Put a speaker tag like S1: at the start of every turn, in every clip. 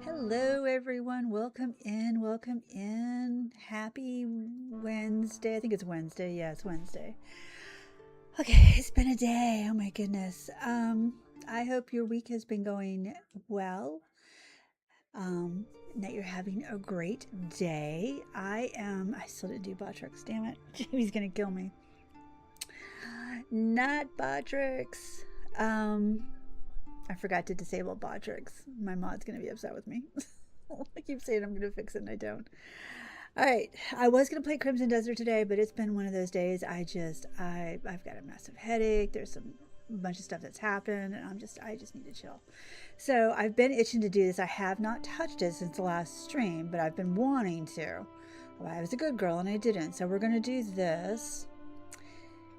S1: Hello, everyone. Welcome in. Welcome in. Happy Wednesday. I think it's Wednesday. Yeah, it's Wednesday. Okay, it's been a day. Oh my goodness. I hope your week has been going well. That you're having a great day. I still didn't do Botrix. Damn it. Jamie's gonna kill me. Not Botrix. Um, I forgot to disable Botrix. My mod's gonna be upset with me. I keep saying I'm gonna fix it and I don't. All right, I was gonna play Crimson Desert today, but it's been one of those days. I've got a massive headache. There's some bunch of stuff that's happened, and I just need to chill. So I've been itching to do this. I have not touched it since the last stream, but I've been wanting to. Well, I was a good girl and I didn't. So we're gonna do this,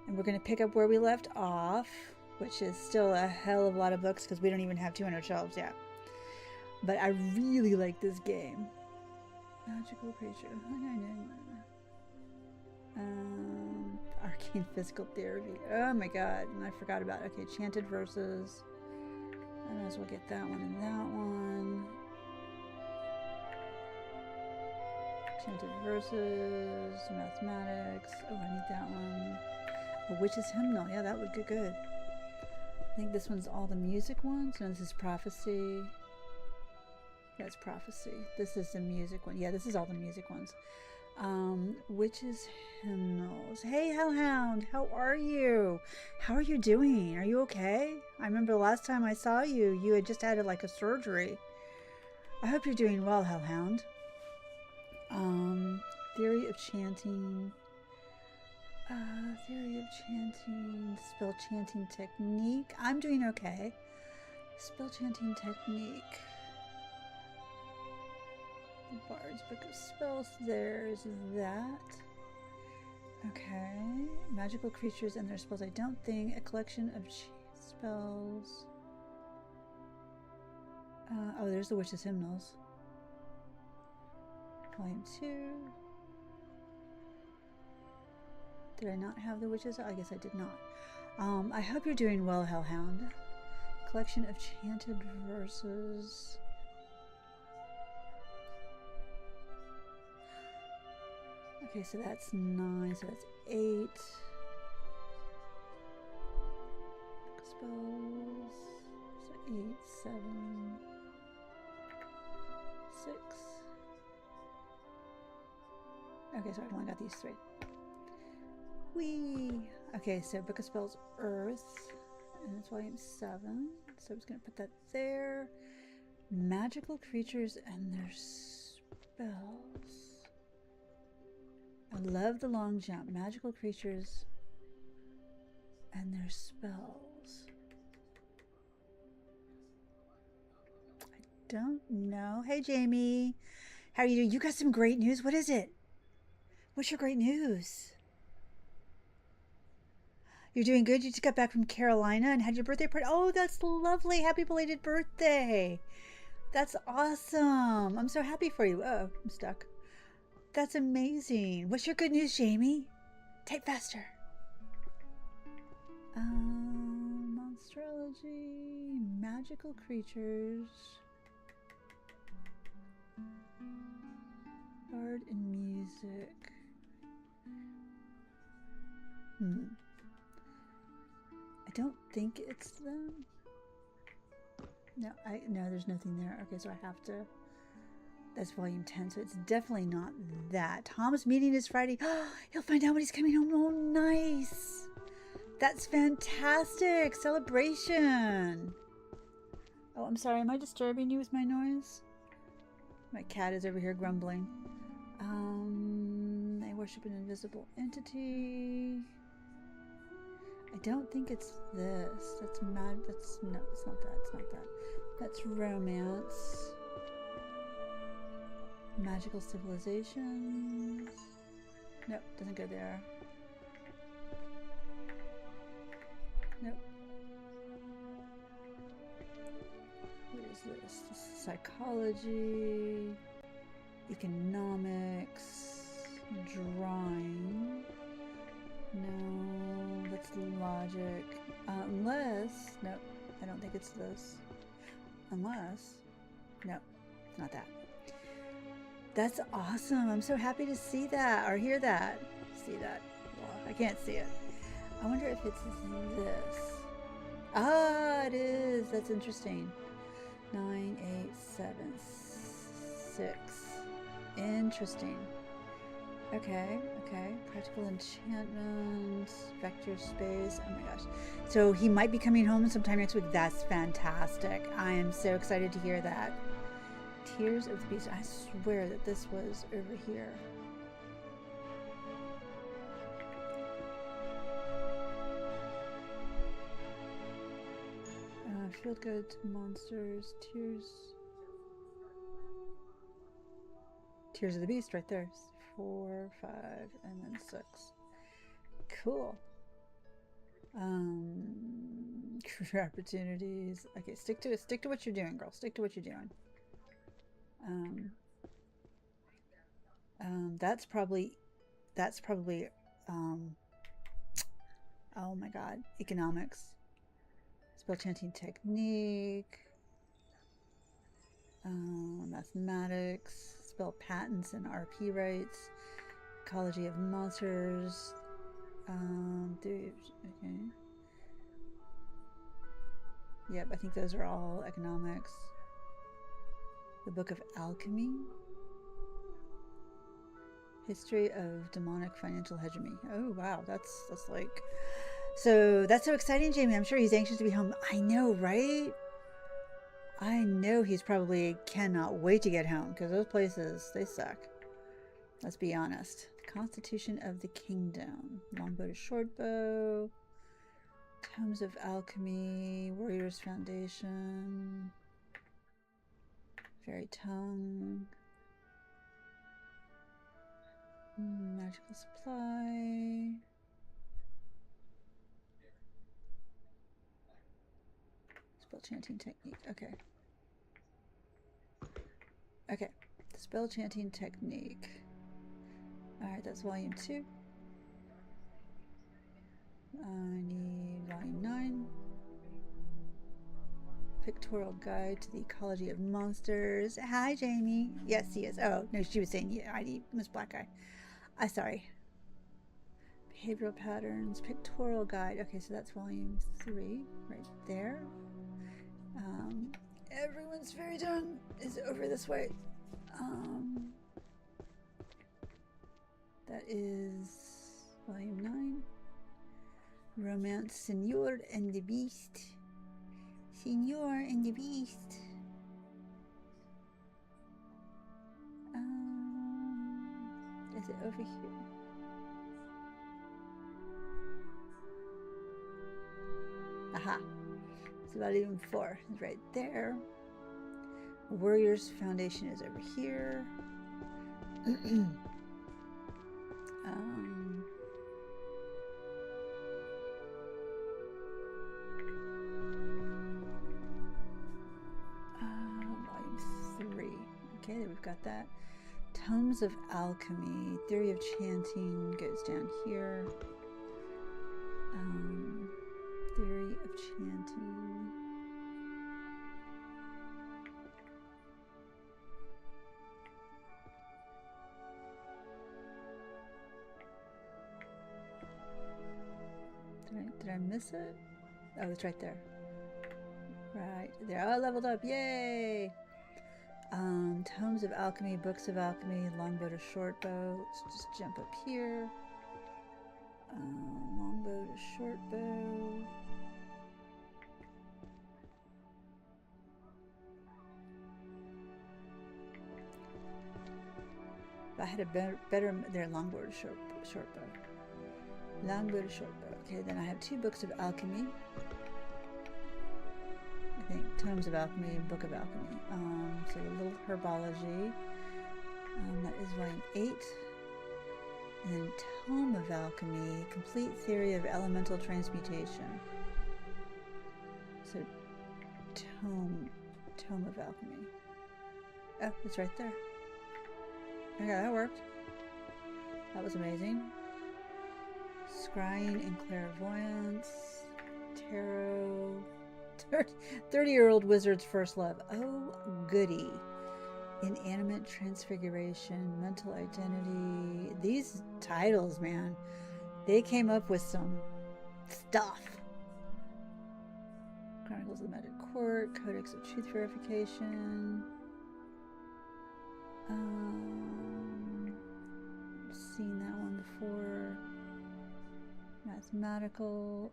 S1: and we're gonna pick up where we left off, which is still a hell of a lot of books because we don't even have 200 shelves yet. But I really like this game. Magical creature. Arcane physical therapy. Oh my god. And I forgot about it. Okay, chanted verses. I might as well get that one and that one. Chanted verses. Mathematics. Oh, I need that one. A witch's hymnal. Yeah, that would get good. I think this one's all the music ones. No, this is prophecy. That's prophecy. This is the music one. Yeah, this is all the music ones. Witches hymnals. Hey, Hellhound, how are you? How are you doing? Are you okay? I remember the last time I saw you, you had just had like a surgery. I hope you're doing well, Hellhound. Theory of chanting. Theory of chanting. Spell chanting technique. I'm doing okay. Spell chanting technique. The Bard's Book of Spells, there's that. Okay. Magical creatures and their spells. I don't think a collection of spells. Oh, there's the Witch's Hymnals. Volume 2. Did I not have the Witches? I guess I did not. I hope you're doing well, Hellhound. Collection of chanted verses. Okay, so that's 9, so that's 8. Spells. So 8, 7, 6. Okay, so I've only got these 3. Whee! Okay, so Book of Spells Earth, and it's volume 7. So I'm just going to put that there. Magical creatures and their spells. I love the long jump. Magical creatures and their spells. I don't know. Hey, Jamie. How are you doing? You got some great news. What is it? What's your great news? You're doing good? You just got back from Carolina and had your birthday party? Oh, that's lovely. Happy belated birthday. That's awesome. I'm so happy for you. Oh, I'm stuck. That's amazing. What's your good news, Jamie? Type faster. Monstrology, magical creatures, art and music. I don't think it's them. No, there's nothing there. Okay, so I have to. That's volume 10, so it's definitely not that. Tom's meeting is Friday. He'll find out when he's coming home. Oh, nice. That's fantastic. Celebration. Oh, I'm sorry. Am I disturbing you with my noise? My cat is over here grumbling. They worship an invisible entity. I don't think it's this. That's mad. No, it's not that. It's not that. That's romance. Magical civilizations. Nope, doesn't go there. Nope. What is this? This is psychology, economics, drawing. No, that's logic. Unless, nope, I don't think it's this. Unless, nope. it's not that. That's awesome. I'm so happy to see that or hear that. See that. Well, I can't see it. I wonder if it's this. Ah, it is. That's interesting. 9, 8, 7, 6. Interesting. Okay, okay. Practical enchantment, vector space. Oh my gosh. So he might be coming home sometime next week. That's fantastic. I am so excited to hear that. Tears of the Beast. I swear that this was over here. Field guide to monsters. Tears of the Beast right there. 4, 5, and then 6. Cool. Career opportunities. Okay, stick to it. Stick to what you're doing, girl. Stick to what you're doing. That's probably oh my god, economics. Spell chanting technique. Mathematics. Spell patents and RP rights. Ecology of monsters. Okay. Yep, I think those are all economics. The Book of Alchemy. History of demonic financial hegemony. Oh wow, that's like, so that's so exciting, Jamie. I'm sure he's anxious to be home. I know, right? I know he's probably cannot wait to get home because those places, they suck. Let's be honest. Constitution of the Kingdom. Longbow to shortbow. Tomes of Alchemy. Warriors Foundation. Fairy Tongue. Magical Supply. Spell chanting technique. Okay. Okay. Spell chanting technique. Alright, that's volume 2. I need volume 9. Pictorial Guide to the Ecology of Monsters. Hi, Jamie. Yes, he is. Oh, no, she was saying yeah, ID Miss Black Guy. I'm sorry. Behavioral Patterns. Pictorial Guide. Okay, so that's volume 3 right there. Everyone's fairy tongue is over this way. That is volume 9. Romance, Senor and the Beast. Senor and the Beast. Is it over here? Aha. It's volume 4. It's right there. Warriors Foundation is over here. Volume 3. Okay, we've got that. Tomes of Alchemy. Theory of Chanting goes down here. Theory of Chanting. Did I miss it? Oh, it's right there. Right there. Oh, leveled up. Yay! Tomes of Alchemy, Books of Alchemy, Longbow to Shortbow. Let's just jump up here. Longbow to Shortbow. If I had a better there, Longbow to Shortbow. Longbow to Shortbow. Okay, then I have 2 Books of Alchemy. I think Tomes of Alchemy and Book of Alchemy. So a little herbology. That is volume 8. And then Tome of Alchemy, Complete Theory of Elemental Transmutation. So Tome of Alchemy. Oh, it's right there. Okay, that worked. That was amazing. Scrying and Clairvoyance. Tarot. 30-year-old wizard's first love. Oh, goody. Inanimate transfiguration, mental identity. These titles, man, they came up with some stuff. Chronicles of the Magic Court, Codex of Truth Verification. Seen that one before. Mathematical.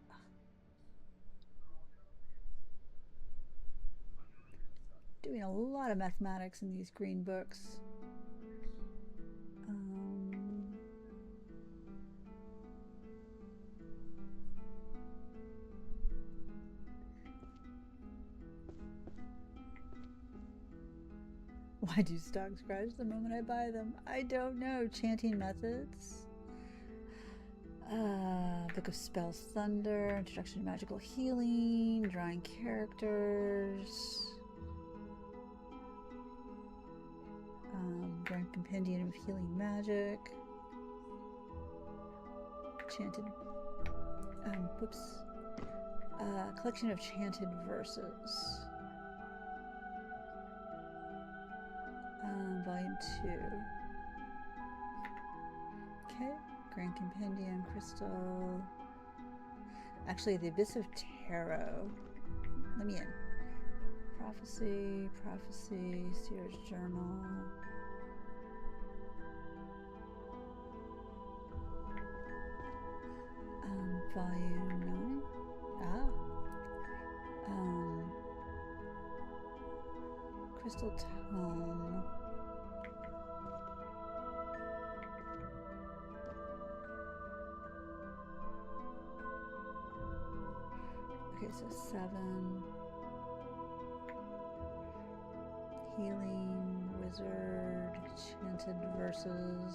S1: Doing a lot of mathematics in these green books. Why do stocks crash the moment I buy them? I don't know. Chanting methods. Book of Spells Thunder. Introduction to Magical Healing. Drawing characters. Drawing Compendium of Healing Magic. Chanted. Collection of chanted verses. Volume 2. Okay. Grand Compendium, Crystal. Actually, the Abyss of Tarot. Let me in. Prophecy, Seer's Journal. Volume 9. Crystal Tome. Okay, so 7. Healing, Wizard, Chanted Verses.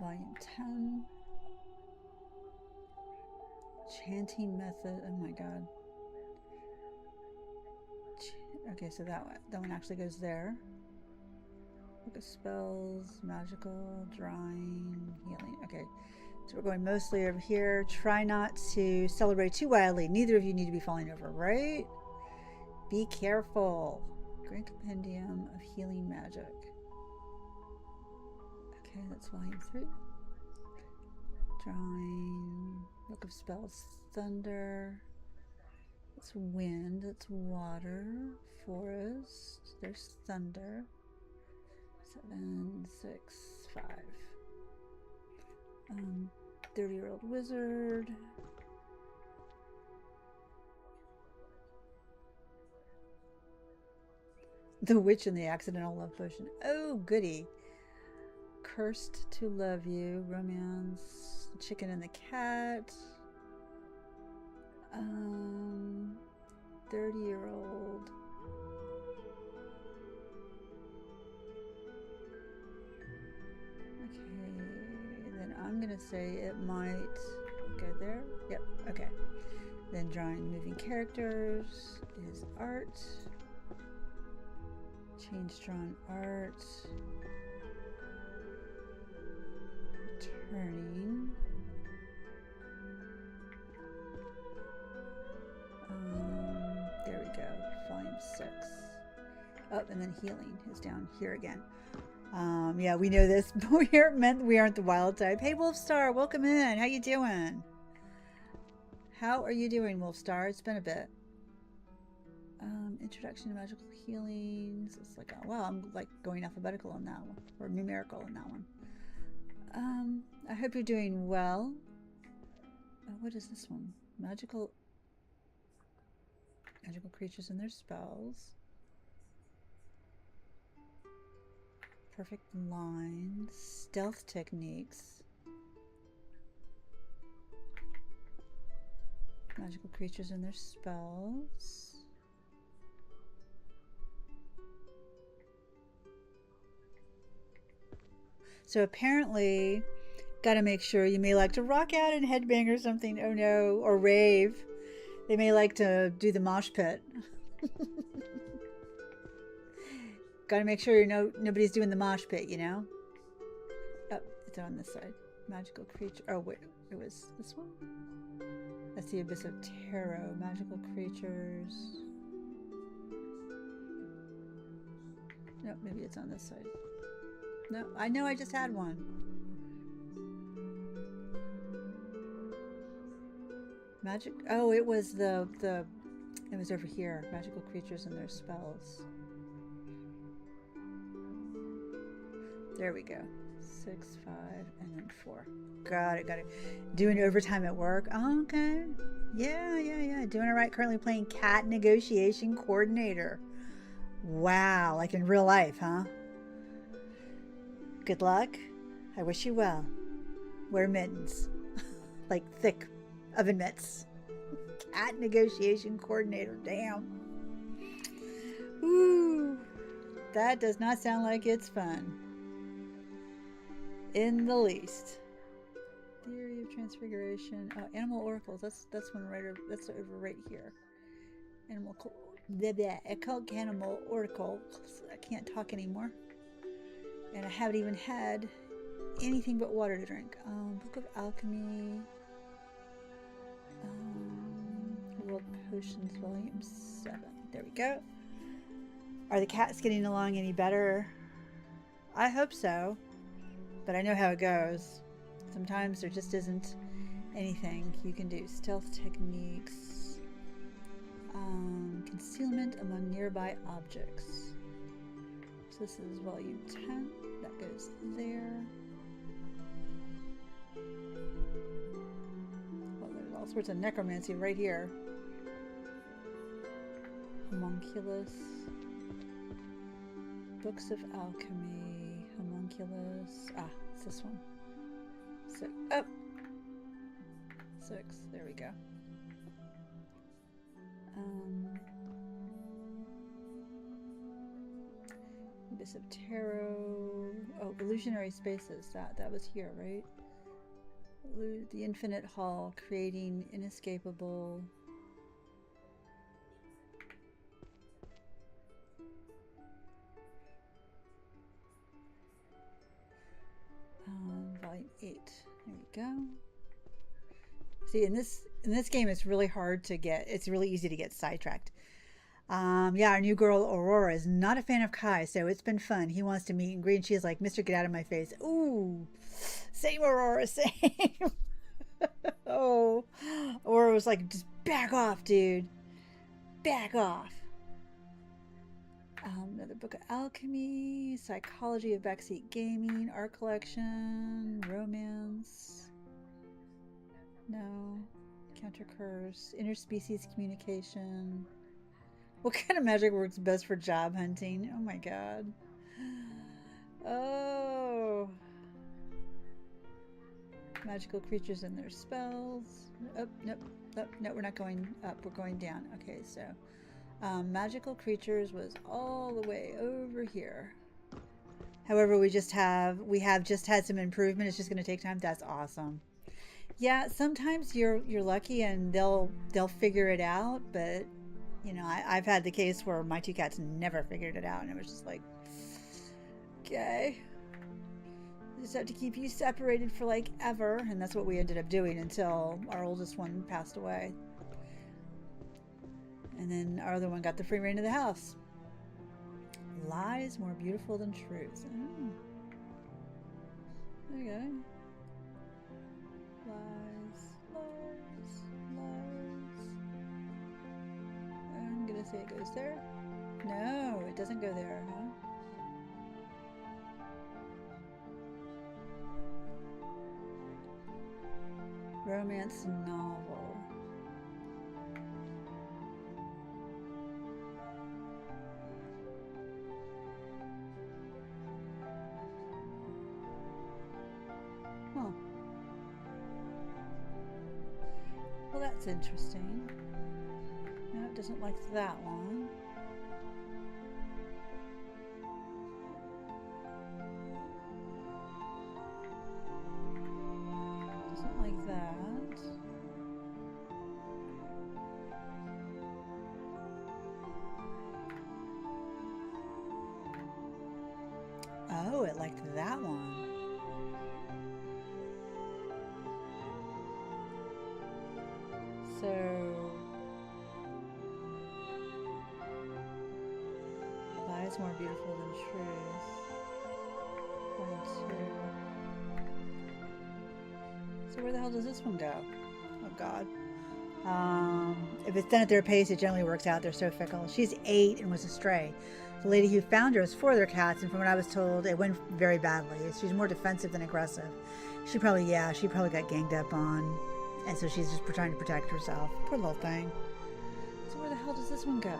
S1: Volume 10. Chanting Method. Oh my god. Okay, so that one actually goes there. Book of Spells, Magical, Drawing, Healing. Okay, so we're going mostly over here. Try not to celebrate too wildly. Neither of you need to be falling over, right? Be careful. Grand Compendium of Healing Magic. Okay, that's volume 3. Drawing, Book of Spells, Thunder. It's wind, it's water, forest, there's thunder. 7, 6, 5. 30-year-old wizard. The Witch and the Accidental Love Potion. Oh, goody. Cursed to Love You. Romance. Chicken and the Cat. 30-year-old. Okay, then I'm gonna say it might go there. Yep, okay. Then drawing moving characters is art. Change drawn art. Turning. There we go. Volume 6. Oh, and then healing is down here again. Yeah, we know this. We aren't the wild type. Hey, Wolfstar, welcome in. How you doing? How are you doing, Wolfstar? It's been a bit. Introduction to Magical Healings. It's like, oh, wow, I'm like going alphabetical in that one, or numerical in that one. I hope you're doing well. What is this one? Magical creatures and their spells. Perfect lines. Stealth techniques. Magical creatures and their spells. So apparently, gotta make sure you may like to rock out and headbang or something. Oh no, or rave. They may like to do the mosh pit. Gotta make sure nobody's doing the mosh pit, you know? Oh, it's on this side. Magical creature. Oh, wait. It was this one? That's the Abyss of Tarot. Magical creatures. No, maybe it's on this side. No, I know I just had one. Magic. Oh, it was it was over here. Magical creatures and their spells. There we go. 6, 5, and then 4. Got it, got it. Doing overtime at work. Oh, okay. Yeah. Doing it right. Currently playing cat negotiation coordinator. Wow, like in real life, huh? Good luck. I wish you well. Wear mittens. Like thick oven mitts. Cat negotiation coordinator. Damn. Ooh. That does not sound like it's fun. In the least. Theory of transfiguration. Oh, animal oracles. That's one right over, that's over right here. Animal occult animal oracle. I can't talk anymore. And I haven't even had anything but water to drink. Book of Alchemy. World Potions Volume 7. There we go. Are the cats getting along any better? I hope so. But I know how it goes. Sometimes there just isn't anything you can do. Stealth techniques. Concealment among nearby objects. So this is volume 10. That goes there. Well, there's all sorts of necromancy right here. Homunculus. Books of Alchemy. Homunculus. Ah, it's this one. So, oh! 6. There we go. Abyss of Tarot. Oh, illusionary spaces. That was here, right? The infinite hall, creating inescapable. Volume 8. There we go. See, in this game, it's really hard to get. It's really easy to get sidetracked. Yeah, our new girl Aurora is not a fan of Kai, so it's been fun. He wants to meet and greet, and she's like, "Mister, get out of my face." Ooh, same Aurora, same. Oh, Aurora was like, "Just back off, dude. Back off." Another book of alchemy, psychology of backseat gaming, art collection, romance. No, counter curse, interspecies communication. What kind of magic works best for job hunting? Oh my god. Oh. Magical creatures and their spells. Oh, nope. Oh, no, we're not going up. We're going down. Okay, so magical creatures was all the way over here. However, we have just had some improvement. It's just going to take time. That's awesome. Yeah, sometimes you're lucky and they'll figure it out, but you know, I've had the case where my 2 cats never figured it out, and it was just like, okay, just have to keep you separated for like ever, and that's what we ended up doing until our oldest one passed away, and then our other one got the free reign of the house. Lies more beautiful than truth. Oh. There you go. I'm gonna say it goes there. No, it doesn't go there, huh? Romance novel. Huh. Well, that's interesting. No, it doesn't like that one. Doesn't like that. Oh, it liked that one. So Lies more beautiful than truth. 1, 2. So where the hell does this one go? Oh God. If it's done at their pace, it generally works out. They're so fickle. She's 8 and was a stray. The lady who found her was 4 other cats, and from what I was told, it went very badly. She's more defensive than aggressive. She probably got ganged up on, and so she's just trying to protect herself. Poor little thing. So where the hell does this one go?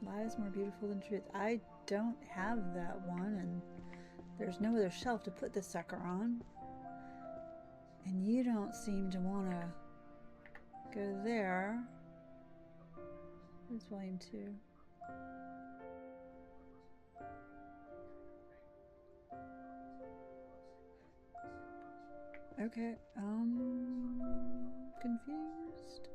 S1: Lies more beautiful than truth. I don't have that one, and there's no other shelf to put this sucker on. And you don't seem to want to go there. Where's volume 2? Okay, confused.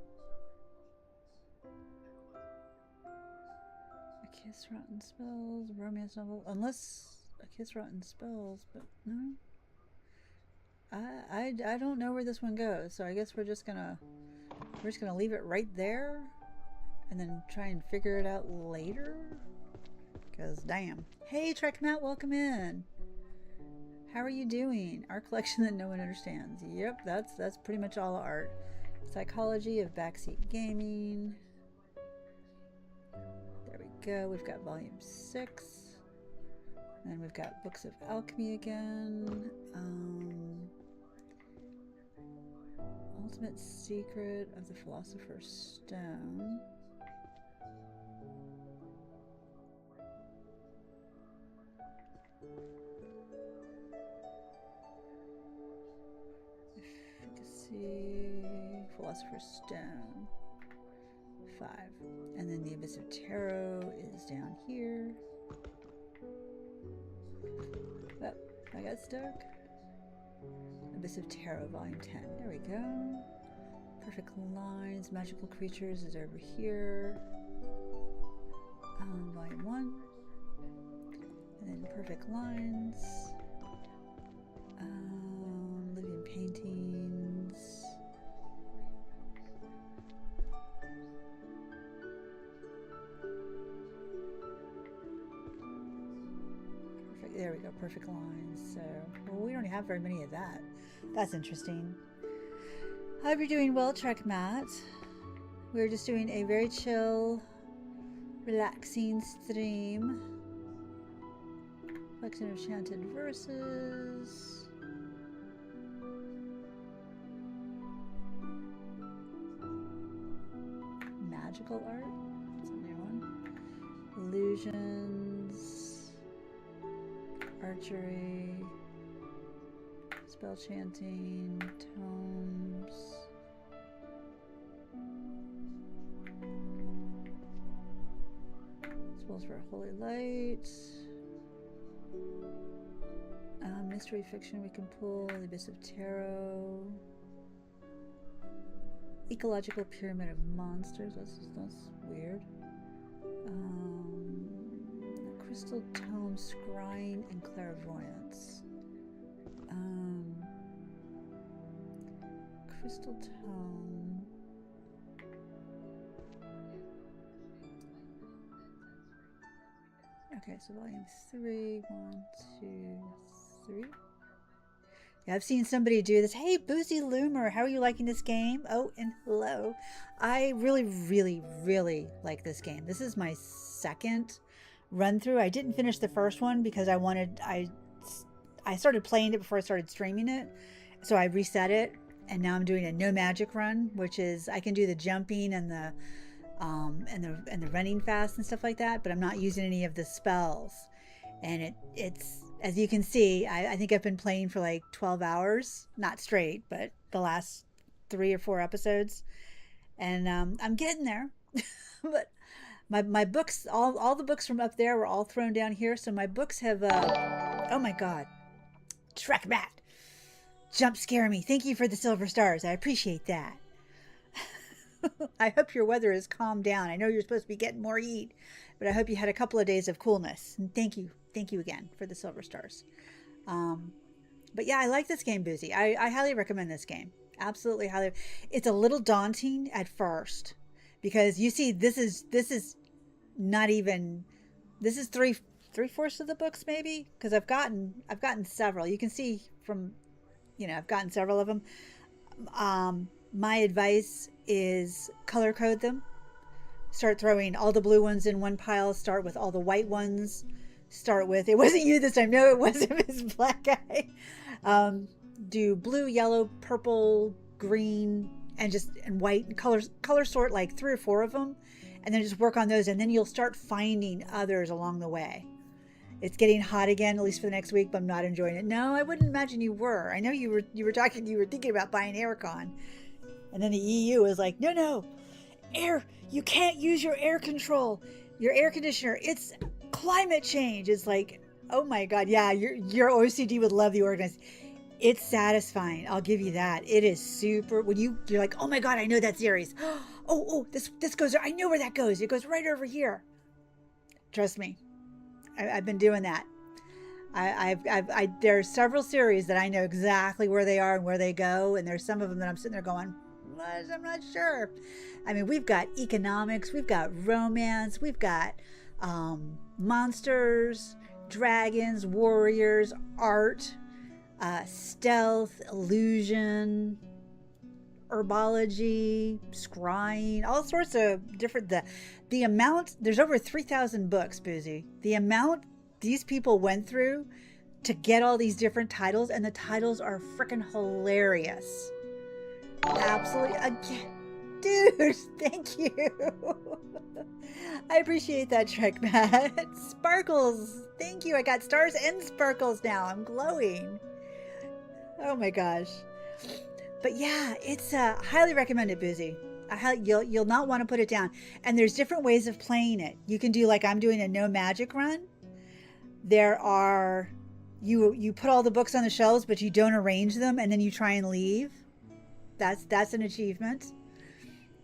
S1: A Kiss Rotten Spells, a romance novel, unless A Kiss Rotten Spells, but no. I don't know where this one goes, so I guess we're just gonna leave it right there and then try and figure it out later. Cause damn. Hey Trek Matt, welcome in. How are you doing? Art collection that no one understands. Yep, that's pretty much all art. Psychology of Backseat Gaming. There we go. We've got volume 6. And then we've got Books of Alchemy again. Ultimate Secret of the Philosopher's Stone. Efficacy, Philosopher's Stone, 5. And then the Abyss of Tarot is down here. Oh, I got stuck. Abyss of Tarot, volume 10. There we go. Perfect Lines, Magical Creatures is over here. Volume 1. And then Perfect Lines. Living Paintings. Perfect. There we go. Perfect Lines. So, well, we don't have very many of that. That's interesting. I hope you're doing well, Trek Matt. We're just doing a very chill, relaxing stream. Collection of chanted verses. Magical art. That's a new one. Illusions. Archery. Spell chanting. Tomes. Spells for holy light. Mystery fiction we can pull. The Abyss of Tarot. Ecological Pyramid of Monsters. That's weird. Crystal Tome, Scrying and Clairvoyance. Crystal Tome. Okay, so volume 3. 1, 2, 3. Yeah, I've seen somebody do this. Hey, Boozy Loomer, how are you liking this game? Oh, and hello. I really, really, really like this game. This is my second run through. I didn't finish the first one because I started playing it before I started streaming it. So I reset it, and now I'm doing a no magic run, which is I can do the jumping and the running fast and stuff like that, but I'm not using any of the spells. And it's as you can see, I think I've been playing for like 12 hours, not straight, but the last 3 or 4 episodes. And I'm getting there. But my books, all the books from up there were all thrown down here. So my books have, oh my God, Trek Matt, jump scare me. Thank you for the silver stars. I appreciate that. I hope your weather has calmed down. I know you're supposed to be getting more heat, but I hope you had a couple of days of coolness. And thank you again for the silver stars. But yeah, I like this game, Boozy. I highly recommend this game. Absolutely highly. It's a little daunting at first because you see, this is not even, this is three-fourths of the books maybe, because I've gotten several. You can see from, I've gotten several of them. My advice is color code them. Start throwing all the blue ones in one pile. Start with all the white ones. Start with, it wasn't you this time. No, it wasn't Miss Black Guy. Um, do blue, yellow, purple, green, and white, and color sort like 3 or 4 of them, and then just work on those, and then you'll start finding others along the way. It's getting hot again, at least for the next week, but I'm not enjoying it. No, I wouldn't imagine you were. I know you were thinking about buying aircon, and then the EU is like, no, no, air, you can't use your air control, your air conditioner. It's climate change. It's like, oh my God, yeah, your OCD would love the organized. It's satisfying. I'll give you that. It is super. When you're like, oh my God, I know that series. Oh, this goes. I know where that goes. It goes right over here. Trust me, I've been doing that. There's several series that I know exactly where they are and where they go, and there's some of them that I'm sitting there going, what? I'm not sure. I mean, we've got economics, we've got romance, we've got monsters, dragons, warriors, art, stealth, illusion, herbology, scrying, all sorts of different. The amount, there's over 3,000 books, Boozy. The amount these people went through to get all these different titles, and the titles are freaking hilarious. Absolutely. Again, dude, thank you. I appreciate that trick, Matt. Sparkles, thank you. I got stars and sparkles now. I'm glowing. Oh my gosh. But yeah, it's highly recommended, Boozy. You'll not want to put it down. And there's different ways of playing it. You can do like I'm doing a no magic run. There are, you put all the books on the shelves, but you don't arrange them, and then you try and leave. That's an achievement.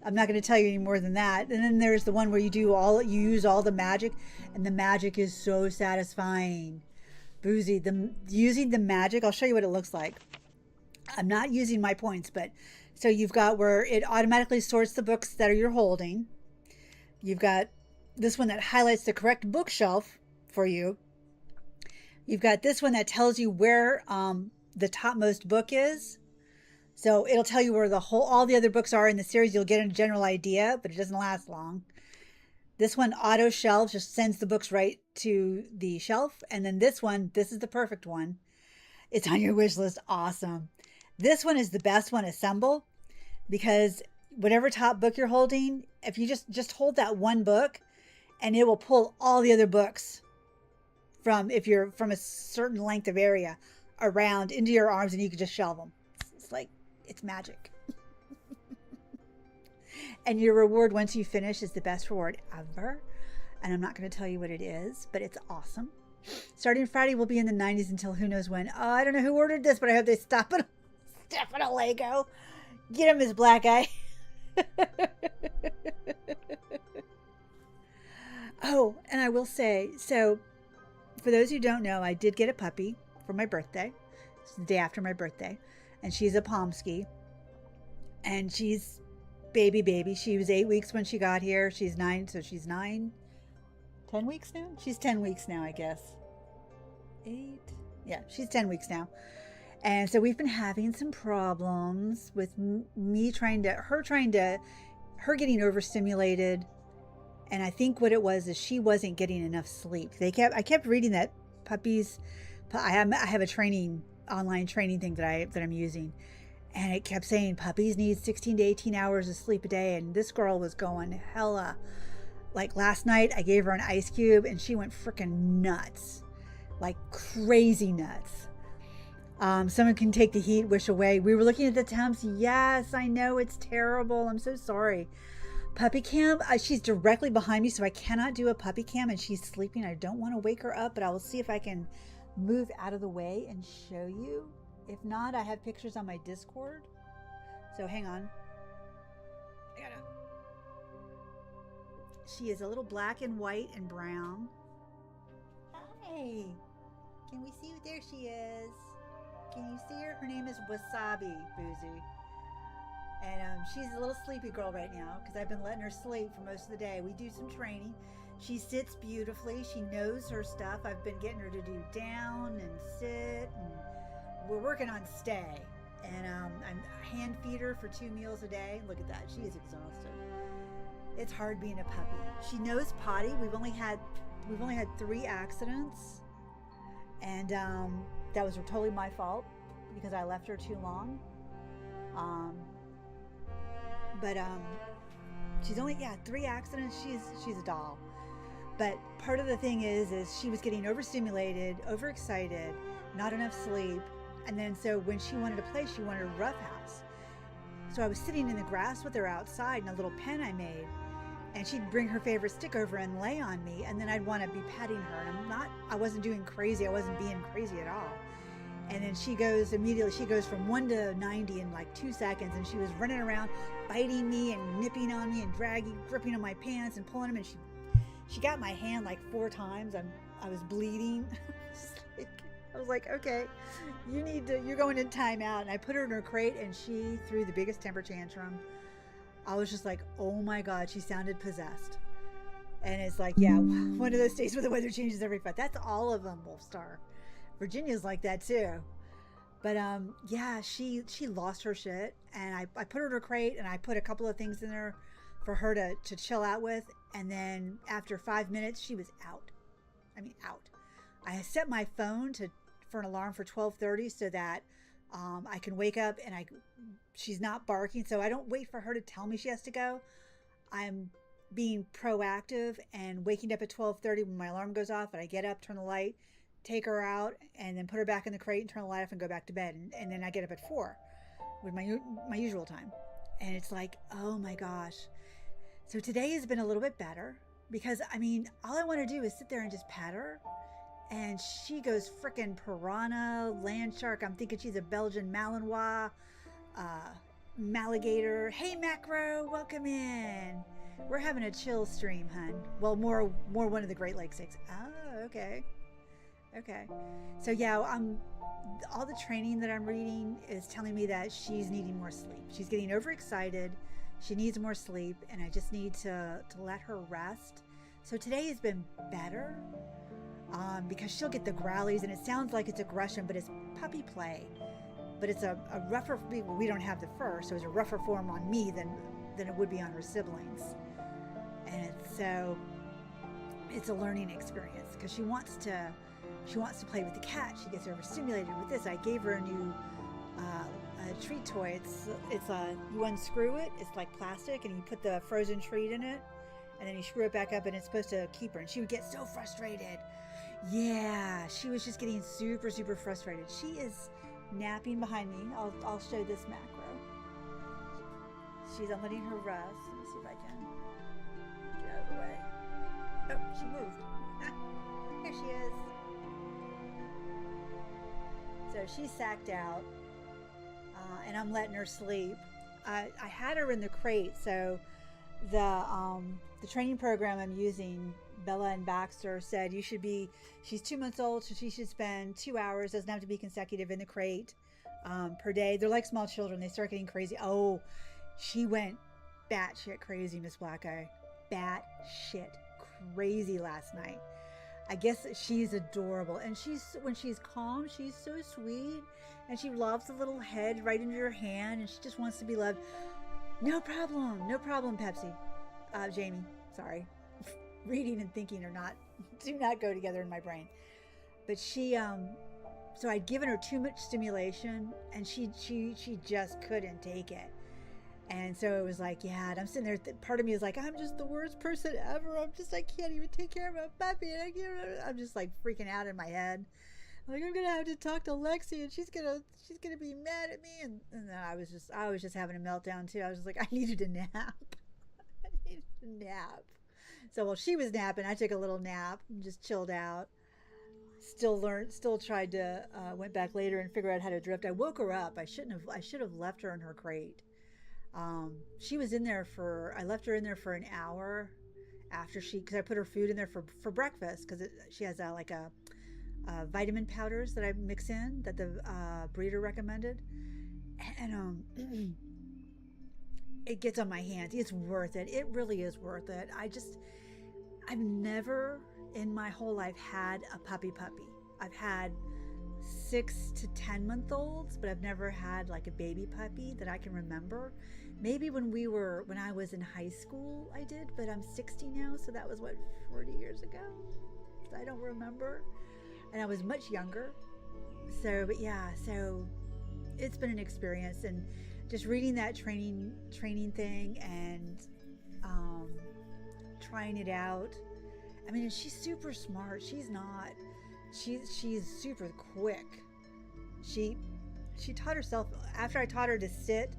S1: I'm not going to tell you any more than that. And then there's the one where you use all the magic, and the magic is so satisfying. Boozy, using the magic, I'll show you what it looks like. I'm not using my points, but so you've got where it automatically sorts the books that you're holding. You've got this one that highlights the correct bookshelf for you. You've got this one that tells you where the topmost book is. So it'll tell you where all the other books are in the series. You'll get a general idea, but it doesn't last long. This one, auto shelves, just sends the books right to the shelf. And then this one, this is the perfect one. It's on your wish list. Awesome. This one is the best one, assemble, because whatever top book you're holding, if you just hold that one book, and it will pull all the other books if you're from a certain length of area around into your arms, and you can just shelve them. It's like, it's magic. And your reward once you finish is the best reward ever. And I'm not going to tell you what it is, but it's awesome. Starting Friday, we'll be in the 90s until who knows when. Oh, I don't know who ordered this, but I hope they stop at a Lego. Get him, his black eye. Oh, and I will say, so for those who don't know, I did get a puppy for my birthday. It's the day after my birthday. And she's a Pomsky. And she's baby. She was 8 weeks when she got here. She's 9, so she's 9. 10 weeks now? She's 10 weeks now, I guess. 8? Yeah, she's 10 weeks now. And so we've been having some problems with her getting overstimulated. And I think what it was is she wasn't getting enough sleep. I kept reading that puppies, I have a online training thing that I'm using. And it kept saying puppies need 16 to 18 hours of sleep a day. And this girl was going hella. Like last night, I gave her an ice cube and she went freaking nuts. Like crazy nuts. Someone can take the heat, wish away. We were looking at the temps. Yes, I know, it's terrible. I'm so sorry. Puppy cam, she's directly behind me, so I cannot do a puppy cam, and she's sleeping. I don't want to wake her up, but I will see if I can move out of the way and show you. If not, I have pictures on my Discord. So hang on. She is a little black and white and brown. Hi. Can we see you There she is. Can you see her? Her name is Wasabi, Boozy. And she's a little sleepy girl right now because I've been letting her sleep for most of the day. We do some training. She sits beautifully. She knows her stuff. I've been getting her to do down and sit, and we're working on stay. And I hand feed her for 2 meals a day. Look at that. She is exhausted. It's hard being a puppy. She knows potty. We've only had 3 accidents, and that was totally my fault because I left her too long. But she's only 3 accidents. She's a doll. But part of the thing is she was getting overstimulated, overexcited, not enough sleep, and then so when she wanted to play, she wanted a roughhouse. So I was sitting in the grass with her outside in a little pen I made, and she'd bring her favorite stick over and lay on me, and then I'd want to be petting her, and I wasn't doing crazy. I wasn't being crazy at all. And then she goes from 1 to 90 in like 2 seconds, and she was running around, biting me and nipping on me and gripping on my pants and pulling them, and she got my hand like 4 times. I was bleeding. I was like, okay, you're going in timeout. And I put her in her crate, and she threw the biggest temper tantrum. I was just like, oh my God, she sounded possessed. And it's like, yeah, one of those days where the weather changes every 5. That's all of them, Wolfstar. Virginia's like that too. But yeah, she lost her shit, and I put her in her crate, and I put a couple of things in there for her to chill out with, and then after 5 minutes she was out. I mean, out. I set my phone for an alarm for 12:30 so that I can wake up and she's not barking, so I don't wait for her to tell me she has to go. I'm being proactive and waking up at 12:30 when my alarm goes off, and I get up, turn the light, take her out, and then put her back in the crate and turn the light off and go back to bed. And then I get up at 4 with my usual time. And it's like, oh my gosh. So today has been a little bit better because, I mean, all I want to do is sit there and just pet her. And she goes frickin' piranha, land shark. I'm thinking she's a Belgian Malinois, Maligator. Hey, Macro, welcome in. We're having a chill stream, hun. Well, more one of the Great Lakes 6. Oh, okay. Okay. So yeah, all the training that I'm reading is telling me that she's needing more sleep. She's getting overexcited. She needs more sleep, and I just need to let her rest. So today has been better because she'll get the growlies, and it sounds like it's aggression, but it's puppy play. But it's a rougher, we don't have the fur, so it's a rougher form on me than it would be on her siblings. And it's a learning experience because she wants to play with the cat. She gets overstimulated with this. I gave her a new treat toy. It's you unscrew it. It's like plastic, and you put the frozen treat in it, and then you screw it back up, and it's supposed to keep her. And she would get so frustrated. Yeah, she was just getting super, super frustrated. She is napping behind me. I'll show this macro. I'm letting her rest. Let me see if I can get out of the way. Oh, she moved. There she is. So she's sacked out, and I'm letting her sleep. I had her in the crate, so the training program I'm using, Bella and Baxter, said she's 2 months old, so she should spend 2 hours, doesn't have to be consecutive, in the crate per day. They're like small children. They start getting crazy. Oh, she went batshit crazy, Miss Black Eye. Batshit crazy last night. I guess she's adorable, and when she's calm, she's so sweet, and she loves the little head right into your hand, and she just wants to be loved. No problem, Pepsi. Jamie, sorry. Reading and thinking do not go together in my brain. But she, so I'd given her too much stimulation, and she just couldn't take it. And so it was like, yeah, and I'm sitting there, part of me is like, I'm just the worst person ever. I can't even take care of a puppy. And I'm just like freaking out in my head. I'm going to have to talk to Lexi, and she's going to be mad at me. And I was just having a meltdown too. I was just like, I needed a nap. I needed a nap. So while she was napping, I took a little nap and just chilled out. Still tried to, went back later and figure out how to drift. I woke her up. I should have left her in her crate. She was in there I left her in there for an hour after because I put her food in there for breakfast, because she has a vitamin powders that I mix in that the breeder recommended. And it gets on my hands. It's worth it. It really is worth it. I've never in my whole life had a puppy. I've had 6 to 10 month olds, but I've never had like a baby puppy that I can remember. Maybe when I was in high school I did, but I'm 60 now, so that was what, 40 years ago? I don't remember. And I was much younger. So, but yeah, so it's been an experience, and just reading that training thing and trying it out. I mean, she's super smart. She's super quick. She taught herself, after I taught her to sit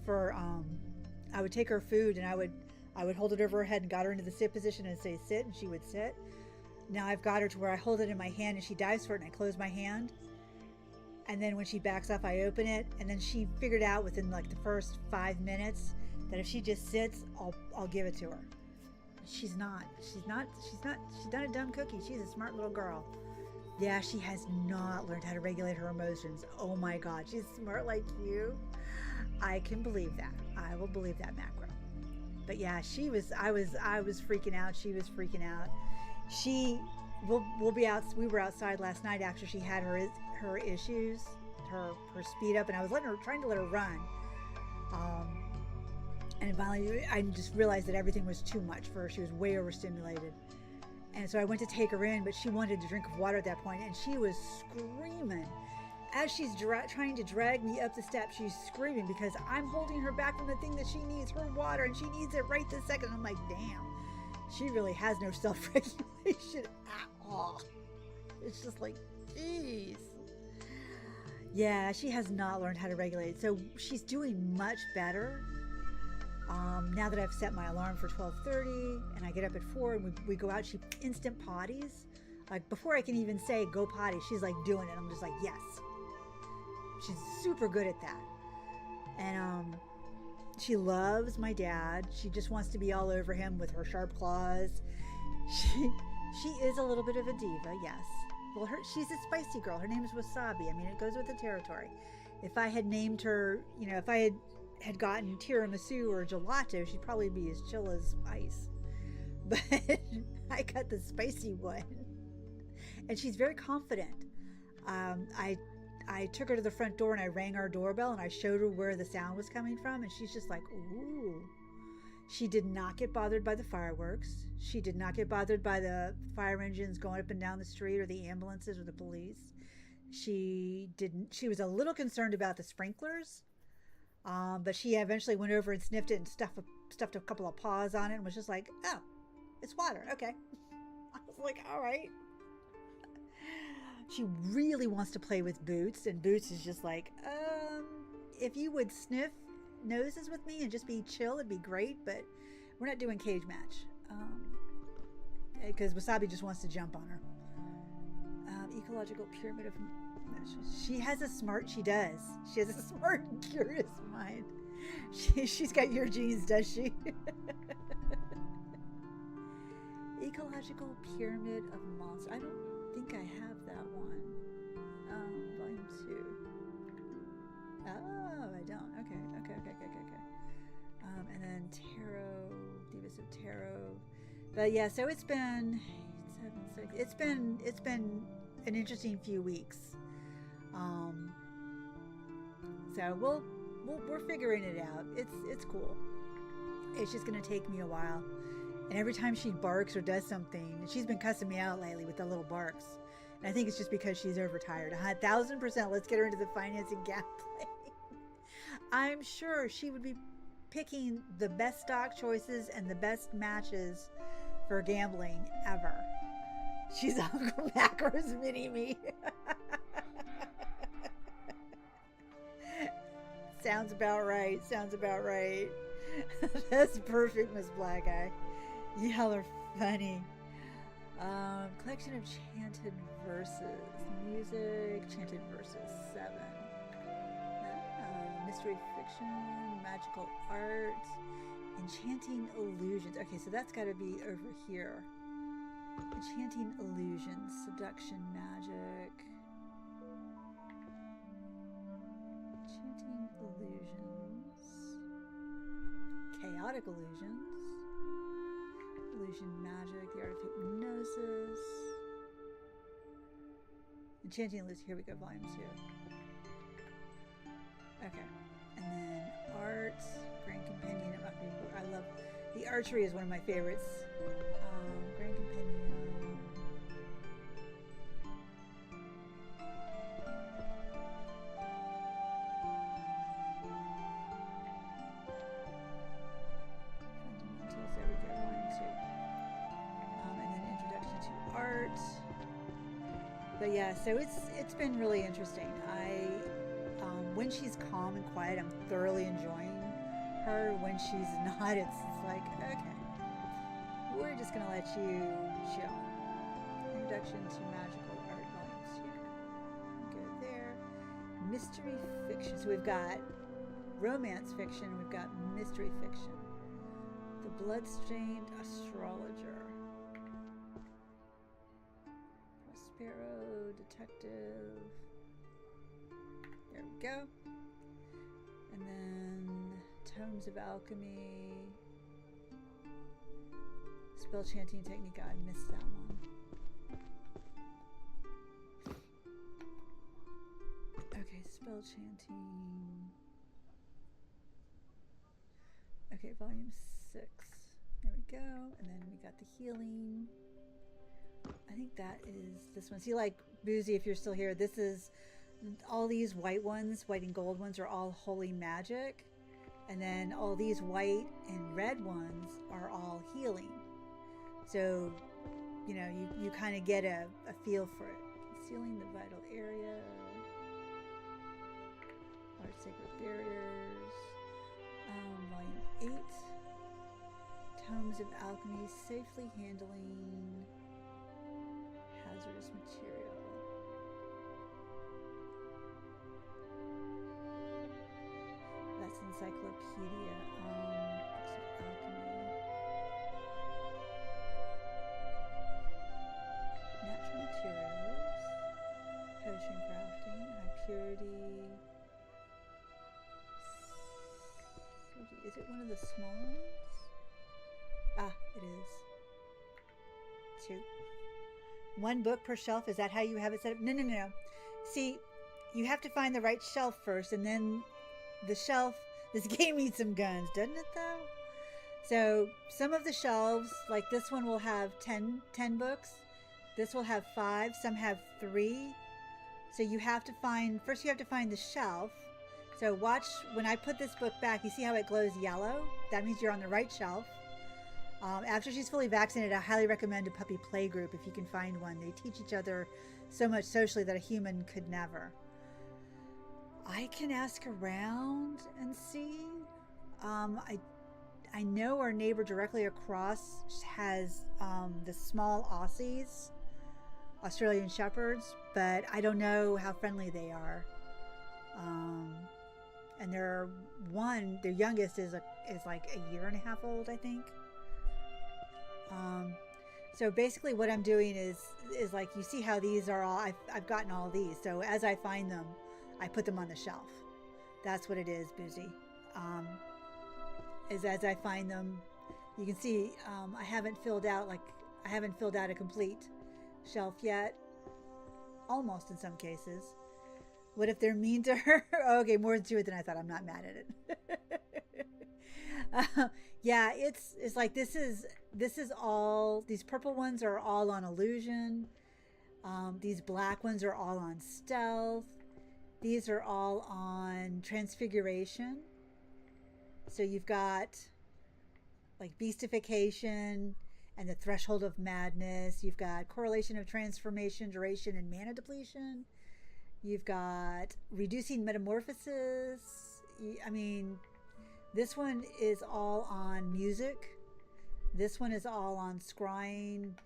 S1: for I would take her food and I would hold it over her head and got her into the sit position and say sit, and she would sit. Now I've got her to where I hold it in my hand and she dives for it and I close my hand. And then when she backs off, I open it. And then she figured out within like the first 5 minutes that if she just sits, I'll give it to her. She's not a dumb cookie. She's a smart little girl. Yeah, she has not learned how to regulate her emotions. Oh my God, she's smart like you. I can believe that. I will believe that, macro. But yeah, I was freaking out. She was freaking out. We'll be out. We were outside last night after she had her issues, her speed up, and I was trying to let her run. And finally, I just realized that everything was too much for her. She was way overstimulated. And so I went to take her in, but she wanted a drink of water at that point, and she was screaming. As she's trying to drag me up the steps, she's screaming because I'm holding her back from the thing that she needs, her water, and she needs it right this second. I'm like, damn, she really has no self-regulation at all. It's just like, geez. Yeah, she has not learned how to regulate. So she's doing much better. Now that I've set my alarm for 12:30 and I get up at 4 and we go out, she instant potties. Like before I can even say go potty, she's like doing it. I'm just like, yes. She's super good at that. And she loves my dad. She just wants to be all over him with her sharp claws. She is a little bit of a diva, yes. Well, she's a spicy girl. Her name is Wasabi. I mean, it goes with the territory. If I had named her, if I had gotten tiramisu or gelato, she'd probably be as chill as ice. But I got the spicy one. And she's very confident. I took her to the front door and I rang our doorbell and I showed her where the sound was coming from, and she's just like, ooh. She did not get bothered by the fireworks. She did not get bothered by the fire engines going up and down the street or the ambulances or the police. She was a little concerned about the sprinklers, but she eventually went over and sniffed it and stuffed a couple of paws on it and was just like, oh, it's water. Okay. I was like, all right. She really wants to play with Boots, and Boots is just like, if you would sniff noses with me and just be chill, it'd be great, but we're not doing cage match because Wasabi just wants to jump on her. Ecological pyramid of she has a smart and curious mind. She's got your genes, does she? Ecological pyramid of monsters. I don't think I have that one. Volume 2. Oh, I don't. Okay. And then Tarot, Divas of Tarot. But yeah, so it's been 7, 6. It's been an interesting few weeks. So we're figuring it out. It's cool. It's just gonna take me a while. And every time she barks or does something, she's been cussing me out lately with the little barks. And I think it's just because she's overtired. 1,000%. Let's get her into the financing gambling. I'm sure she would be picking the best stock choices and the best matches for gambling ever. She's Uncle Macro's mini-me. Sounds about right. That's perfect, Miss Black Eye. Y'all are funny. Collection of chanted verses. Music, chanted verses, 7. Mystery fiction, magical art, enchanting illusions. Okay, so that's got to be over here. Enchanting illusions. seduction magic, enchanting illusions, chaotic illusions, illusion magic, the art of hypnosis, enchanting illusion. Here we go, volume 2. Okay, and then art, Grand Compendium. I love the archery is one of my favorites. Grand Compendium. Fundamentals. There we go. Volume 2. And then introduction to art. But yeah, so it's been really interesting. When she's calm and quiet, I'm thoroughly enjoying her. When she's not, it's like, okay, we're just gonna let you chill. Introduction to magical art volumes here. Go there. Mystery fiction. So we've got romance fiction. We've got mystery fiction. The Bloodstained Astrologer. Prospero Detective. There we go. And then Tomes of Alchemy. Spell chanting technique. I missed that one. Okay, spell chanting. Okay, volume 6. There we go. And then we got the healing. I think that is this one. See, like Boozy, if you're still here, this is all these white ones, white and gold ones, are all holy magic. And then all these white and red ones are all healing. So, you know, you kind of get a feel for it. Sealing the vital area. Art Sacred Barriers. Volume 8. Tomes of Alchemy. Safely handling hazardous material. That's Encyclopedia. Books of Alchemy. Natural materials. Potion crafting. High purity. Is it one of the small ones? Ah, it is. 2. 1 book per shelf. Is that how you have it set up? No. See, you have to find the right shelf first, and then the shelf. This game needs some guns, doesn't it though? So some of the shelves, like this one, will have 10 books. This will have 5. Some have 3. So you have to find the shelf. So watch when I put this book back. You see how it glows yellow? That means you're on the right shelf. After she's fully vaccinated, I highly recommend a puppy play group if you can find one. They teach each other so much socially that a human could never. I can ask around and see. I know our neighbor directly across has the small Aussies, Australian Shepherds, but I don't know how friendly they are. And their youngest is like a year and a half old, I think. So basically what I'm doing is like, you see how these are all, I've gotten all these. So as I find them, I put them on the shelf. That's what it is, Boozy. Is as I find them, you can see I haven't filled out a complete shelf yet. Almost in some cases. What if they're mean to her? Okay, more to it than I thought. I'm not mad at it. Yeah, it's like this is all, these purple ones are all on illusion. These black ones are all on stealth. These are all on transfiguration. So you've got like beastification and the threshold of madness. You've got correlation of transformation, duration, and mana depletion. You've got reducing metamorphosis. I mean, this one is all on music. This one is all on scrying.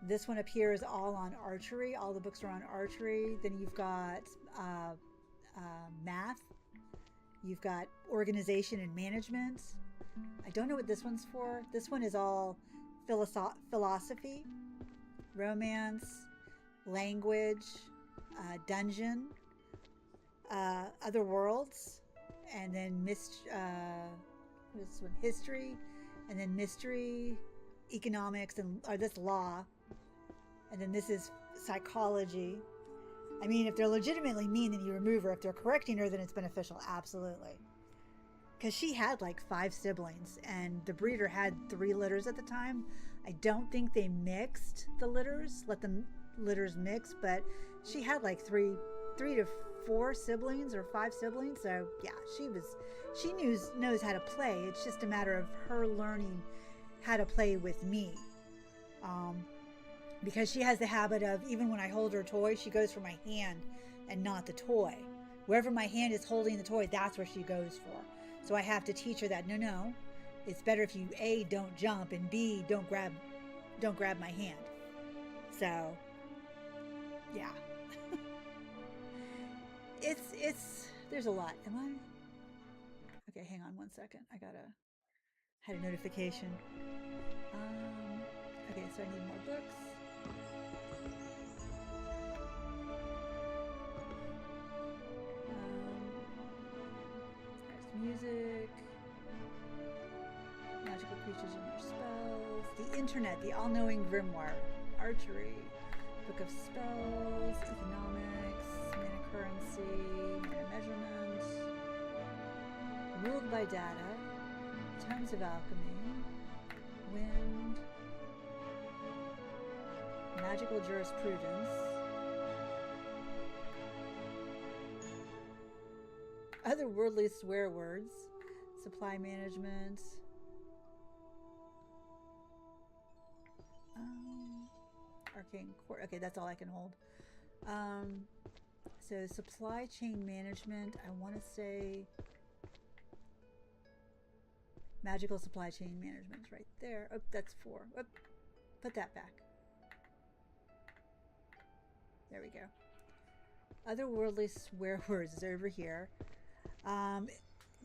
S1: This one up here is all on archery. All the books are on archery. Then you've got math. You've got organization and management. I don't know what this one's for. This one is all philosophy, romance, language, dungeon, other worlds, and then this one, history, and then mystery, economics, or this law, and then this is psychology. I mean, if they're legitimately mean, then you remove her. If they're correcting her, then it's beneficial. Absolutely. Because she had like 5 siblings, and the breeder had 3 litters at the time. I don't think they mixed the litters, let the litters mix, but she had like 3 to 4 siblings or 5 siblings. So yeah, she knows how to play. It's just a matter of her learning how to play with me. Because she has the habit of, even when I hold her toy, she goes for my hand and not the toy. Wherever my hand is holding the toy, that's where she goes for. So I have to teach her that no, it's better if you A, don't jump, and B, don't grab my hand. So yeah. it's there's a lot. Am I? Okay, hang on one second. Had a notification. Okay, so I need more books. There's music. Magical creatures and their spells. The internet, the all-knowing grimoire. Archery. Book of spells. Economics. Mana currency. Mana measurement. Ruled by data. Tomes of alchemy. Wind. Magical jurisprudence. Otherworldly swear words. Supply management. Arcane court. Okay, that's all I can hold. So supply chain management. I want to say magical supply chain management right there. Oh, that's 4. Oh, put that back. There we go. Otherworldly swear words is over here.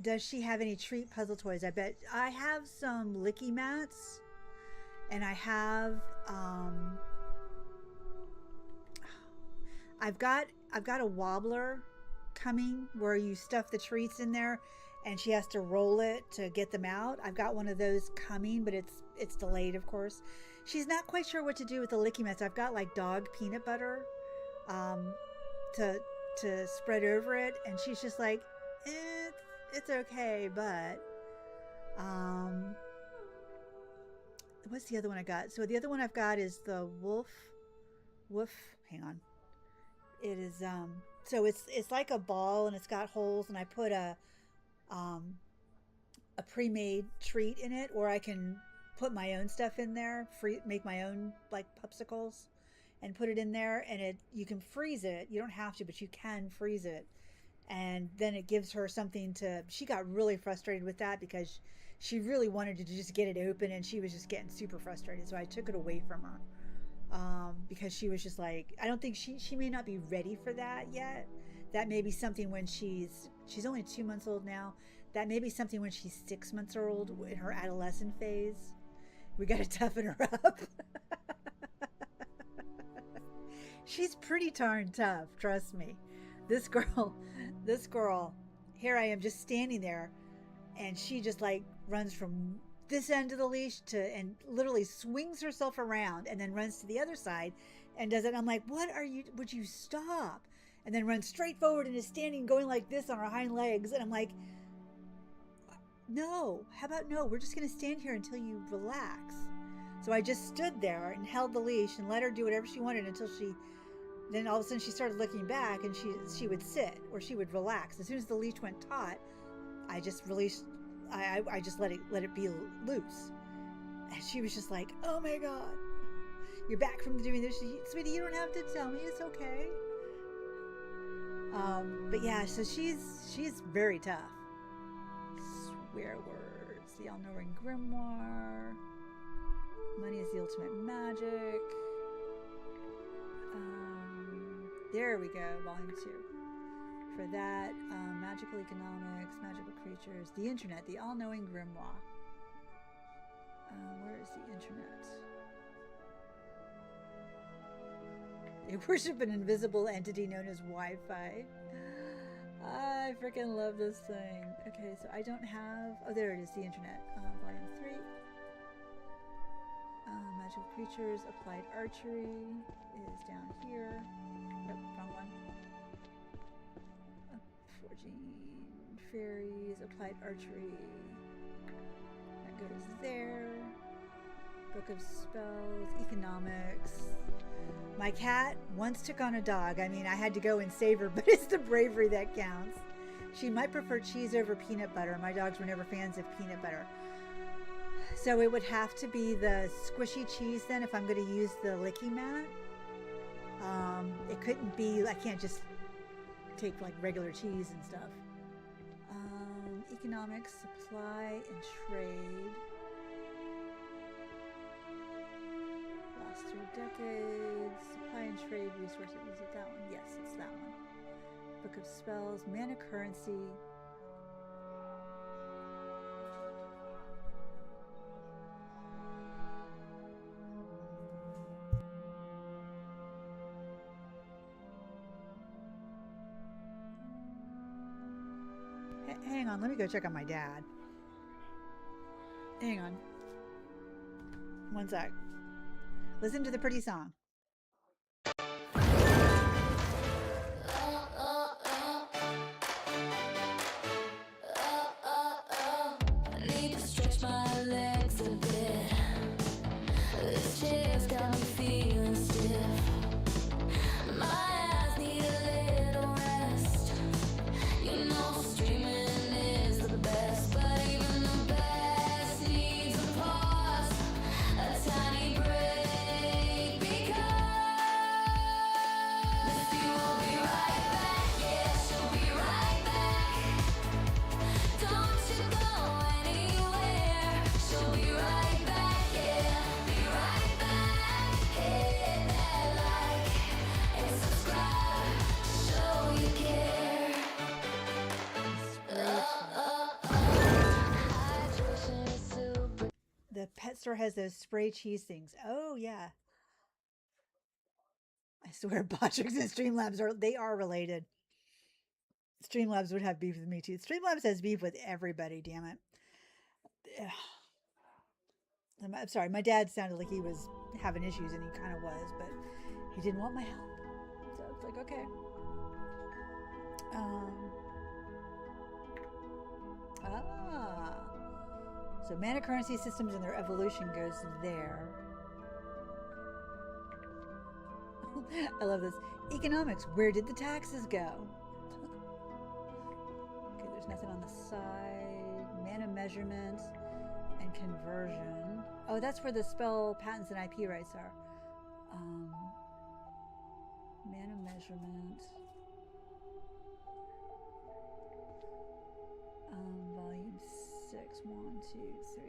S1: Does she have any treat puzzle toys? I bet I have some licky mats, and I have I've got a wobbler coming where you stuff the treats in there and she has to roll it to get them out. I've got one of those coming, but it's delayed, of course. She's not quite sure what to do with the licky mats. I've got like dog peanut butter to spread over it, and she's just like, it's okay, but what's the other one I got? So the other one I've got is the woof. Hang on. It is so it's like a ball and it's got holes, and I put a pre-made treat in it, or I can put my own stuff in there, make my own like popsicles and put it in there, and you can freeze it. You don't have to, but you can freeze it. And then it gives her something to, she got really frustrated with that because she really wanted to just get it open, and she was just getting super frustrated. So I took it away from her because she was just like, I don't think she may not be ready for that yet. That may be something when she's only 2 months old now. That may be something when she's 6 months old, in her adolescent phase. We got to toughen her up. She's pretty darn tough, trust me. This girl, here I am just standing there, and she just like runs from this end of the leash and literally swings herself around and then runs to the other side and does it. I'm like, would you stop? And then runs straight forward and is standing going like this on her hind legs. And I'm like, no, how about no? We're just going to stand here until you relax. So I just stood there and held the leash and let her do whatever she wanted until then all of a sudden she started looking back, and she would sit, or she would relax. As soon as the leash went taut, I just released, I just let it be loose. And she was just like, oh my God, you're back from doing this. Sweetie, you don't have to tell me, it's okay. But yeah, so she's very tough. Swear words, the all-knowing grimoire. Money is the ultimate magic. There we go, volume 2. For that, magical economics, magical creatures, the internet, the all-knowing grimoire. Where is the internet? They worship an invisible entity known as Wi-Fi. I freaking love this thing. Okay, so I don't have. Oh, there it is. The internet. Volume 3. Magical creatures. Applied archery is down here. Nope, wrong one. Forging fairies. Applied archery. That goes there. Book of spells. Economics. My cat once took on a dog. I mean, I had to go and save her, but it's the bravery that counts. She might prefer cheese over peanut butter. My dogs were never fans of peanut butter. So it would have to be the squishy cheese then if I'm going to use the licky mat. It couldn't be, I can't just take like regular cheese and stuff. Economics, supply, and trade. Last 3 decades. Supply and trade resources. Is it that one? Yes, it's that one. Book of spells. Mana currency. Hang on, let me go check on my dad. Hang on. One sec. Listen to the pretty song. I need to stretch my legs a bit. This chair's got me feeling stiff. My eyes need a little rest. You know, streaming is the best, but even the best needs a pause, a tiny break, because Missy will be right back. Yeah, she'll be right back. Don't you go anywhere. She'll be right back. Yeah, be right back. Hit that like and subscribe. Show you care. The pet store has those spray cheese things. Oh yeah. I swear Botrix and Streamlabs are related. Streamlabs would have beef with me too. Streamlabs has beef with everybody, damn it. Ugh. I'm sorry, my dad sounded like he was having issues, and he kind of was, but he didn't want my help. So it's like, okay. So mana currency systems and their evolution goes there. I love this. Economics, where did the taxes go? Okay, there's nothing on the side. Mana measurement and conversion. Oh, that's where the spell patents and IP rights are. Mana measurement. Volume 6. 1, 2, 3,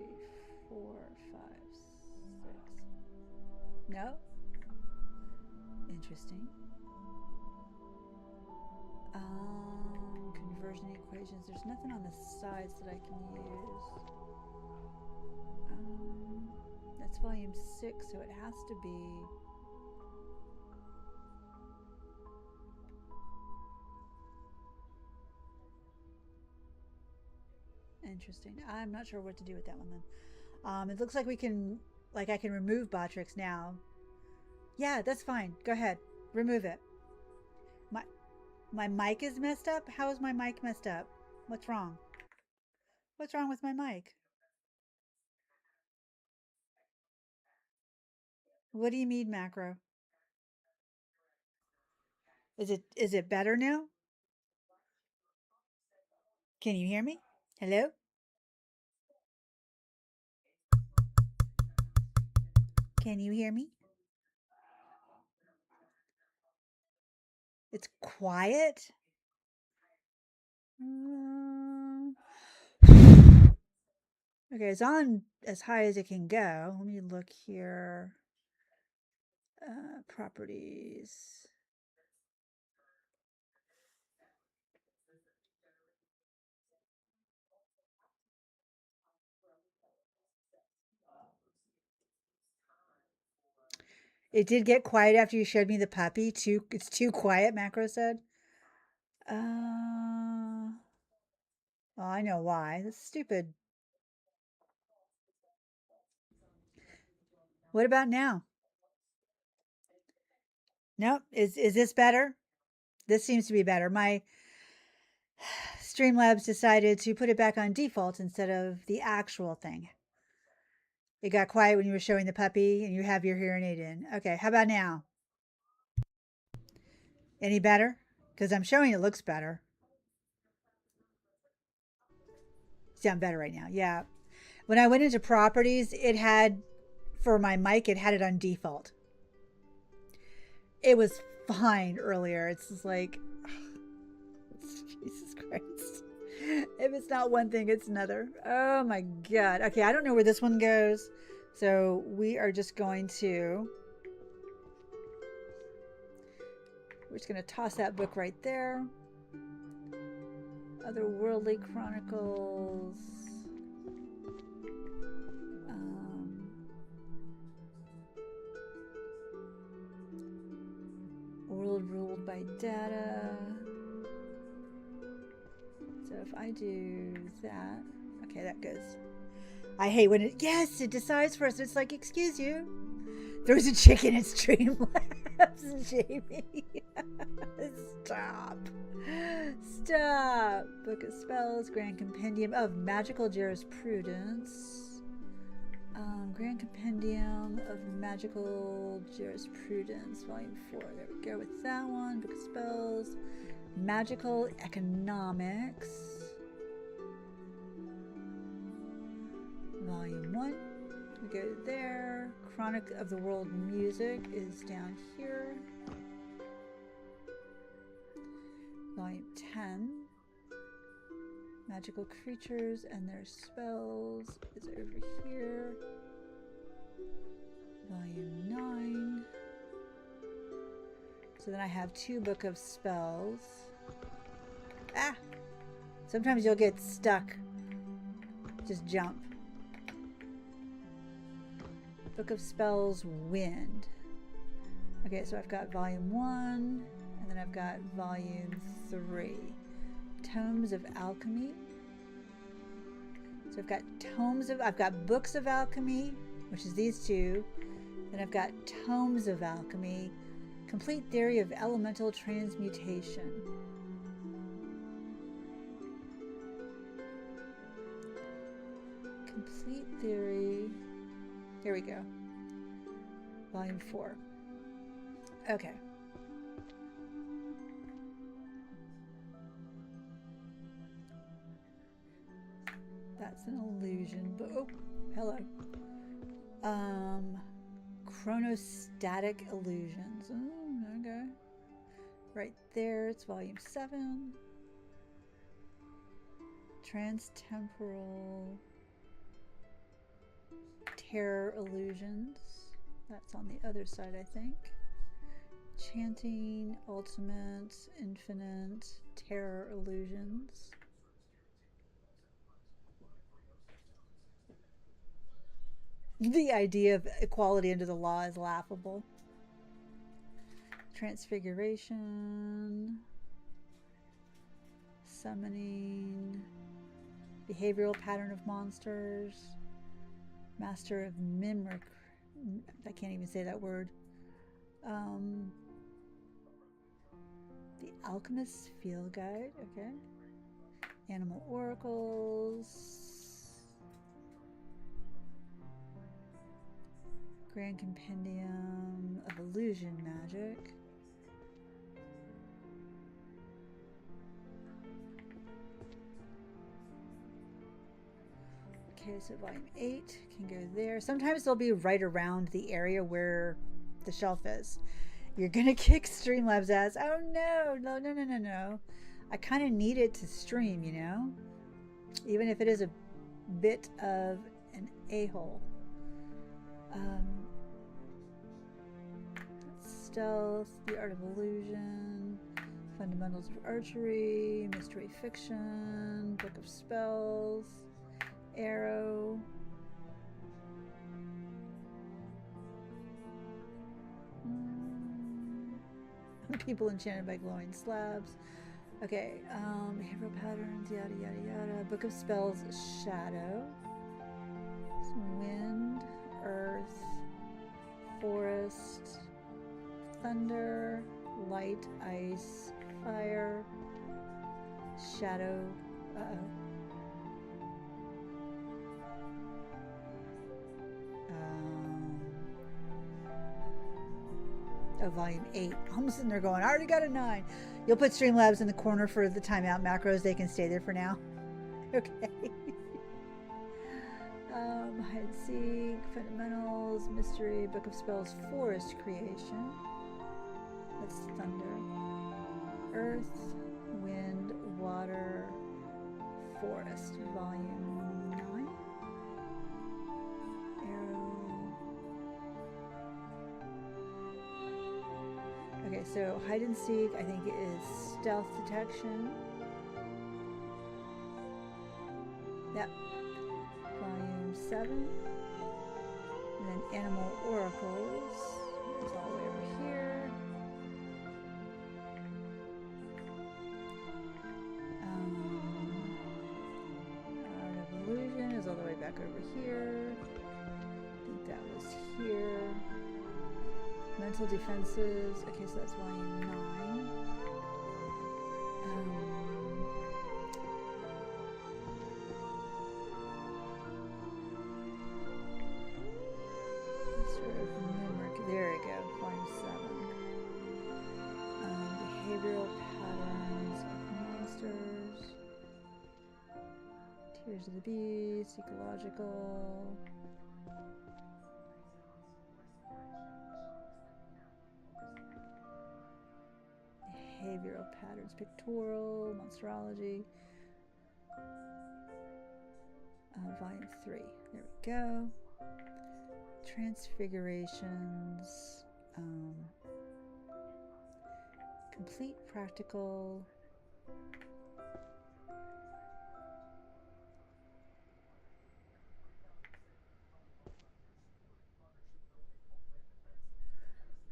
S1: 4, 5, 6. No? Interesting. Conversion equations. There's nothing on the sides that I can use. That's volume 6, so it has to be. Interesting. I'm not sure what to do with that one then. It looks like we can, like I can remove Botrix now. Yeah, that's fine. Go ahead. Remove it. My mic is messed up? How is my mic messed up? What's wrong? What's wrong with my mic? What do you mean, macro? Is it better now? Can you hear me? Hello? Can you hear me? It's quiet. Okay, it's on as high as it can go. Let me look here. Properties. It did get quiet after you showed me the puppy. It's too quiet, Macro said. Oh, I know why. That's stupid. What about now? Nope. Is this better? This seems to be better. My Streamlabs decided to put it back on default instead of the actual thing. It got quiet when you were showing the puppy and you have your hearing aid in. Okay, how about now? Any better? Because I'm showing it looks better. Sound better right now. Yeah. When I went into properties, it had, for my mic, it had it on default. It was fine earlier. It's just like, Jesus Christ. If it's not one thing, it's another. Oh my God. Okay, I don't know where this one goes. So we are just going to, we're just going to toss that book right there. Otherworldly Chronicles. World ruled by data. So if I do that, okay, that goes. I hate when it, yes, it decides for us. It's like, excuse you. There's a chicken in Streamlabs, Jamie. Stop. Stop. Book of Spells, Grand Compendium of Magical Jurisprudence. Grand Compendium of Magical Jurisprudence, Volume 4. There we go with that one. Book of Spells. Magical Economics. Volume 1. We go there. Chronic of the World Music is down here. Volume 10. Magical Creatures and Their Spells is over here. Volume 9. So then I have 2 Book of Spells. Ah! Sometimes you'll get stuck. Just jump. Book of Spells, Wind. Okay, so I've got Volume 1, and then I've got Volume 3. Tomes of Alchemy. So I've got Books of Alchemy, which is these 2. Then I've got Tomes of Alchemy, Complete Theory of Elemental Transmutation. Complete Theory. Here we go. Volume 4. Okay. That's an illusion, but oh, hello. Chronostatic Illusions. Oh, okay. Right there, it's volume 7. Transtemporal Terror Illusions. That's on the other side, I think. Chanting, Ultimate, Infinite, Terror Illusions. The idea of equality under the law is laughable. Transfiguration. Summoning. Behavioral Pattern of Monsters. Master of Mimicry. I can't even say that word. The Alchemist's Field Guide. Okay. Animal Oracles. Grand Compendium of Illusion Magic. Okay, so volume 8 can go there. Sometimes they'll be right around the area where the shelf is. You're gonna kick Streamlabs ass. Oh no. I kind of need it to stream, you know? Even if it is a bit of an a-hole. Stealth, The Art of Illusion, Fundamentals of Archery, Mystery Fiction, Book of Spells, Arrow. People enchanted by glowing slabs. Okay, behavioral patterns, yada yada yada. Book of Spells, shadow. Wind, earth, forest, thunder, light, ice, fire, shadow. Oh, volume 8. I'm sitting there going, I already got a 9. You'll put Streamlabs in the corner for the timeout macros. They can stay there for now. Okay. Hide and seek, fundamentals, mystery, book of spells, forest creation. That's thunder. Earth, wind, water, forest. Volume 9. Okay, so hide and seek, I think it is stealth detection. Yep. Volume 7. And then animal oracles is all the way over here. Art of Illusion is all the way back over here. I think that was here. Mental defenses. Okay, so that's volume 9. Sort of numeric. There we go. Volume 7. Behavioral patterns of monsters. Tears of the Beast. Ecological. Behavioral patterns, pictorial, monsterology. Volume 3. There we go. Transfigurations. Complete practical.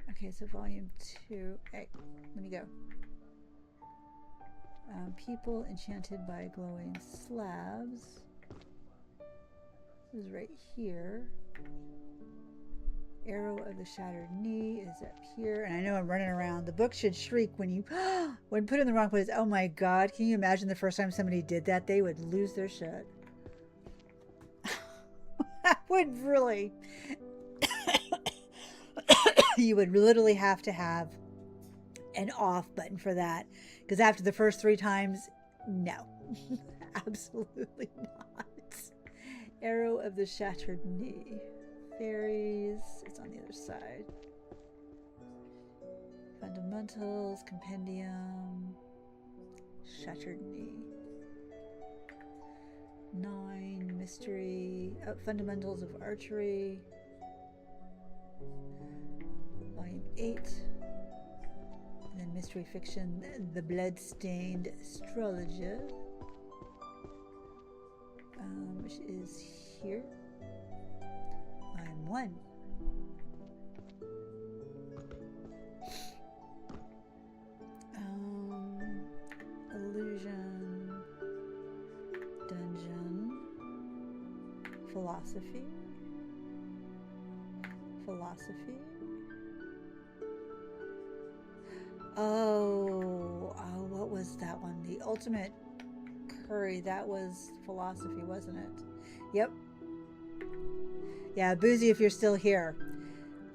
S1: Okay, so volume 2. Hey, let me go. People enchanted by glowing slabs. This is right here. Arrow of the Shattered Knee is up here. And I know I'm running around. The book should shriek when you when put in the wrong place. Oh my god, can you imagine the first time somebody did that? They would lose their shit. That would really you would literally have to have an off button for that, because after the first 3 times, no. Absolutely not. Arrow of the Shattered Knee. Fairies. It's on the other side. Fundamentals. Compendium. Shattered Knee. 9. Mystery. Fundamentals of Archery. Volume 8. And then mystery fiction, The Bloodstained Astrologer, which is here. Volume 1. Illusion, Dungeon, Philosophy. Oh, what was that one? The Ultimate Curry. That was Philosophy, wasn't it? Yep. Yeah, Boozy, if you're still here.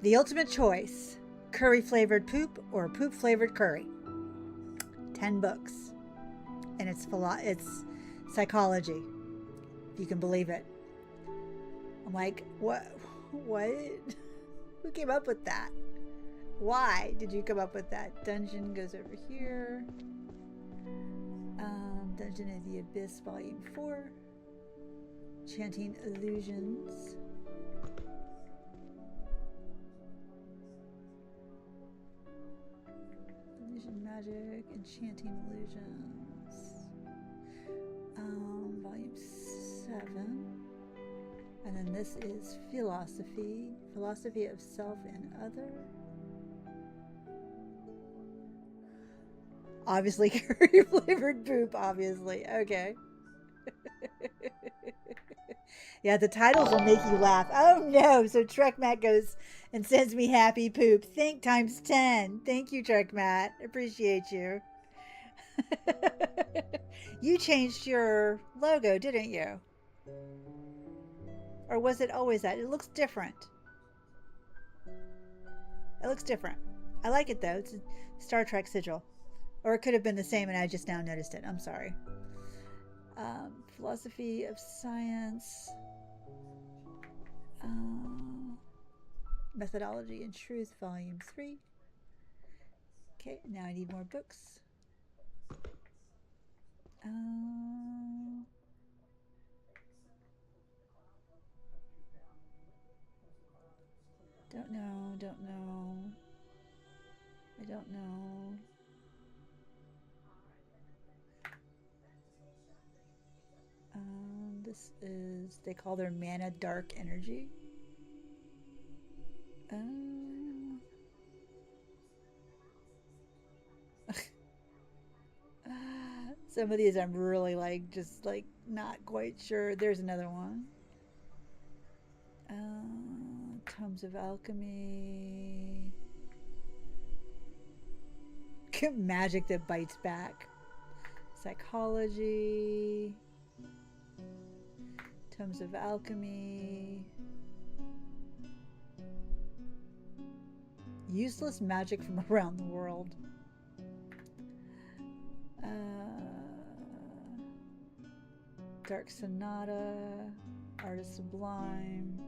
S1: The ultimate choice, curry flavored poop or poop flavored curry. 10 books. And it's psychology, if you can believe it. I'm like, what? Who came up with that? Why did you come up with that? Dungeon goes over here. Dungeon of the Abyss, Volume 4. Chanting Illusions. Illusion Magic, Enchanting Illusions. Volume 7. And then this is Philosophy. Philosophy of Self and Other. Obviously, curry flavored poop, obviously. Okay. Yeah, the titles will make you laugh. Oh no! So Trek Matt goes and sends me happy poop. Think times 10. Thank you, Trek Matt. Appreciate you. You changed your logo, didn't you? Or was it always that? It looks different. It looks different. I like it though. It's a Star Trek sigil. Or it could have been the same and I just now noticed it. I'm sorry. Philosophy of Science. Methodology and Truth, Volume 3. Okay, now I need more books. Don't know, don't know. I don't know. This is, they call their mana dark energy. Some of these I'm really like, just like not quite sure. There's another one. Tomes of Alchemy. Magic that bites back. Psychology. Tomes of Alchemy. Useless magic from around the world. Dark Sonata. Artist Sublime.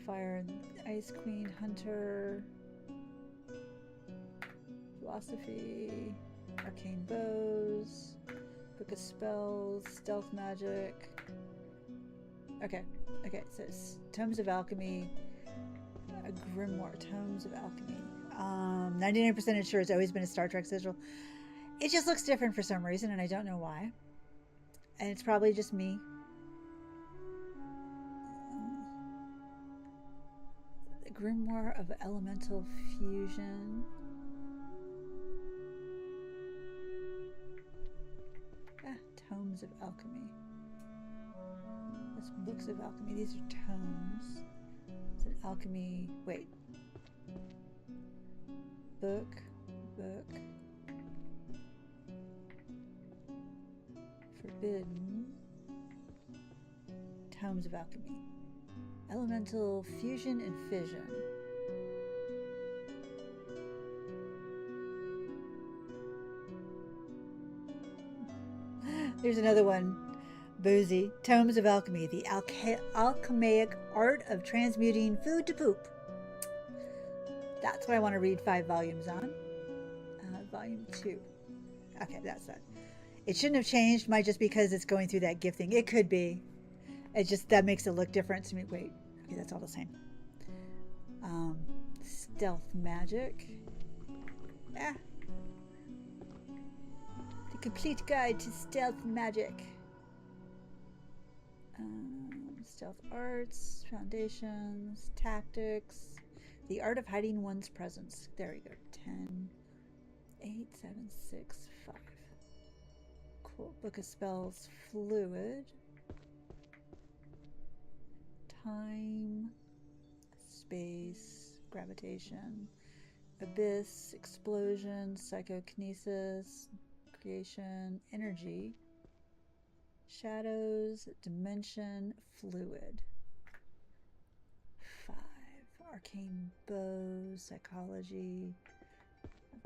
S1: Fire and Ice Queen Hunter. Philosophy. Arcane Bows. Book of Spells. Stealth Magic. Okay. Okay, so it's Tomes of Alchemy. A Grimoire. Tomes of Alchemy. 99% sure it's always been a Star Trek sigil. It just looks different for some reason, and I don't know why. And it's probably just me. The Grimoire of Elemental Fusion. Tomes of Alchemy. That's books of alchemy. These are tomes. It's an alchemy. Wait. Book. Forbidden. Tomes of Alchemy. Elemental Fusion and Fission. There's another one. Boozy. Tomes of Alchemy. The alchemic art of transmuting food to poop. That's what I want to read 5 volumes on. Volume 2. Okay, that's that. It shouldn't have changed. Might just because it's going through that gifting. It could be. It just, that makes it look different to me. Wait. Okay, that's all the same. Stealth Magic. The Complete Guide to Stealth Magic. Stealth Arts, Foundations, Tactics, The Art of Hiding One's Presence. There we go. 10, 8, 7, 6, 5. Cool. Book of Spells, Fluid. Time, Space, Gravitation, Abyss, Explosion, Psychokinesis, Creation, Energy, Shadows, Dimension, Fluid. 5. Arcane Bows, Psychology.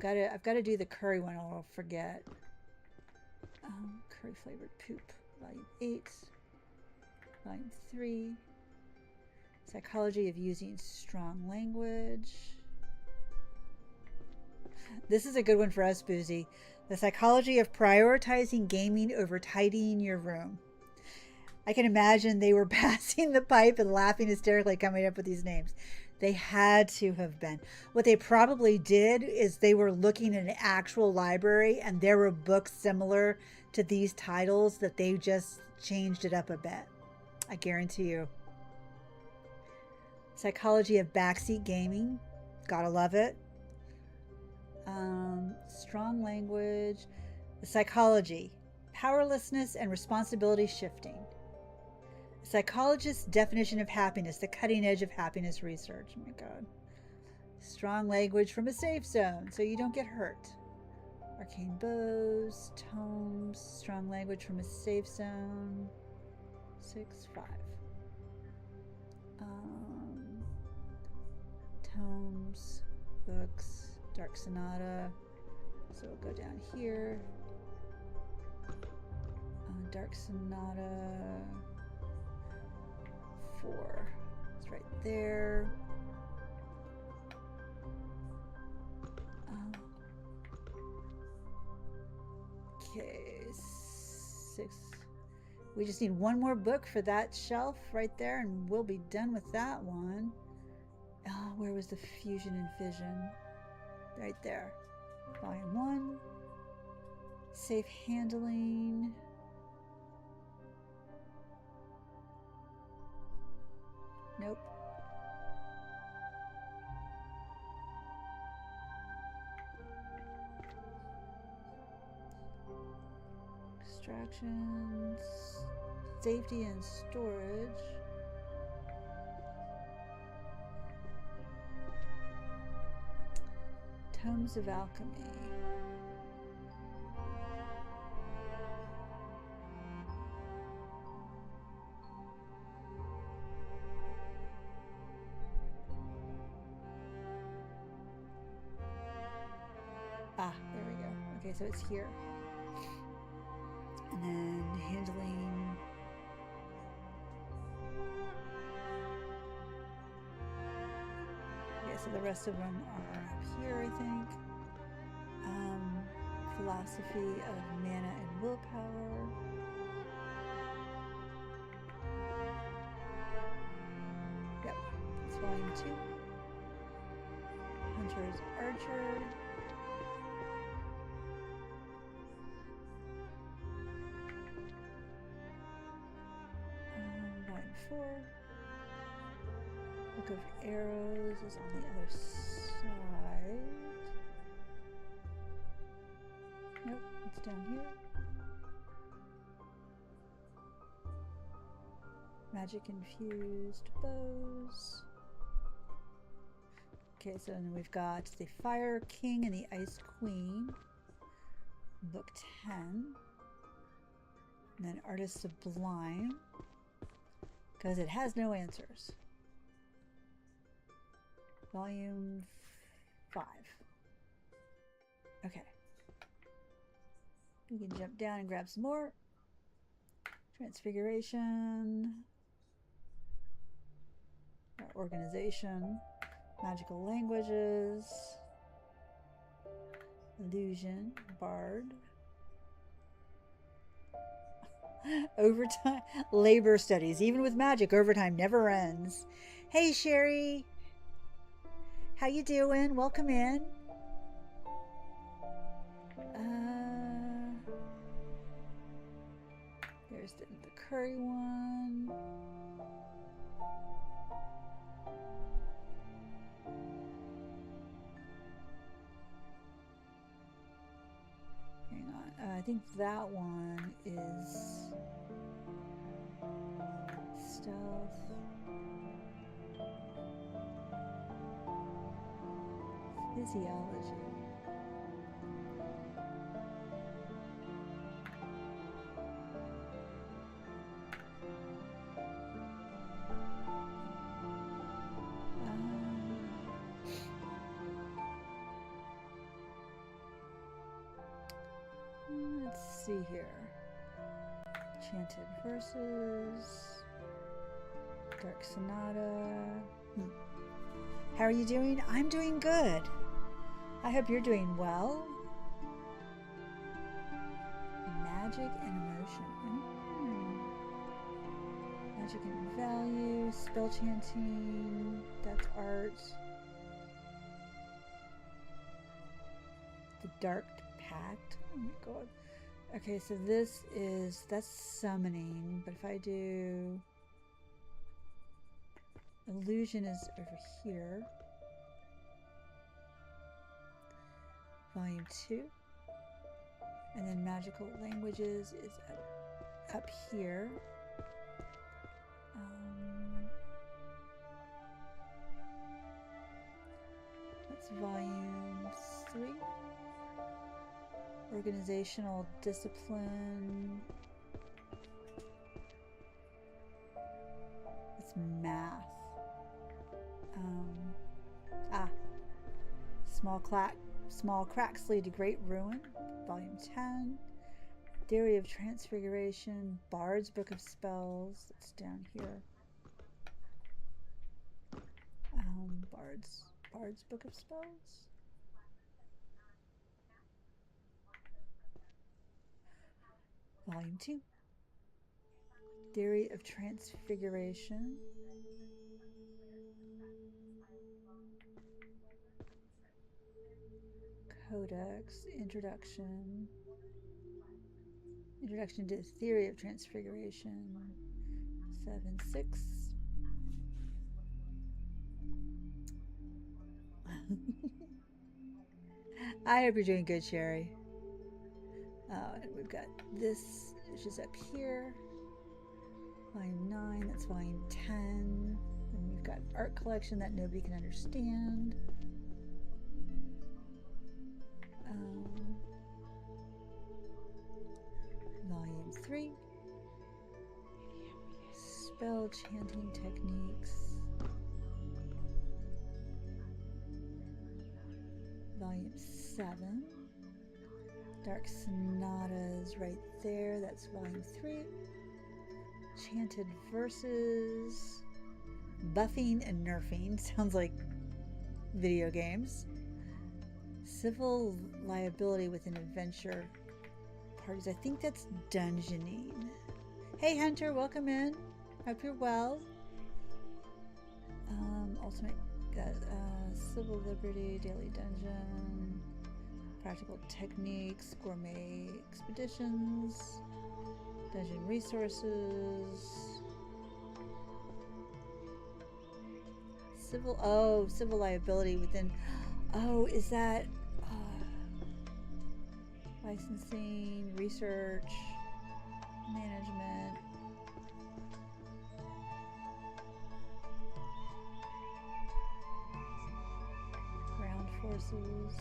S1: I've got to do the curry one or I'll forget. Curry flavored poop. Volume 8. Volume 3. Psychology of using strong language. This is a good one for us, Boozy. The psychology of prioritizing gaming over tidying your room. I can imagine they were passing the pipe and laughing hysterically coming up with these names. They had to have been. What they probably did is they were looking at an actual library and there were books similar to these titles that they just changed it up a bit. I guarantee you. Psychology of backseat gaming. Gotta love it. strong language, the psychology, powerlessness and responsibility shifting. A psychologist's definition of happiness, the cutting edge of happiness research. Oh my God. Strong language from a safe zone, so you don't get hurt. Arcane bows, tomes, strong language from a safe zone. 6, 5. Tomes, books, Dark Sonata. So we'll go down here. Dark Sonata 4. It's right there. Okay, 6. We just need one more book for that shelf right there, and we'll be done with that one. Oh, where was the Fusion and Vision? Right there. Volume 1. Safe handling. Nope. Extractions, safety and storage. Tomes of Alchemy. Ah, there we go. Okay, so it's here. And then handling. Okay, so the rest of them are up here, I think. Philosophy of mana and willpower. Yep, it's volume 2. Hunter's Archer. Volume 4. Book of Arrows is on the other side. Nope, it's down here. Magic infused bows. Okay, so then we've got the Fire King and the Ice Queen. Book 10. And then Artist Sublime. Because it has no answers. Volume 5. Okay. We can jump down and grab some more. Transfiguration. Organization. Magical languages. Illusion. Bard. Overtime. Labor studies. Even with magic, overtime never ends. Hey, Sherry. How you doing? Welcome in. There's the curry one. Hang on. I think that one is stealth. Physiology. Let's see here. Chanted Verses. Dark Sonata. How are you doing? I'm doing good. I hope you're doing well. Magic and emotion. Magic and value. Spell chanting. That's art. The Dark Pact. Oh my god. Okay, so that's summoning, but if I do illusion is over here. Volume 2. And then Magical Languages is up here. That's Volume 3. Organizational Discipline. It's math. Small cracks lead to great ruin. Volume 10. Theory of Transfiguration. Bard's Book of Spells. It's down here. Bard's Book of Spells. Volume 2. Theory of Transfiguration. Codex. Introduction to the Theory of Transfiguration. 7-6. I hope you're doing good, Sherry. And we've got this, which is up here. Volume 9, that's volume 10. And we've got art collection that nobody can understand. Volume 3. Spell chanting techniques. Volume 7. Dark Sonatas right there. That's volume 3. Chanted Verses. Buffing and Nerfing. Sounds like video games. Civil Liability within Adventure Parties. I think that's dungeoning. Hey Hunter, welcome in. Hope you're well. Ultimate Civil Liberty, Daily Dungeon, Practical Techniques, Gourmet Expeditions, Dungeon Resources, Civil Liability within, is that licensing, research, management, ground forces.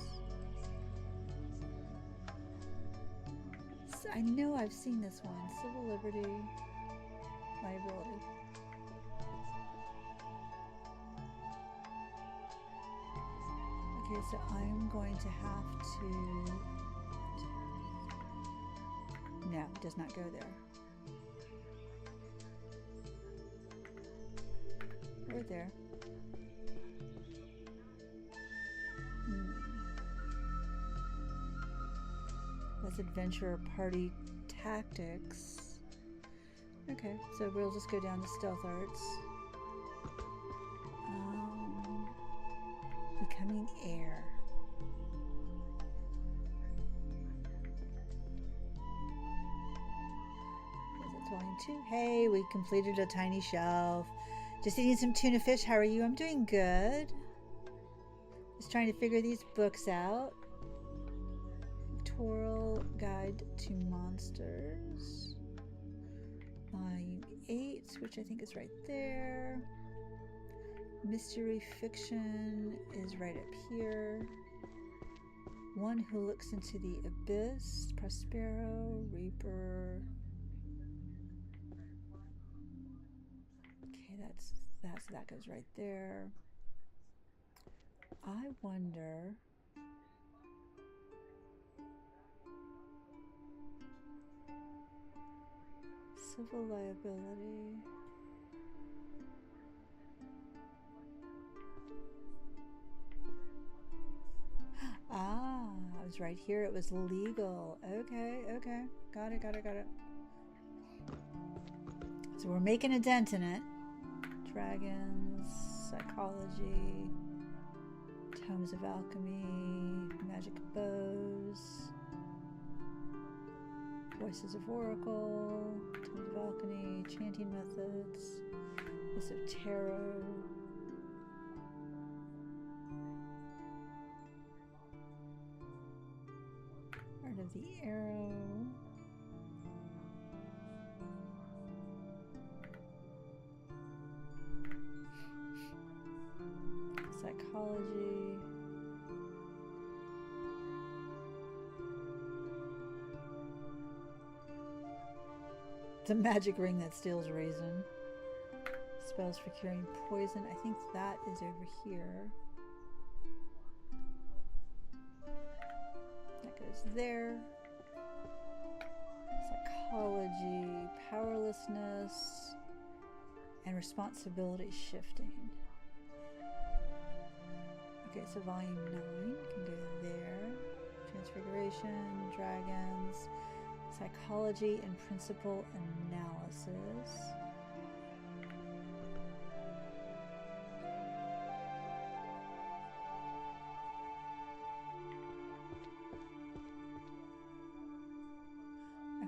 S1: So I know I've seen this one. Civil Liberty, Liability. Okay, so I'm going to have to... No, it does not go there. Or there. That's Adventure Party Tactics. Okay, so we'll just go down to Stealth Arts. Becoming Air. That's volume 2. Hey, we completed a tiny shelf. Just eating some tuna fish. How are you? I'm doing good. Just trying to figure these books out. Pictorial Guide to Monsters. Volume 8, which I think is right there. Mystery Fiction is right up here. One Who Looks into the Abyss. Prospero, Reaper. Okay, that goes right there. I wonder... Civil Liability. I was right here. It was legal. Okay. Got it. So we're making a dent in it. Dragons, Psychology, Tomes of Alchemy, Magic Bows, Voices of Oracle, Tomes of Alchemy, Chanting Methods, List of Tarot. Art of the Arrow. Psychology. The magic ring that steals reason. Spells for curing poison. I think that is over here. That goes there. Psychology, powerlessness, and responsibility shifting. Okay, so volume 9 can go there. Transfiguration, dragons, psychology and principle analysis.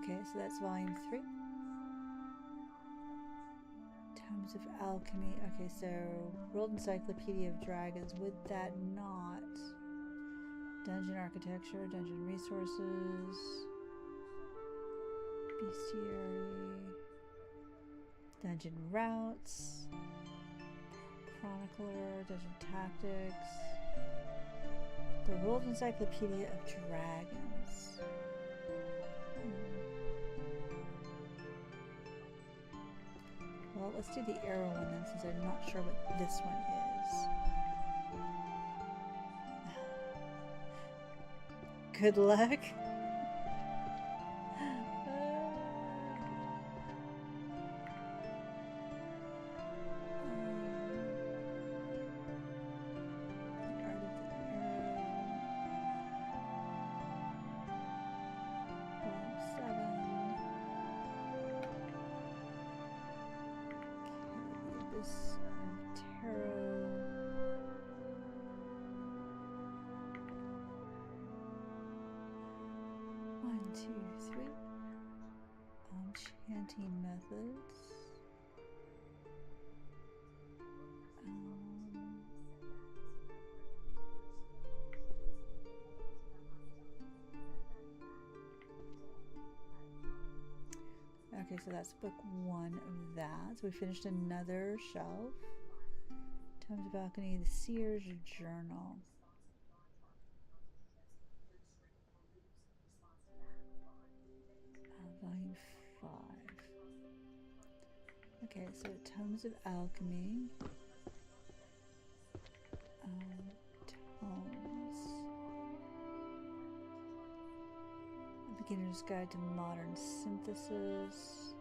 S1: Okay, so that's volume 3. Tomes of Alchemy. Okay, so World Encyclopedia of Dragons. Would that not? Dungeon Architecture, Dungeon Resources, Bestiary, Dungeon Routes, Chronicler, Dungeon Tactics, the World Encyclopedia of Dragons. Well, let's do the arrow one then, since I'm not sure what this one is. Good luck. Okay, so that's book 1 of that. So we finished another shelf. Tomes of Alchemy, the Seer's Journal. Volume 5. Okay, so Tomes of Alchemy. Tomes. A Beginner's Guide to Modern Synthesis.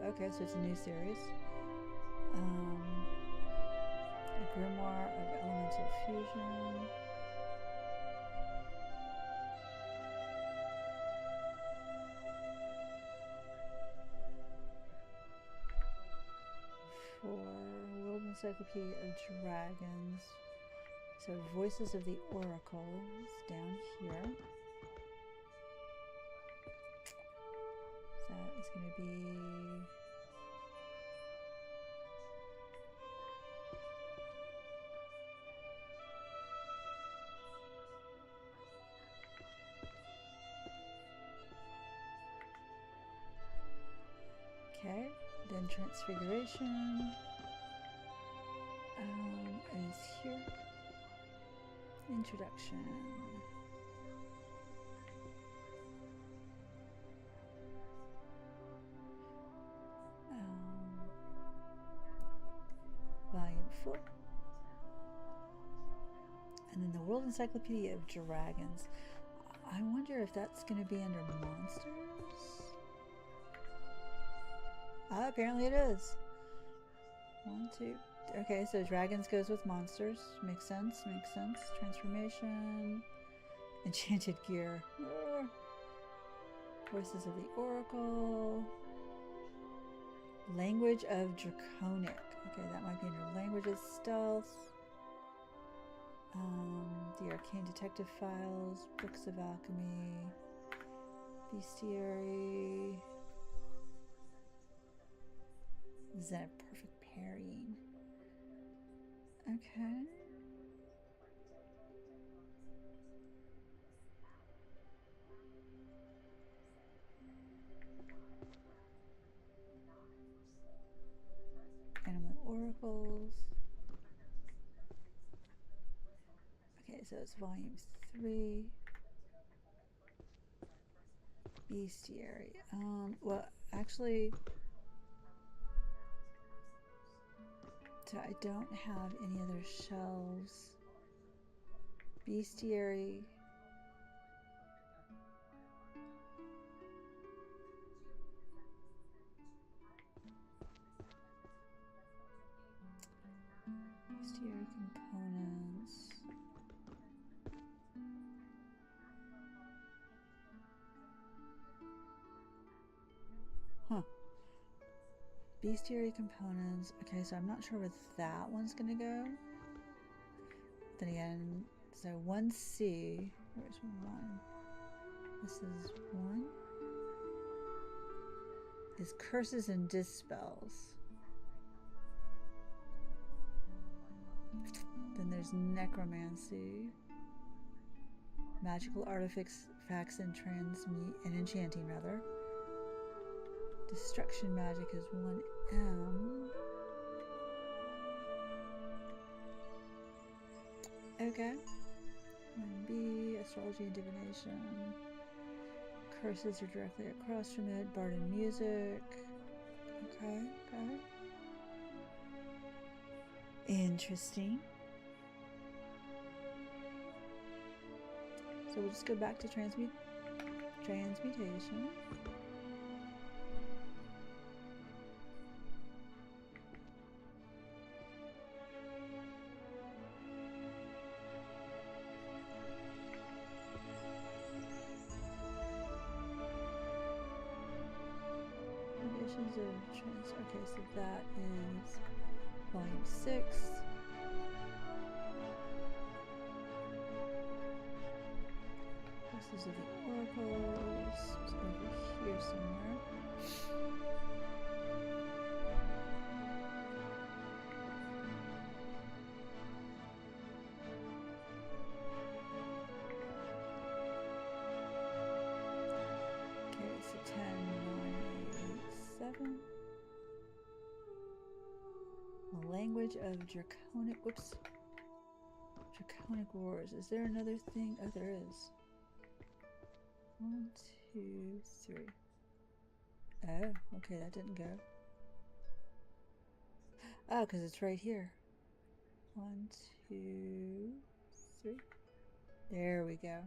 S1: Okay, so it's a new series. A Grimoire of Elemental Fusion. For World Encyclopedia of Dragons. So Voices of the Oracle is down here. That is going to be okay, then Transfiguration is here. Introduction. Volume 4. And then the World Encyclopedia of Dragons. I wonder if that's going to be under monsters. Apparently it is. 1, 2. Okay, so dragons goes with monsters. Makes sense, makes sense. Transformation. Enchanted gear. Voices of the Oracle. Language of Draconic. Okay, that might be under languages. Stealth. the Arcane Detective Files, Books of Alchemy, Bestiary. Is that a perfect pairing? Okay. Animal Oracles. Okay, so it's volume 3. Bestiary. Well, actually, so I don't have any other shelves. Bestiary. Bestiary components. Huh. Bestiary components. Okay, so I'm not sure where that one's gonna go. Then again, so 1C. Where's 1? This is 1. Is curses and dispels. Then there's necromancy. Magical artifacts, facts, and enchanting rather. Destruction magic is 1M. Okay. 1B, astrology and divination. Curses are directly across from it. Bard and music. Okay, okay. Interesting. So we'll just go back to transmutation. Okay, so that is volume 6. This is the oracles. It's over here somewhere. Okay, so 10, 9, 8, 7. The language of draconic wars. Is there another thing? Oh, there is. 1, 2, 3. Oh, okay, that didn't go. Oh, because it's right here. 1, 2, 3. There we go.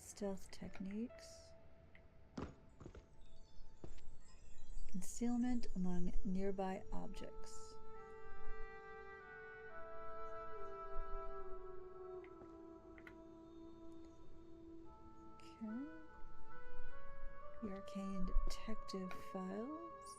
S1: Stealth techniques. Concealment among nearby objects. Okay. The Arcane Detective Files.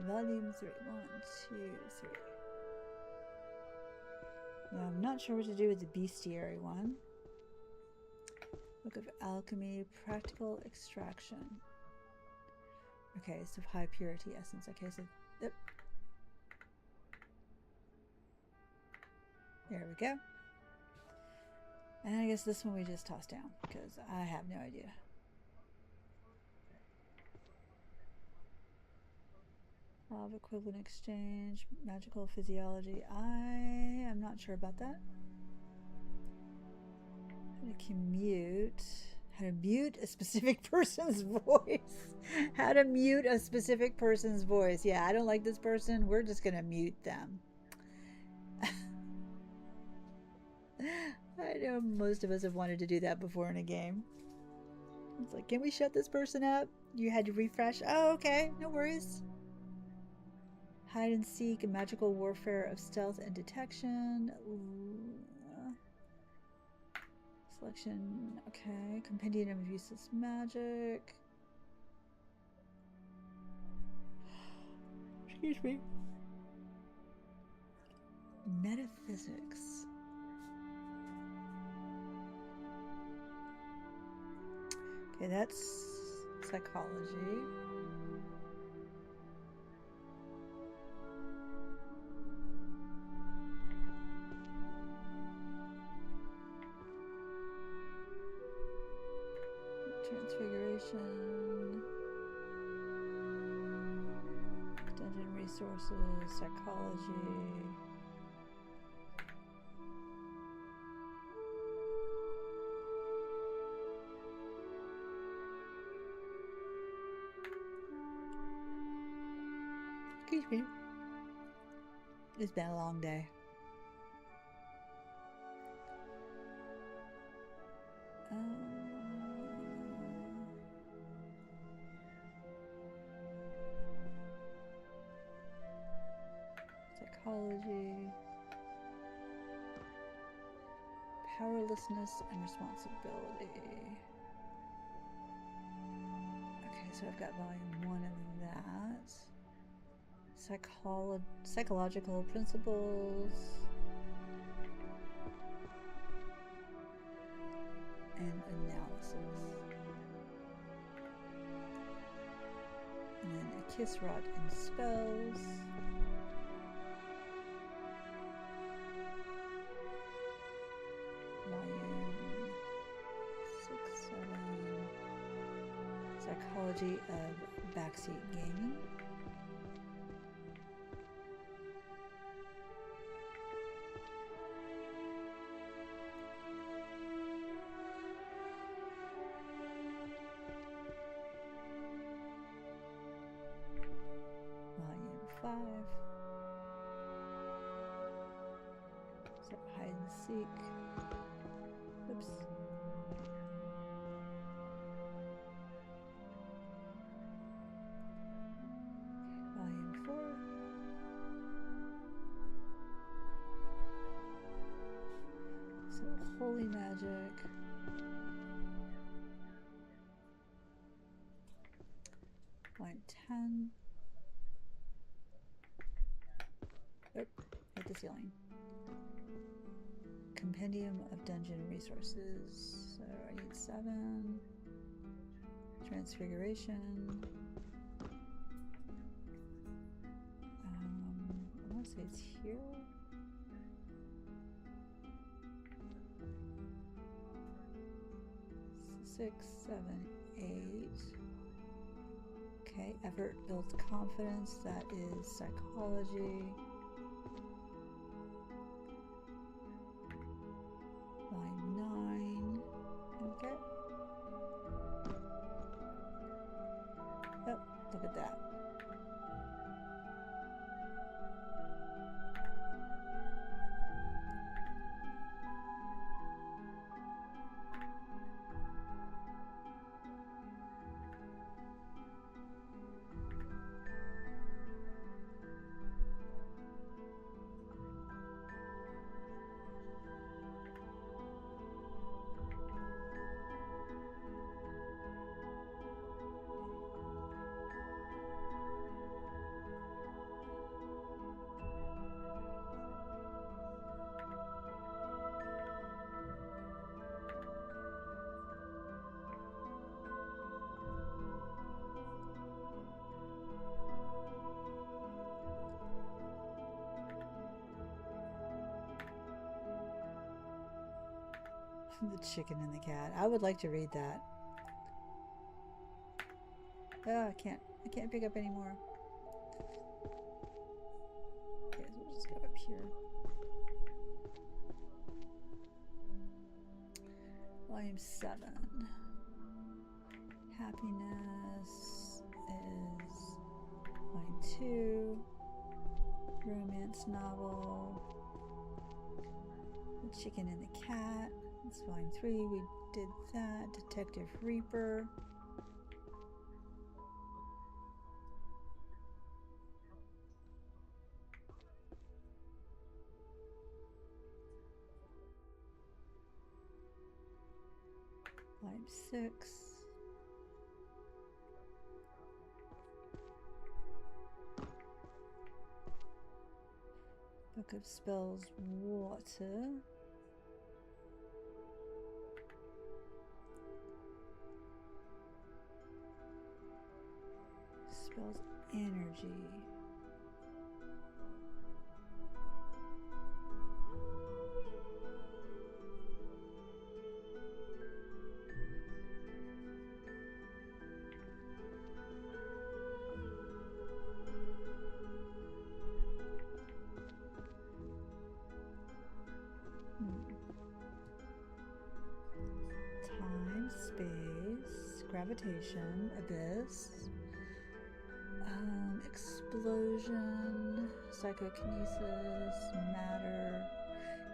S1: Volume 3. 1, 2, 3. Now, I'm not sure what to do with the bestiary one. Book of Alchemy, Practical Extraction. Okay, so high purity essence. Okay, so yep. There we go. And I guess this one we just toss down because I have no idea. Law of equivalent exchange, magical physiology. I am not sure about that. How to commute. How to mute a specific person's voice. How to mute a specific person's voice. Yeah, I don't like this person. We're just going to mute them. I know most of us have wanted to do that before in a game. It's like, can we shut this person up? You had to refresh. Oh, okay. No worries. Hide and seek, a magical warfare of stealth and detection. Selection, okay. Compendium of useless magic. Excuse me. Metaphysics. Okay, that's psychology. Transfiguration. Dungeon resources, psychology. Excuse me. It's been a long day. Psychology. Powerlessness and responsibility. Okay, so I've got volume 1 of that. Psychological principles. And analysis. And then a kiss rod and spells. Volume 6, 7. Psychology of backseat gaming. Volume 5. So hide and seek. Oops. Volume 4. So holy magic. Volume 10. Oh, hit the ceiling. Compendium of Dungeon Resources. So I need 7. Transfiguration. I want to say it's here. Six, 7, 8. Okay, effort builds confidence. That is psychology. Line 9. Okay. Oh, look at that. The chicken and the cat. I would like to read that. Oh, I can't pick up anymore. Okay, so we'll just go up here. Volume 7. Happiness is volume 2. Romance novel. The chicken and the cat. That's volume 3. We did that. Detective Reaper. Volume 6. Book of Spells, Water. Spells, Energy. Time, space, gravitation, abyss, explosion, psychokinesis, matter,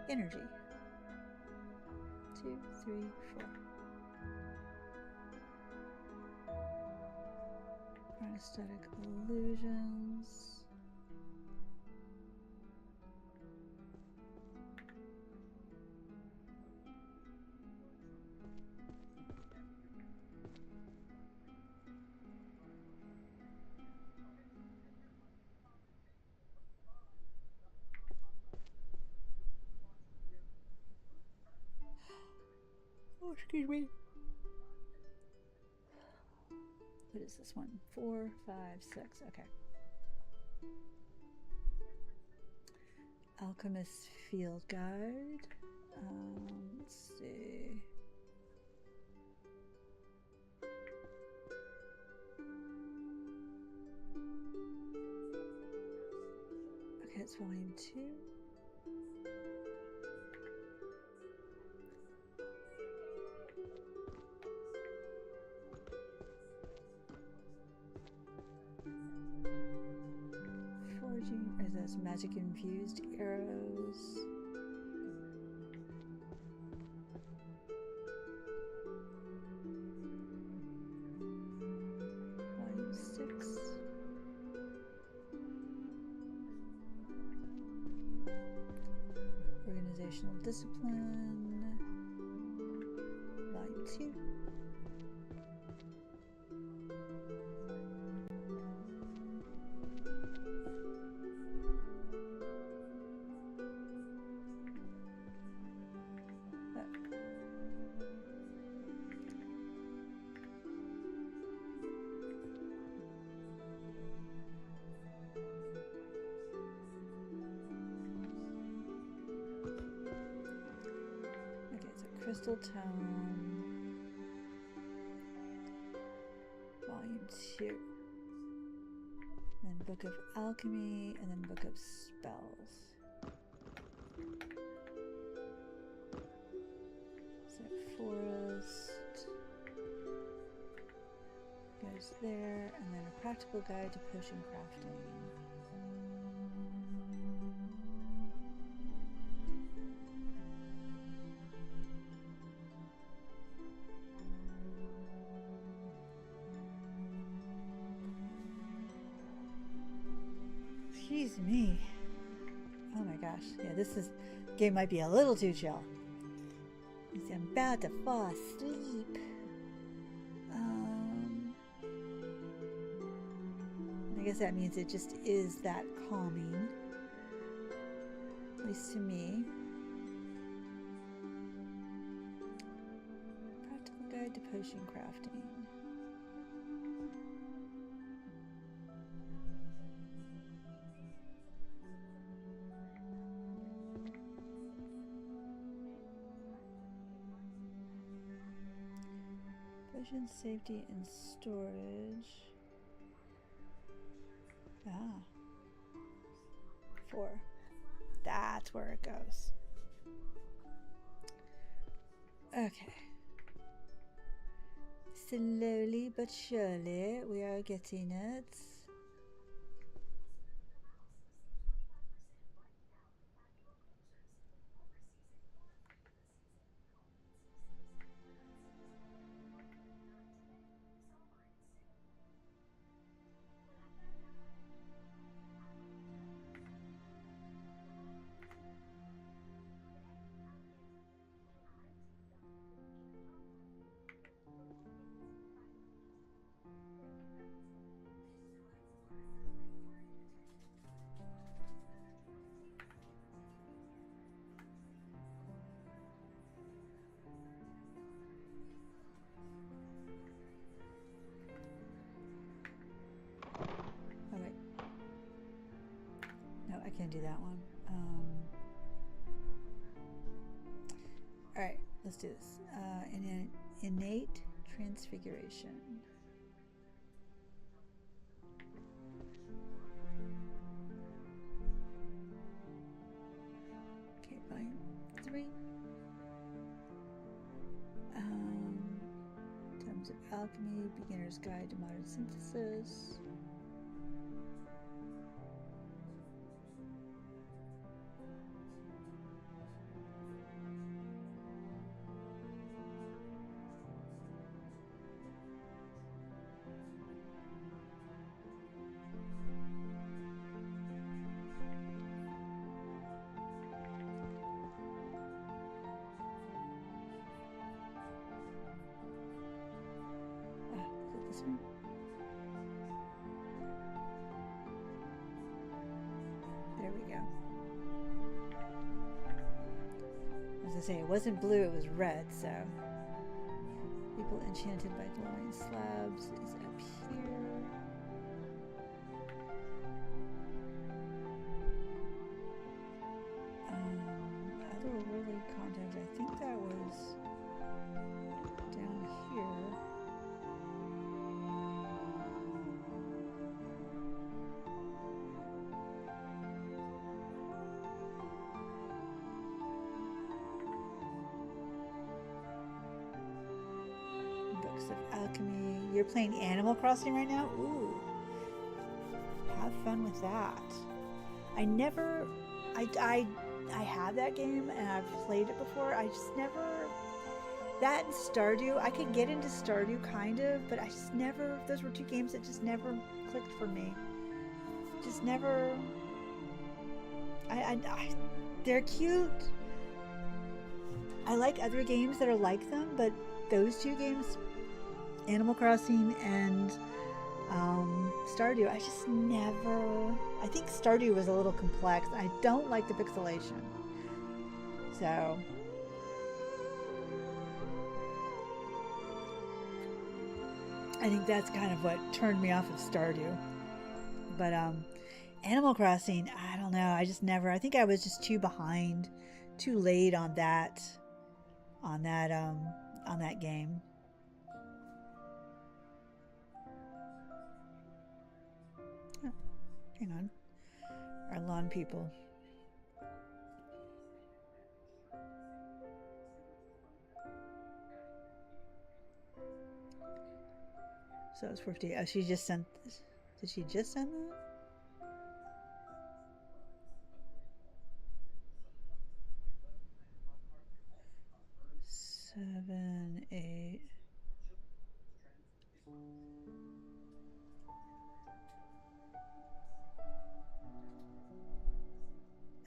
S1: energy. 2, 3, 4. Anesthetic illusions. Oh, excuse me. What is this one? 4, 5, 6. Okay. Alchemist Field Guide. Let's see. Okay, it's volume 2. Forging, or is this magic infused arrows? Volume 6. Organizational discipline. Volume 2. Crystal Tome, Volume 2, then Book of Alchemy, and then Book of Spells. So Forest goes there, and then a Practical Guide to Potion Crafting. Excuse me. Oh my gosh. Yeah, this game might be a little too chill. I'm about to fall asleep. I guess that means it just is that calming. At least to me. Practical Guide to Potion Crafting. Potion safety and storage. Ah. 4. That's where it goes. Okay. Slowly but surely we are getting it. do that one. All right, let's do this. Innate transfiguration. Okay, volume 3. Terms of alchemy, beginner's guide to modern synthesis. This one. There we go. As I say, it wasn't blue, it was red, so. People enchanted by glowing slabs is up here. Otherworldly content, I think that was down here. Of alchemy. You're playing Animal Crossing right now? Ooh. Have fun with that. I have that game and I've played it before. I just never, that and Stardew, I could get into Stardew kind of, but I just never, those were two games that just never clicked for me. Just never, they're cute. I like other games that are like them, but those two games, Animal Crossing and Stardew, I just never, I think Stardew was a little complex. I don't like the pixelation. So I think that's kind of what turned me off of Stardew. But Animal Crossing, I don't know, I just never, I think I was just too behind, too late on that game. Oh, hang on. Our lawn people. So it's 50. Oh, she just sent this. Did she just send that? Seven, 8.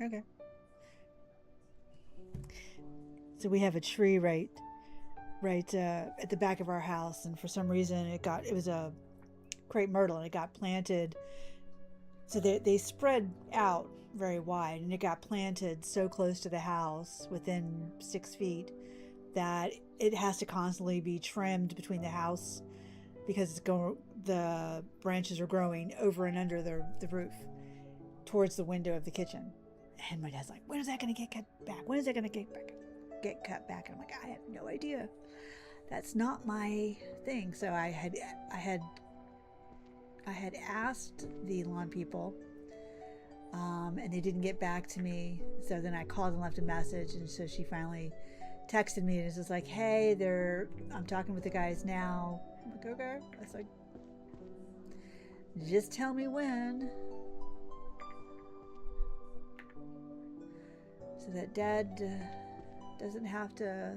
S1: Okay. So we have a tree right at the back of our house, and for some reason it was a crepe myrtle, and it got planted. So they spread out very wide, and it got planted so close to the house, within 6 feet, that it has to constantly be trimmed between the house because the branches are growing over and under the roof towards the window of the kitchen. And my dad's like, when is that going to get cut back? When is that going to get cut back? And I'm like, I have no idea. That's not my thing. So I had asked the lawn people, and they didn't get back to me. So then I called and left a message, and so she finally texted me, and it's just like, hey, I'm talking with the guys now. I'm like, okay. I was like, just tell me when, so that Dad doesn't have to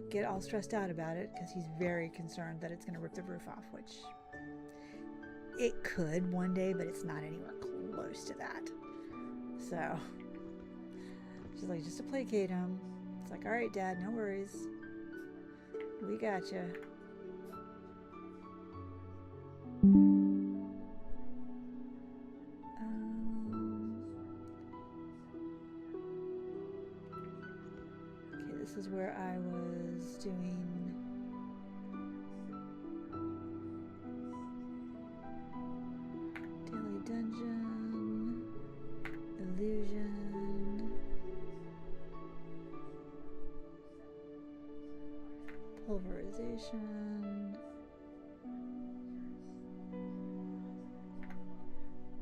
S1: get all stressed out about it, because he's very concerned that it's going to rip the roof off, which it could one day, but it's not anywhere close to that. So she's like, just to placate him. It's like, all right, Dad, no worries. We got you. Okay, this is where I was doing daily dungeon. Pulverization.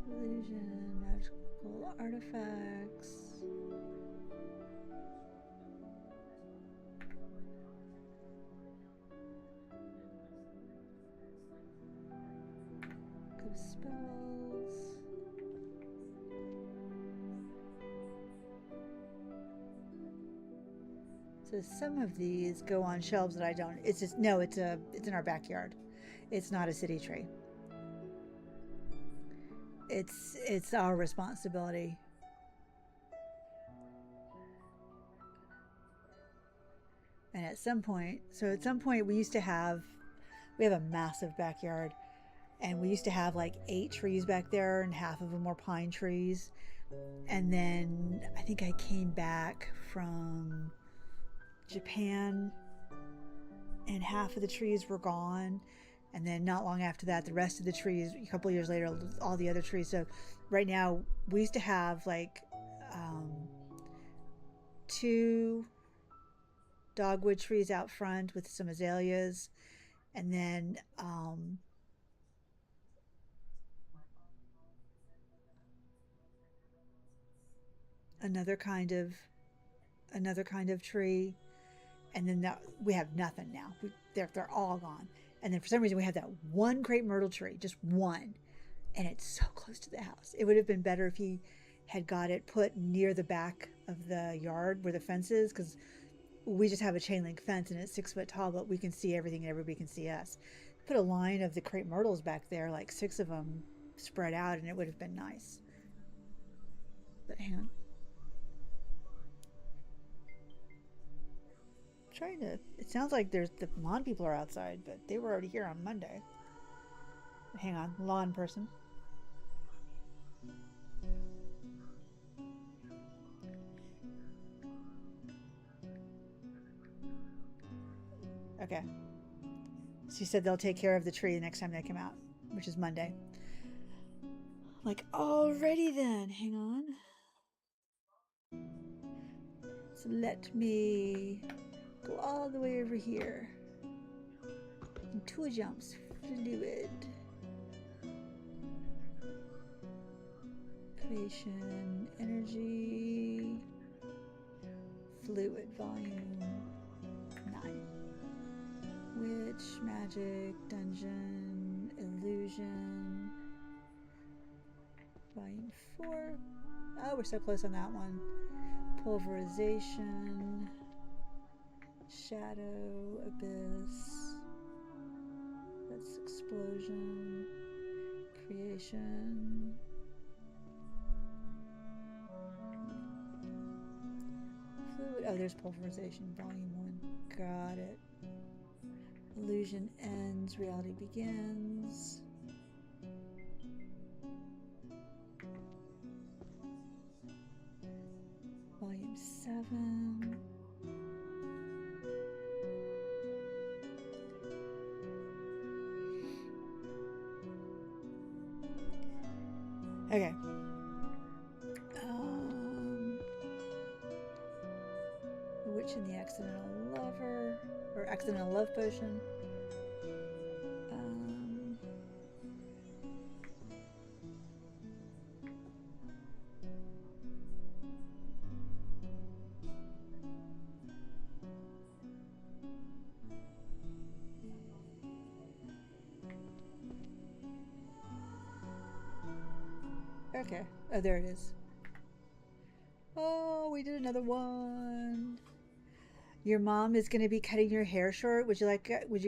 S1: Illusion, magical artifacts. Good spells. So some of these go on shelves that I don't. It's just no. It's in our backyard. It's not a city tree. It's our responsibility. And at some point, we have a massive backyard, and we used to have like 8 trees back there, and half of them were pine trees. And then I think I came back from Japan, and half of the trees were gone. And then not long after that, the rest of the trees, a couple of years later, all the other trees. So right now, we used to have like 2 dogwood trees out front with some azaleas, and then another kind of tree, and then we have nothing now. They're all gone. And then for some reason we have that one crepe myrtle tree, just one, and it's so close to the house. It would have been better if he had got it put near the back of the yard where the fence is, because we just have a chain link fence and it's 6 foot tall, but we can see everything and everybody can see us. Put a line of the crepe myrtles back there, like 6 of them spread out, and it would have been nice. But hang on. It sounds like the lawn people are outside, but they were already here on Monday. Hang on, lawn person. Okay. She said they'll take care of the tree the next time they come out, which is Monday. Like, already then. Hang on. So let me go all the way over here. And 2 jumps. Fluid. Creation. Energy. Fluid. Volume 9. Witch. Magic. Dungeon. Illusion. Volume 4. Oh, we're so close on that one. Pulverization. Shadow. Abyss. That's explosion. Creation. Fluid. Oh, there's pulverization. Volume 1. Got it. Illusion ends. Reality begins. Volume 7. Okay. The Witch and the Accidental Lover, or Accidental Love Potion. Okay. Oh, there it is. Oh, we did another one. Your mom is going to be cutting your hair short. Would you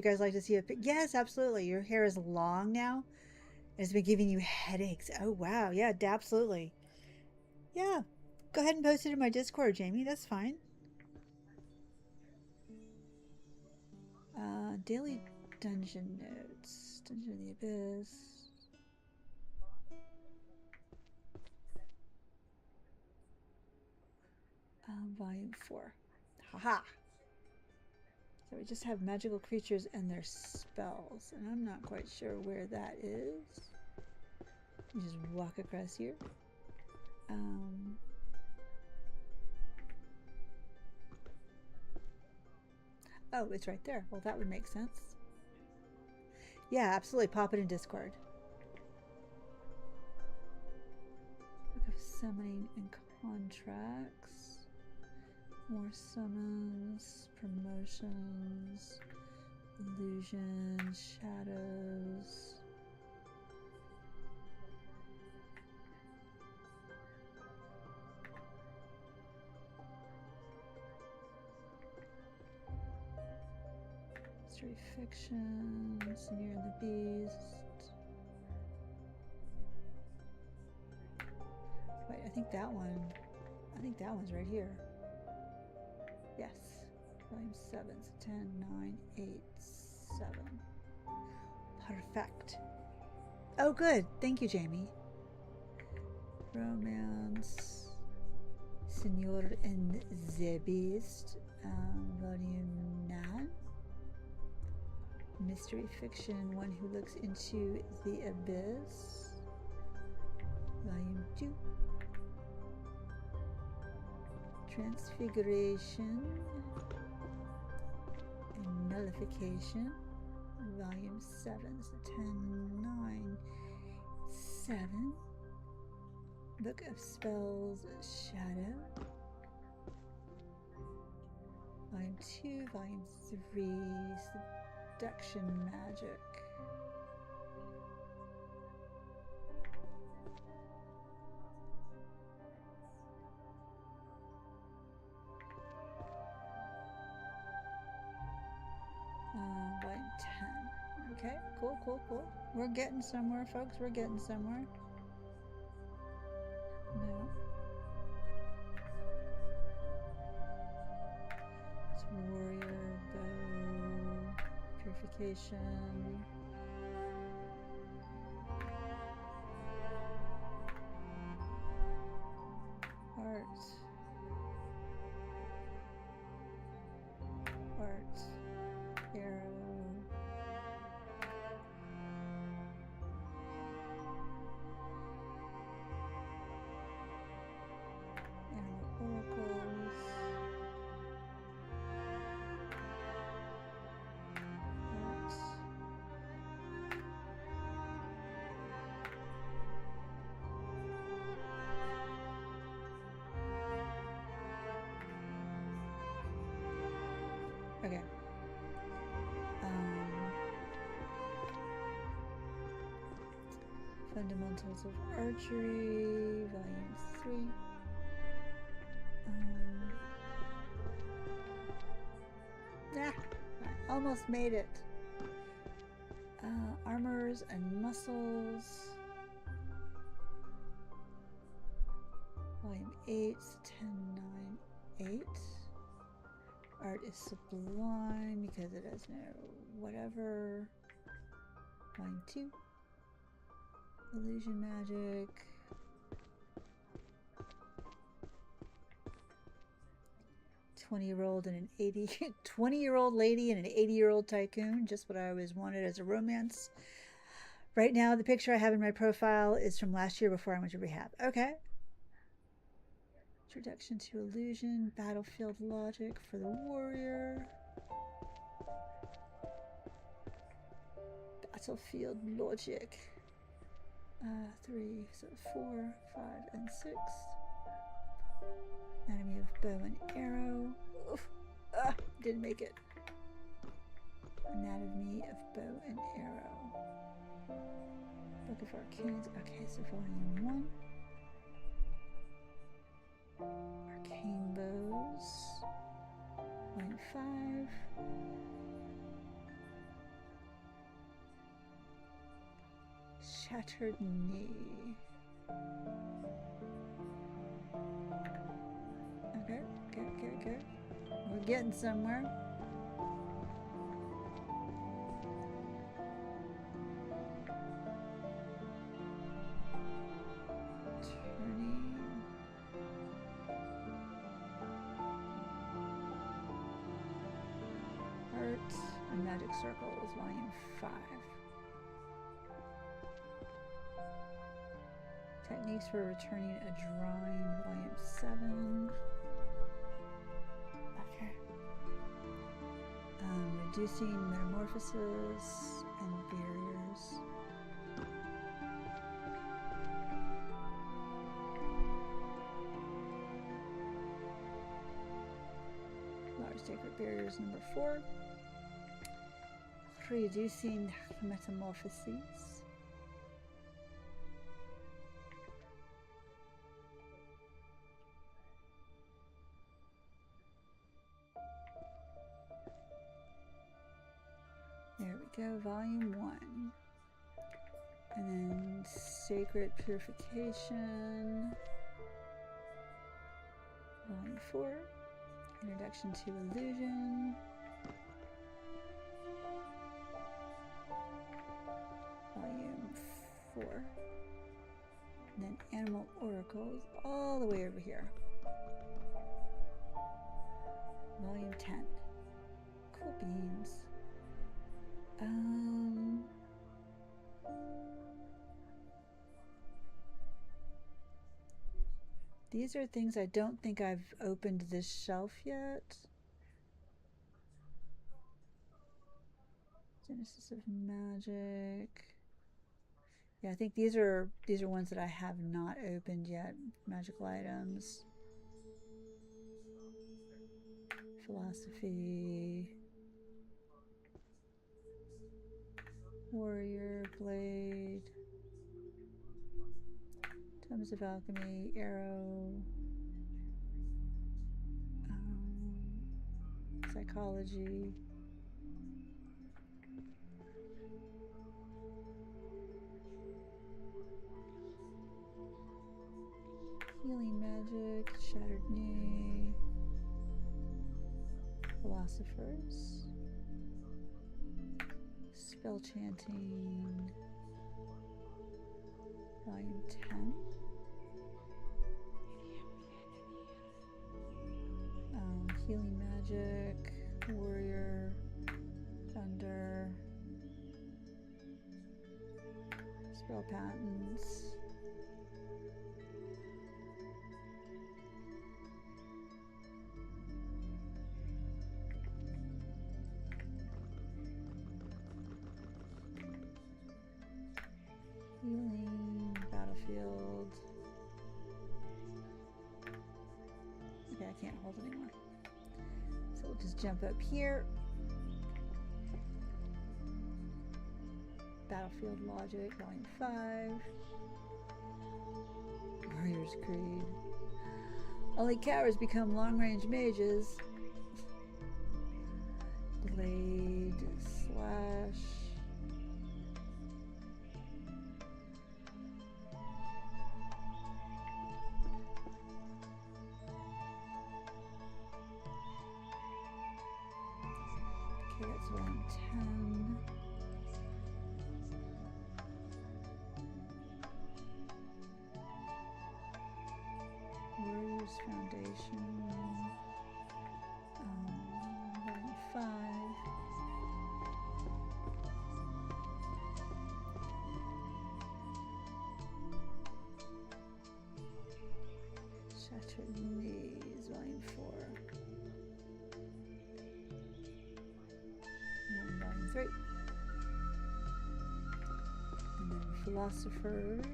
S1: guys like to see a pic? Yes, absolutely. Your hair is long now. And it's been giving you headaches. Oh, wow. Yeah, absolutely. Yeah. Go ahead and post it in my Discord, Jamie. That's fine. Daily dungeon notes. Dungeon of the Abyss. Volume 4. Haha. So we just have magical creatures and their spells. And I'm not quite sure where that is. You just walk across here. Oh, it's right there. Well, that would make sense. Yeah, absolutely. Pop it in Discord. Book of Summoning and Contracts. More summons, promotions, illusions, shadows. Mystery fiction, Near the Beast. Wait, I think that one's right here. Yes. Volume 7, so 10, 9, 8, 7. Perfect. Oh, good. Thank you, Jamie. Romance. Senor and the Beast. Volume 9. Mystery fiction, One Who Looks into the Abyss. Volume 2. Transfiguration and Nullification. Volume 7. So 10, 9, 7. Book of Spells, Shadow. Volume 2, Volume 3, Seduction Magic. Volume 10. Okay, cool, cool, cool. We're getting somewhere, folks. We're getting somewhere. No. It's Warrior, Bow, Purification. Art. Arrow. Oracles. Art. Okay. Fundamentals of Archery, Volume 3. I almost made it. Armors and Muscles. Volume 8, 10, 9, 8. Art is Sublime because it has no whatever. Volume 2. Illusion Magic. 20-year-old and an 20-year-old lady and an 80-year-old tycoon. Just what I always wanted as a romance. Right now, the picture I have in my profile is from last year before I went to rehab. Okay. Introduction to Illusion. Battlefield Logic for the Warrior. Battlefield Logic. 3, so 4, 5, and 6. Anatomy of Bow and Arrow. Oof. Didn't make it. Anatomy of Bow and Arrow. Book of Arcanes. Okay, so Volume 1. Arcane Bows. Volume 5. Shattered Knee. Okay. We're getting somewhere. Turning. Art and Magic Circles, Volume 5. Techniques for Returning a Drawing, Volume 7. Okay. reducing metamorphosis and barriers. Large sacred barriers number 4. Reducing metamorphoses. There we go, volume 1. And then sacred purification. Volume 4. Introduction to illusion. Volume 4. And then animal oracles all the way over here. Volume 10. Cool beans. These are things I don't think I've opened this shelf yet. Genesis of Magic. Yeah, I think these are ones that I have not opened yet. Magical items. Philosophy. Warrior blade. Tomes of Alchemy, arrow. Psychology. Healing magic, shattered knee. Philosophers. Spell chanting. Volume 10. Healing magic, warrior, thunder, spell patents. Healing, battlefield. Okay, I can't hold anymore. So we'll just jump up here. Battlefield Logic, Volume 5. Warrior's Creed. Only cowards become long-range mages. Blade, slash. Okay, that's volume 10. Warriors Foundation. Volume 5. Shattered Knees, Volume 4. And Volume 3. And then Philosophers.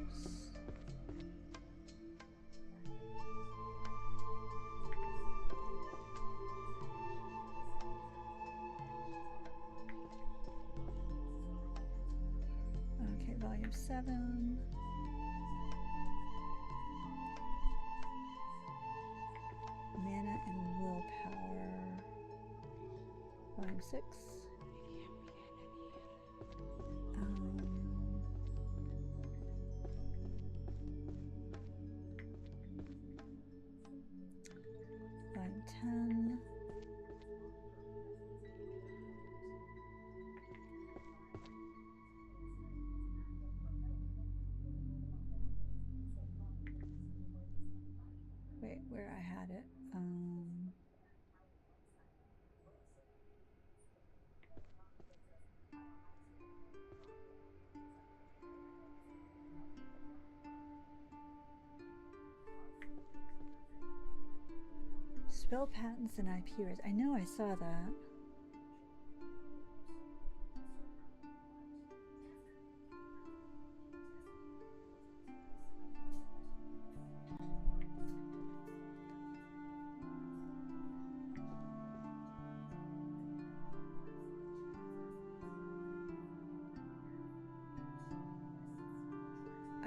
S1: Okay, Volume 7. Mana and Willpower. Volume 6. Volume 10. Wait, where I had it. Spell patents and IP rights. I know I saw that.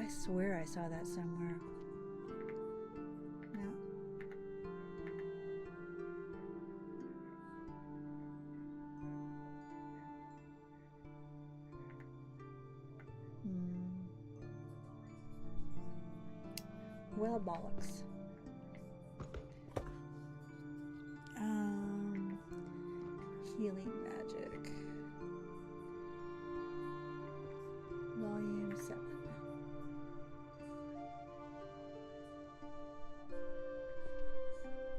S1: I swear I saw that somewhere. No. Well, bollocks. Healing Magic. Volume 7.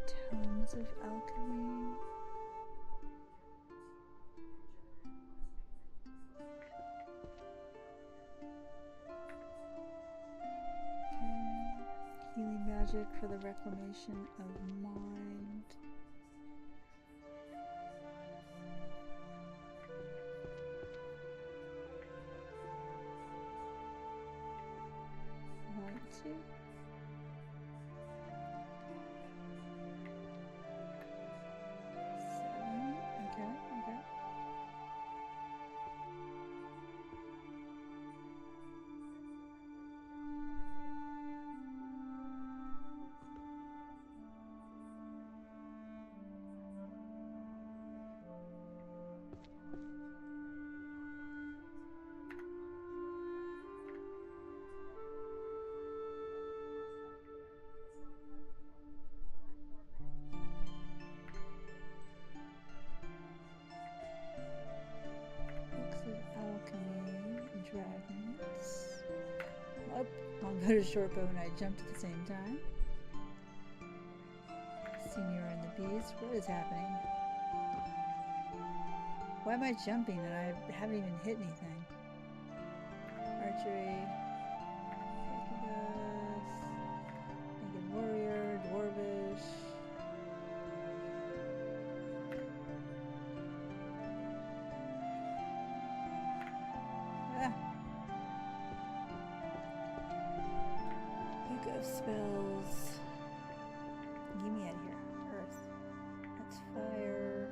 S1: Tomes of Alchemy. Healing Magic for the Reclamation of Mind. Volume 2. Okay. Dragons. Oh, longbow to shortbow and I jumped at the same time. Senior and the Beast. What is happening? Why am I jumping and I haven't even hit anything? Archery. Naked Warrior. Dwarvish. Of spells. Get me out of here. Earth. That's fire.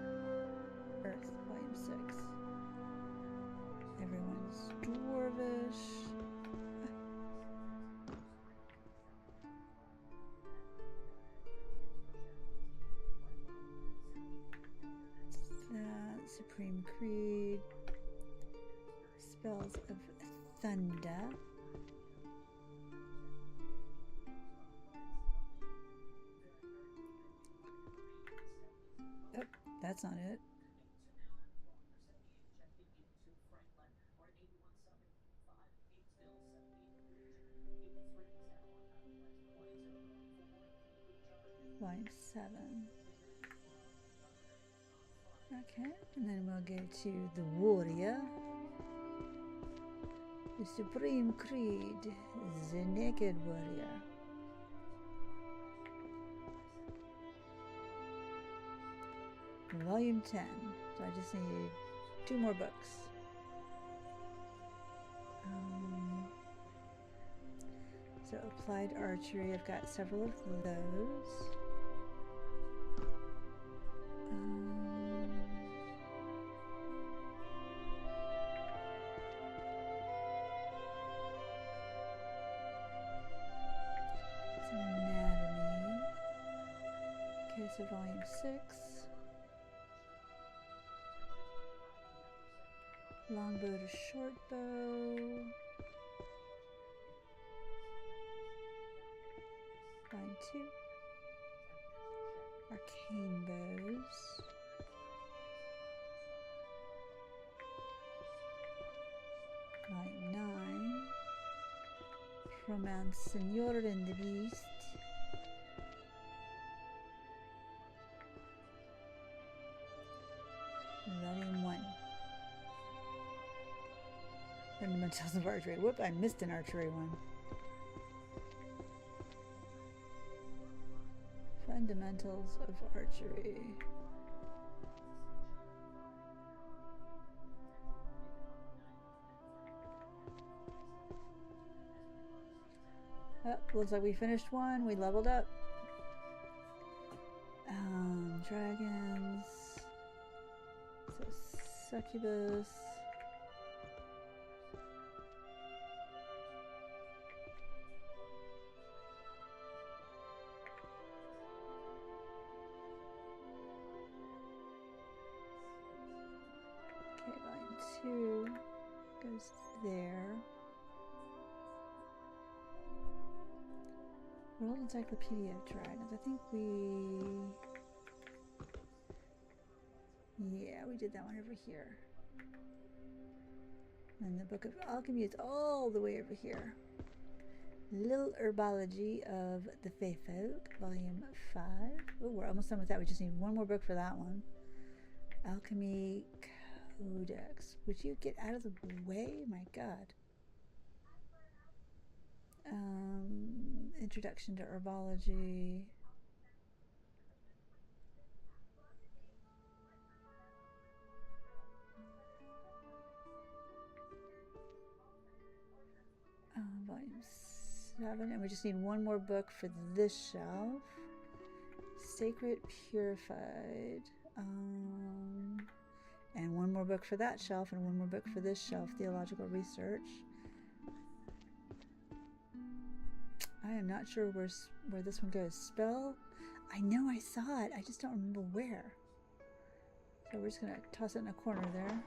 S1: Earth. Volume 6. Everyone's dwarvish. That. Supreme Creed. Spells of Thunder. That's not it. Volume 7. Okay, and then we'll go to the Warrior. The Supreme Creed. The Naked Warrior. Volume 10. So I just need 2 more books. So Applied Archery, I've got several of those. Anatomy. Okay, so volume 6. Longbow to shortbow. Volume 2. Arcane bows. Volume 9. Romance Senor and the Beast. Volume 1. Fundamentals of Archery. Whoop, I missed an archery one. Fundamentals of Archery. Oh, looks like we finished one. We leveled up. Dragons. So Succubus. goes there. World Encyclopedia of Dragons. I think we did that one over here. And the Book of Alchemy is all the way over here. Little Herbology of the Fae Folk, Volume 5. Oh, we're almost done with that. We just need one more book for that one. Alchemy Codex. Would you get out of the way? My God. Introduction to Herbology. Volume 7. And we just need one more book for this shelf. Sacred Purified. And one more book for that shelf, and one more book for this shelf. Theological Research. I am not sure where this one goes. Spell. I know I saw it. I just don't remember where. So we're just going to toss it in a corner there.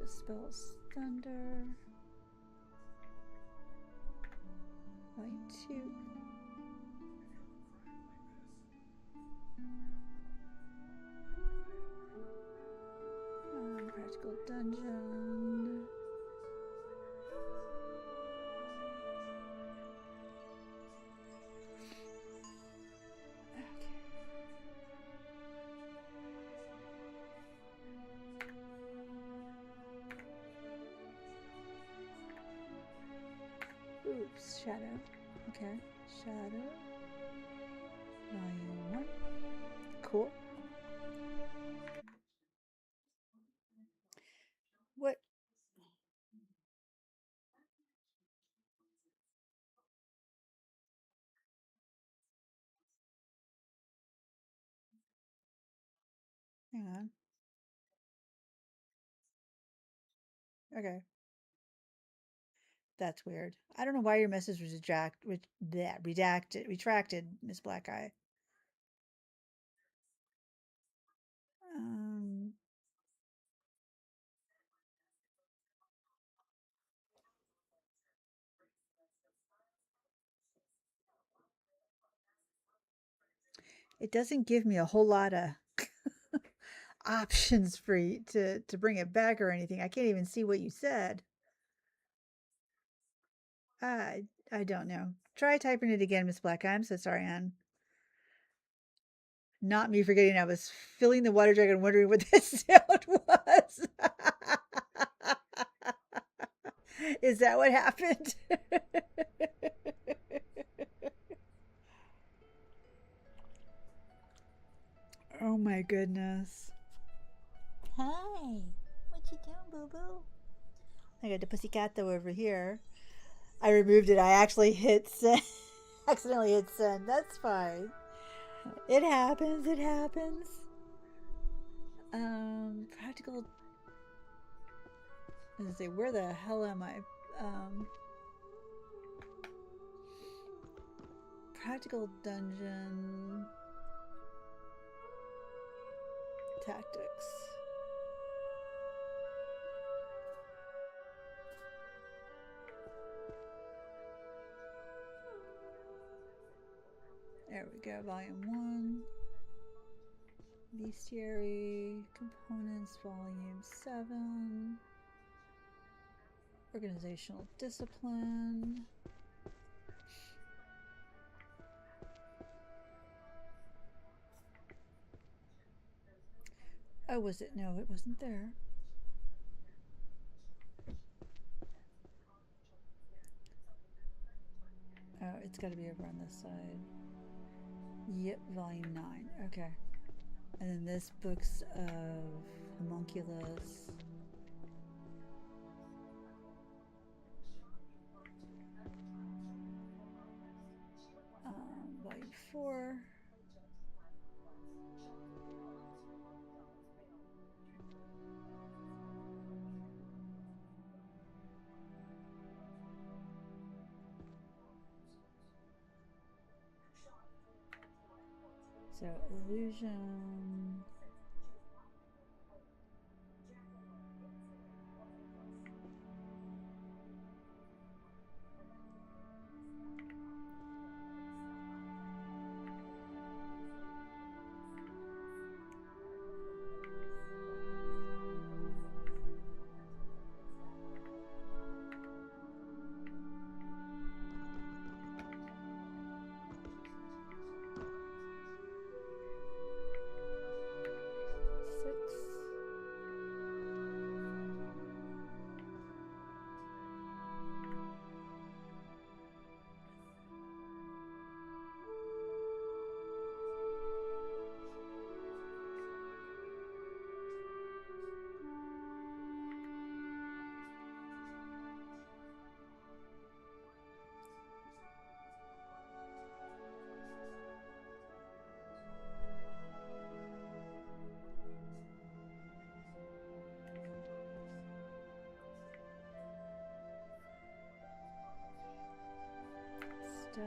S1: Spells Thunder. Volume 2. Practical Dungeon. Oops, Shadow. Okay, Shadow. Volume 1. Cool. What? Hang on. Okay. That's weird. I don't know why your message was retracted, Miss Black Eye. It doesn't give me a whole lot of options for you to bring it back or anything. I can't even see what you said. I don't know. Try typing it again, Miss Black. I'm so sorry, Anne. Not me forgetting I was filling the water jug and wondering what this sound was. Is that what happened? Oh my goodness. Hi. What you doing, boo-boo? I got the pussycat though over here. I removed it. I actually hit send. Accidentally hit send. That's fine. It happens. It happens. Practical. Let's see. Where the hell am I? Practical Dungeon Tactics. There we go. Volume 1. Bestiary Components, Volume 7. Organizational Discipline. Oh, was it? No, it wasn't there. Oh, it's got to be over on this side. Yep, Volume 9. Okay. And then this book's of Homunculus. Volume 4. So illusion. Still.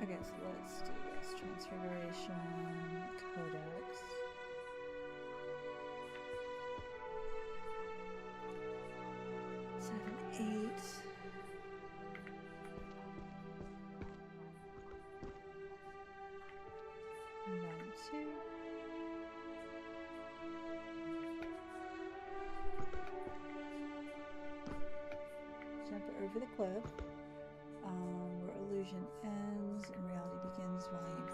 S1: Okay, so let's do this. Transfiguration, Codex. Seven, eight. One, two. Jump over the cliff. Where illusion ends and reality begins, volume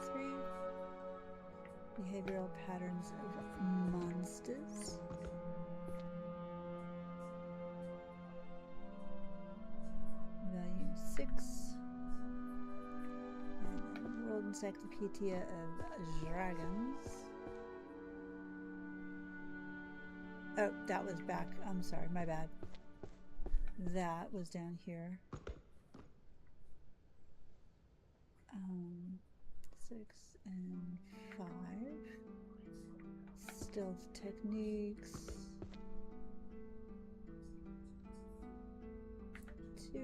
S1: 3. Behavioral patterns of monsters. Volume 6. And World Encyclopedia of Dragons. Oh, that was back. I'm sorry, my bad. That was down here. 6 and 5. Stealth techniques. 2.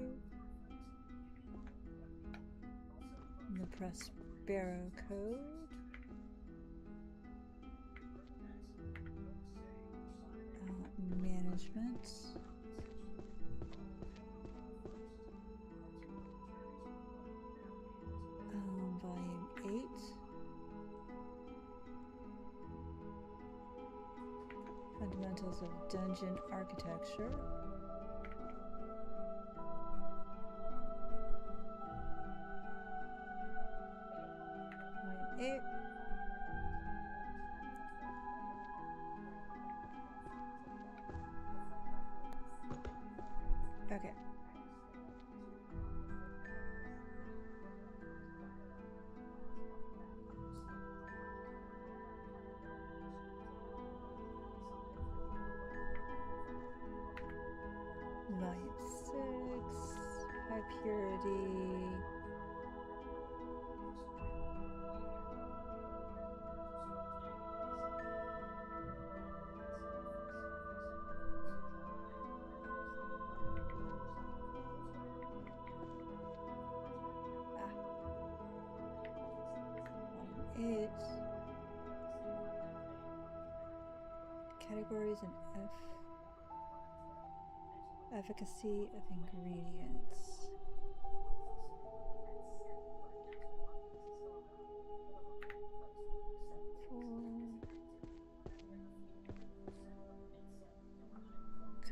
S1: And the Prospero code. Management. Volume 8. Fundamentals of Dungeon Architecture. Volume 8. Okay. Volume 6, High Purity. Volume 8. Categories and efficacy of ingredients.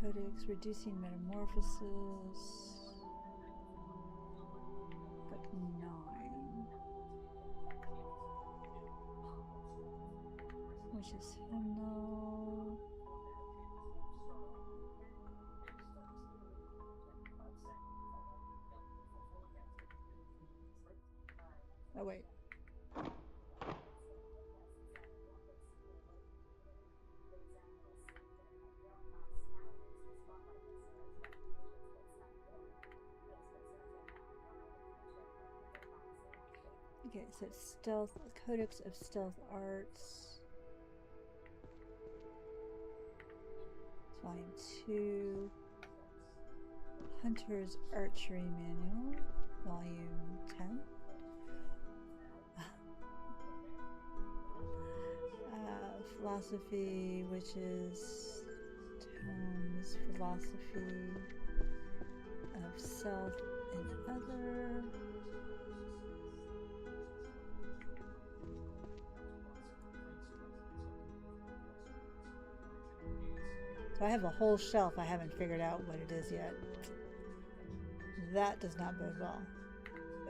S1: Codex reducing metamorphosis. Book 9. Which is hymnal. Oh wait. Okay, so stealth, Codex of Stealth Arts. It's volume 2. Hunter's Archery Manual, volume 10. Philosophy, Witches, Tomes, Philosophy of Self and Other. So I have a whole shelf. I haven't figured out what it is yet. That does not bode well.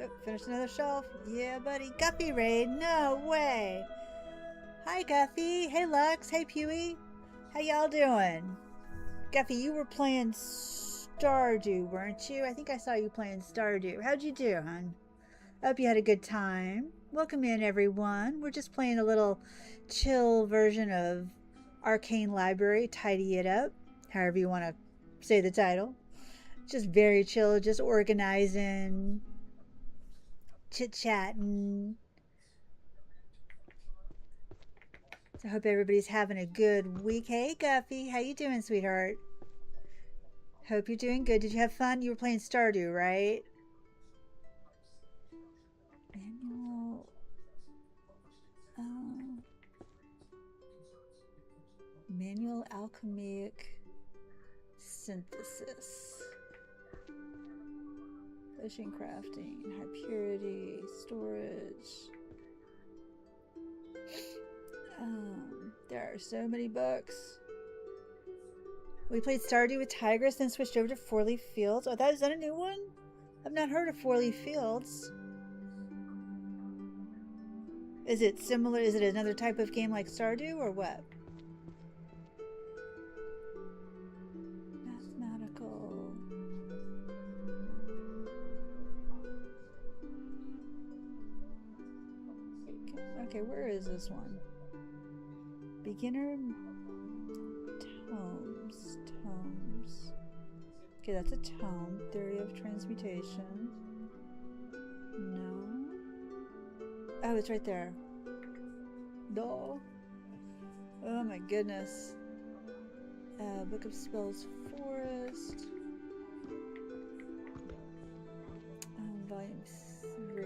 S1: Oh, finished another shelf. Yeah, buddy. Guppy raid. No way. Hi, Guffy. Hey, Lux. Hey, Pewee. How y'all doing? Guffy, you were playing Stardew, weren't you? I think I saw you playing Stardew. How'd you do, hon? I hope you had a good time. Welcome in, everyone. We're just playing a little chill version of Arcane Library. Tidy it up, however you want to say the title. Just very chill, just organizing, chit-chatting. So I hope everybody's having a good week. Hey, Guffy. How you doing, sweetheart? Hope you're doing good. Did you have fun? You were playing Stardew, right? Manual alchemic synthesis. Potion crafting, high purity, storage. There are so many books. We played Stardew with Tigress, then switched over to Four Leaf Fields. Oh, is that a new one? I've not heard of Four Leaf Fields. Is it similar? Is it another type of game like Stardew or what? Mathematical. Okay, where is this one? Beginner tomes. Okay, that's a tome. Theory of transmutation. No. Oh, it's right there. No. Oh my goodness. Book of Spells Forest. Volume 3.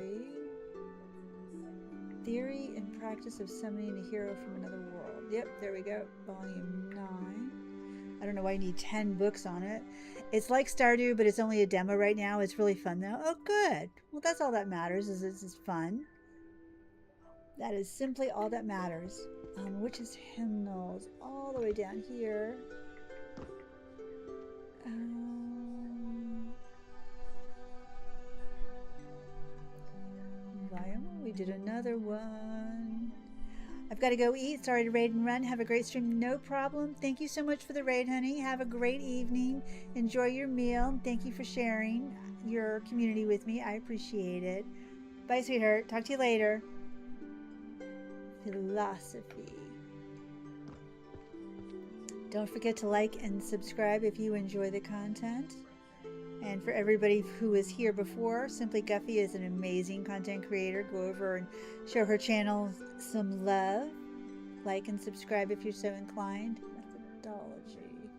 S1: Theory and Practice of Summoning a Hero from Another World. Yep, there we go. Volume 9. I don't know why you need 10 books on it. It's like Stardew, but it's only a demo right now. It's really fun, though. Oh, good. Well, that's all that matters, is it's fun. That is simply all that matters. Witches' Hymnals, all the way down here. We did another one. I've got to go eat. Sorry to raid and run. Have a great stream. No problem. Thank you so much for the raid, honey. Have a great evening. Enjoy your meal. Thank you for sharing your community with me. I appreciate it. Bye, sweetheart. Talk to you later. Philosophy. Don't forget to like and subscribe if you enjoy the content. And for everybody who was here before, Simply Guffy is an amazing content creator. Go over and show her channel some love. Like and subscribe if you're so inclined. Methodology.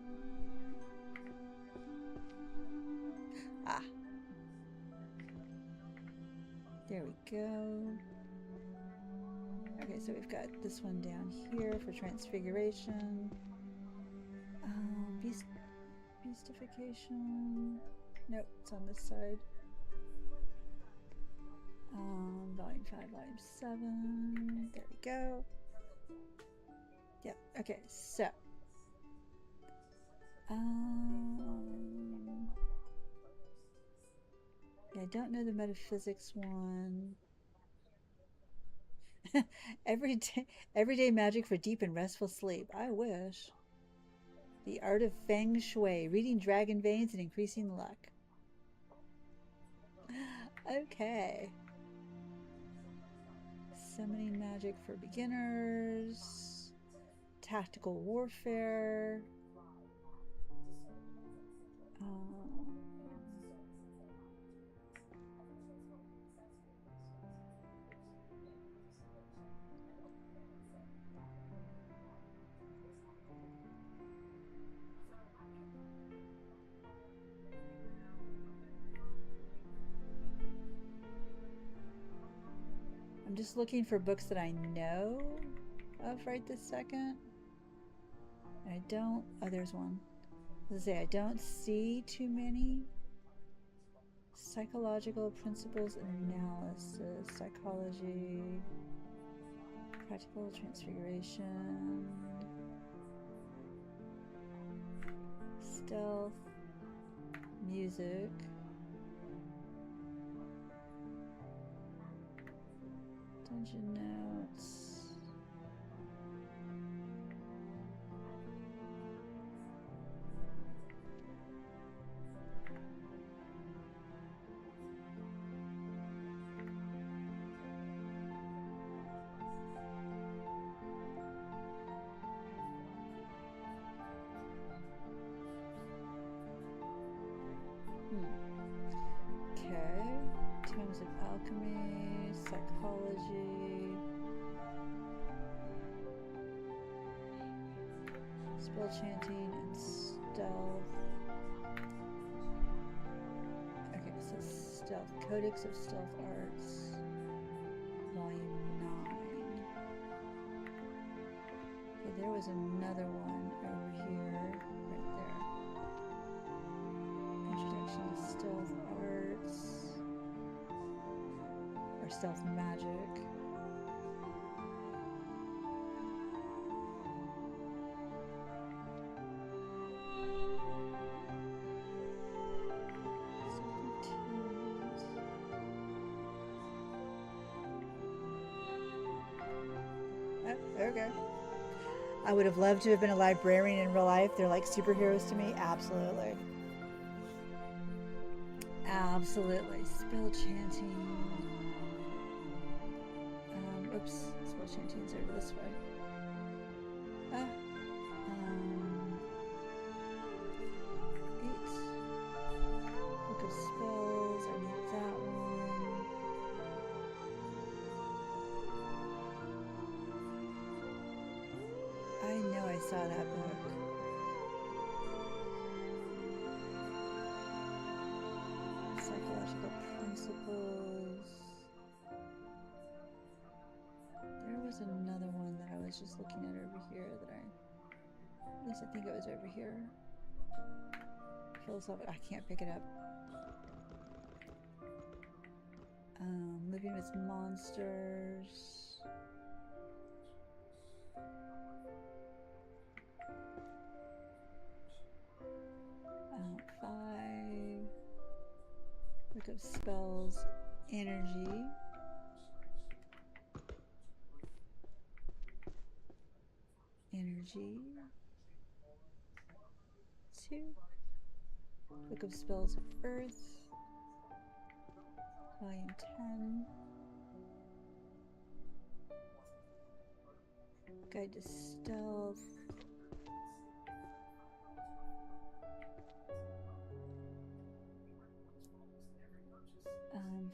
S1: There we go. Okay, so we've got this one down here for transfiguration. Beastification. Nope, it's on this side. Volume 5, Volume 7. There we go. Yep, okay, so. I don't know the metaphysics one. Everyday magic for deep and restful sleep. I wish. The art of feng shui, reading dragon veins and increasing luck. Okay. Summoning magic for beginners. Tactical warfare. I'm just looking for books that I know of right this second. I don't, oh, there's one. Let's say I don't see too many. Psychological principles and analysis, psychology, practical transfiguration, stealth, music, dungeon notes. Okay, terms of alchemy, psychology, spell chanting, and stealth. Okay, so stealth, Codex of Stealth Arts, Volume 9. Okay, there was another one over here, right there. Introduction to Stealth Arts, or Stealth Magic. Okay. I would have loved to have been a librarian in real life. They're like superheroes to me. Absolutely. Absolutely. Spell chanting. Oops. Spell chanting's over this way. 8. Book of Spells. I need that one. I know I saw that book. Psychological principles. There was another one that I was just looking at over here that at least I think it was over here. Philosophical, I can't pick it up. Living with Monsters. 5. Book of Spells, Energy. Energy. 2. Book of Spells, Earth. Volume 10. Guide to Stealth.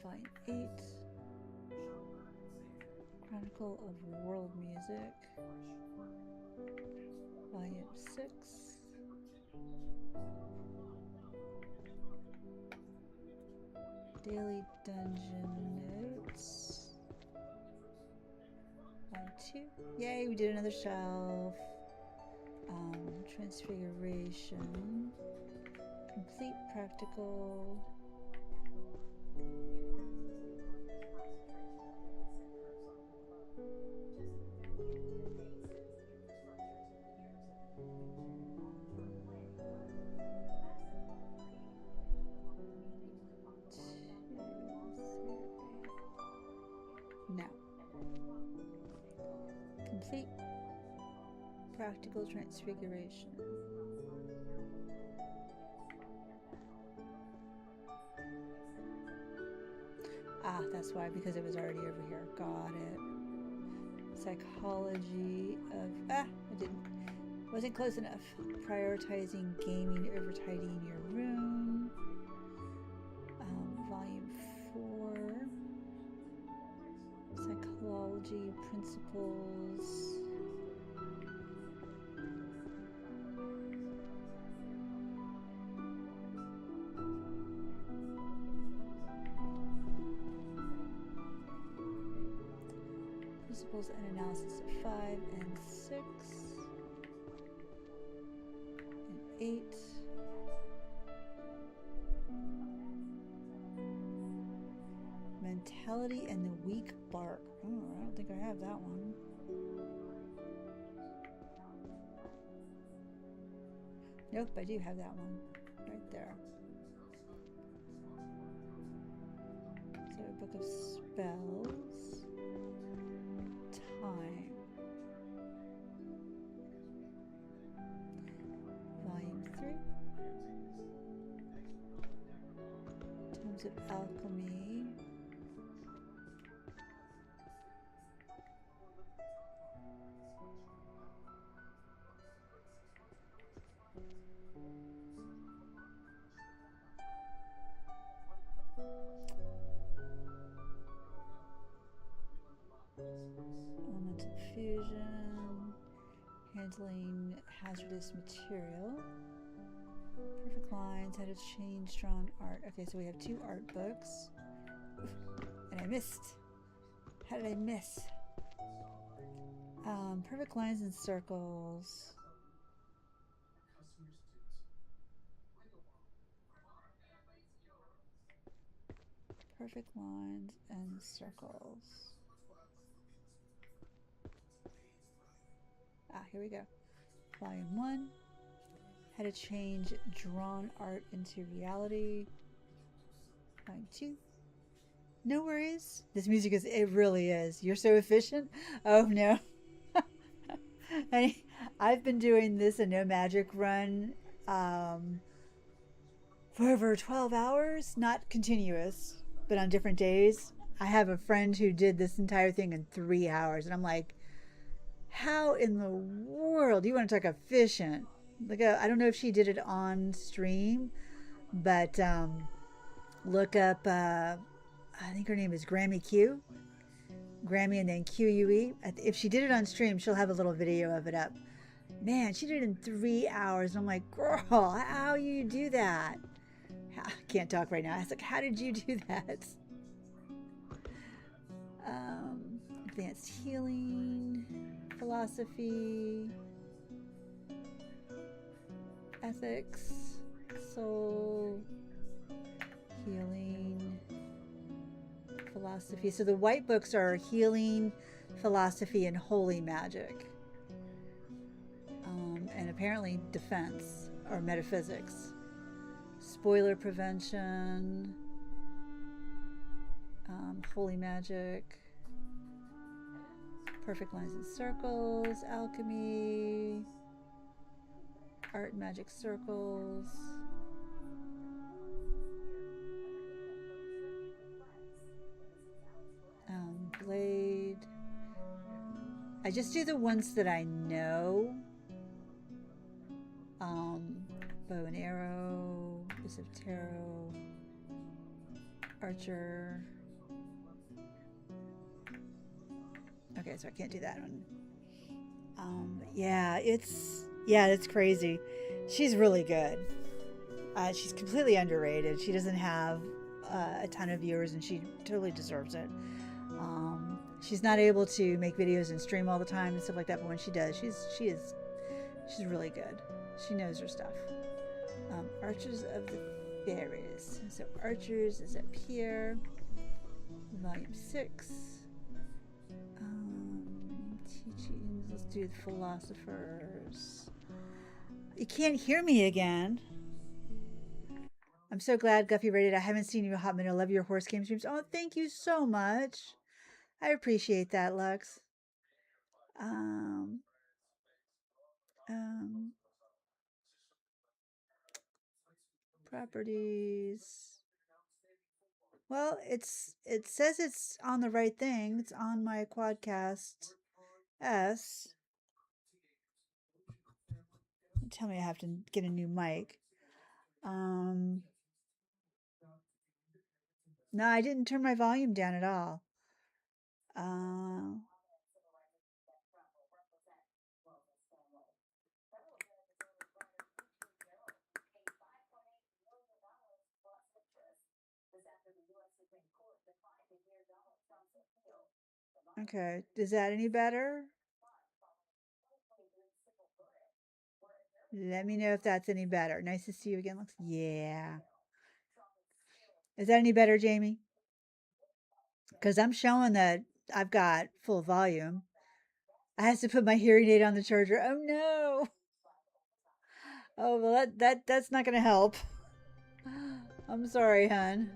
S1: Volume 8. Chronicle of World Music. Volume 6. Daily Dungeon Notes. Volume 2. Yay, we did another shelf. Transfiguration. Complete Practical. Now, complete practical transfiguration. Ah, that's why, because it was already over here. Got it. Psychology of, wasn't close enough. Prioritizing gaming over tidying your room. Volume 4. Psychology principles. principles and analysis of 5 and 6 and 8. Mentality and the weak bark. Oh, I don't think I have that one. Nope, I do have that one right there. So a book of spells. Time. Volume 3. Tomes of Alchemy. Elemental fusion, handling hazardous material, perfect lines, how to change drawn art. Okay, so we have 2 art books. And I missed. How did I miss? Perfect lines and circles. Perfect lines and circles. Ah, here we go. Volume 1. How to change drawn art into reality. Volume 2. No worries. This music is, it really is. You're so efficient. Oh no. I've been doing this a no magic run for over 12 hours, not continuous, but on different days. I have a friend who did this entire thing in 3 hours, and I'm like, how in the world? You want to talk efficient? Like, I don't know if she did it on stream, but look up, I think her name is Grammy Q. Grammy and then QUE. If she did it on stream, she'll have a little video of it up. Man, she did it in 3 hours. And I'm like, girl, how you do that? I can't talk right now. I was like, how did you do that? Advanced healing, philosophy, ethics, soul, healing, philosophy. So the white books are healing, philosophy, and holy magic. And apparently defense or metaphysics. Spoiler prevention, holy magic, perfect lines and circles, alchemy, art and magic circles. Blade. I just do the ones that I know. Bow and arrow, piece of tarot, archer. Okay, so I can't do that one. Yeah, it's crazy. She's really good. She's completely underrated. She doesn't have a ton of viewers, and she totally deserves it. She's not able to make videos and stream all the time and stuff like that, but when she does, she's really good. She knows her stuff. Archers of the Fairies. So Archers is up here. Volume 6. Teachings. Let's do the Philosophers. You can't hear me again. I'm so glad, Guffy Rated. I haven't seen you in a hot minute. I love your horse game streams. Oh, thank you so much. I appreciate that, Lux. Properties. Well, it says it's on the right thing. It's on my Quadcast S. Tell me I have to get a new mic. No, I didn't turn my volume down at all. Okay, is that any better? Let me know if that's any better. Nice to see you again. Looks, yeah. Is that any better, Jamie? Because I'm showing that I've got full volume. I have to put my hearing aid on the charger. Oh no. Oh well, that's not gonna help. I'm sorry, hon.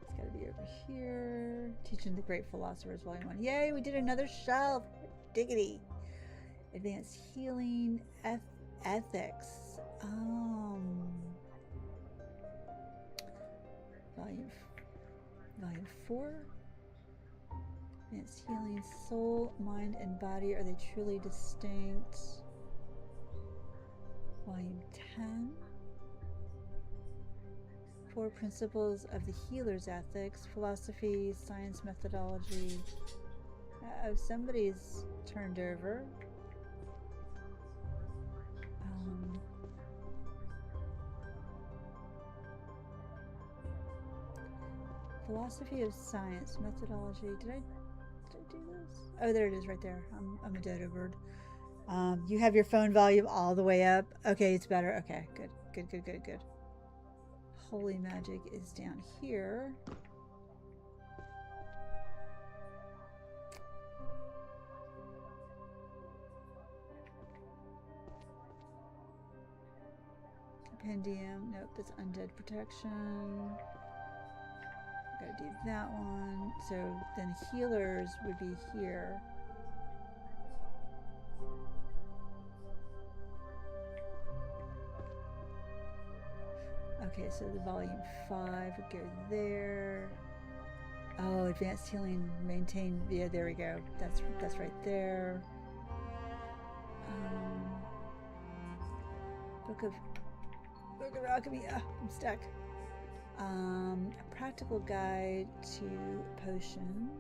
S1: It's gotta be over here. Teaching the Great Philosophers, Volume 1. Yay, we did another shelf. Diggity. Advanced Healing, Ethics. Volume, volume 4. Advanced Healing, Soul, Mind, and Body. Are they truly distinct? Volume 10. 4 Principles of the Healer's Ethics, Philosophy, Science, Methodology. Oh, somebody's turned over. Philosophy of Science, Methodology. Did I do this? Oh, there it is right there. I'm a dodo bird. You have your phone volume all the way up. Okay, it's better. Okay, good. Holy Magic is down here. Compendium. Nope, that's Undead Protection. Gotta do that one. So then Healers would be here. Okay, so the volume 5 would go there. Oh, Advanced Healing, Maintain. Yeah, there we go. That's right there. Book of Alchemy. I'm stuck. A practical guide to potion.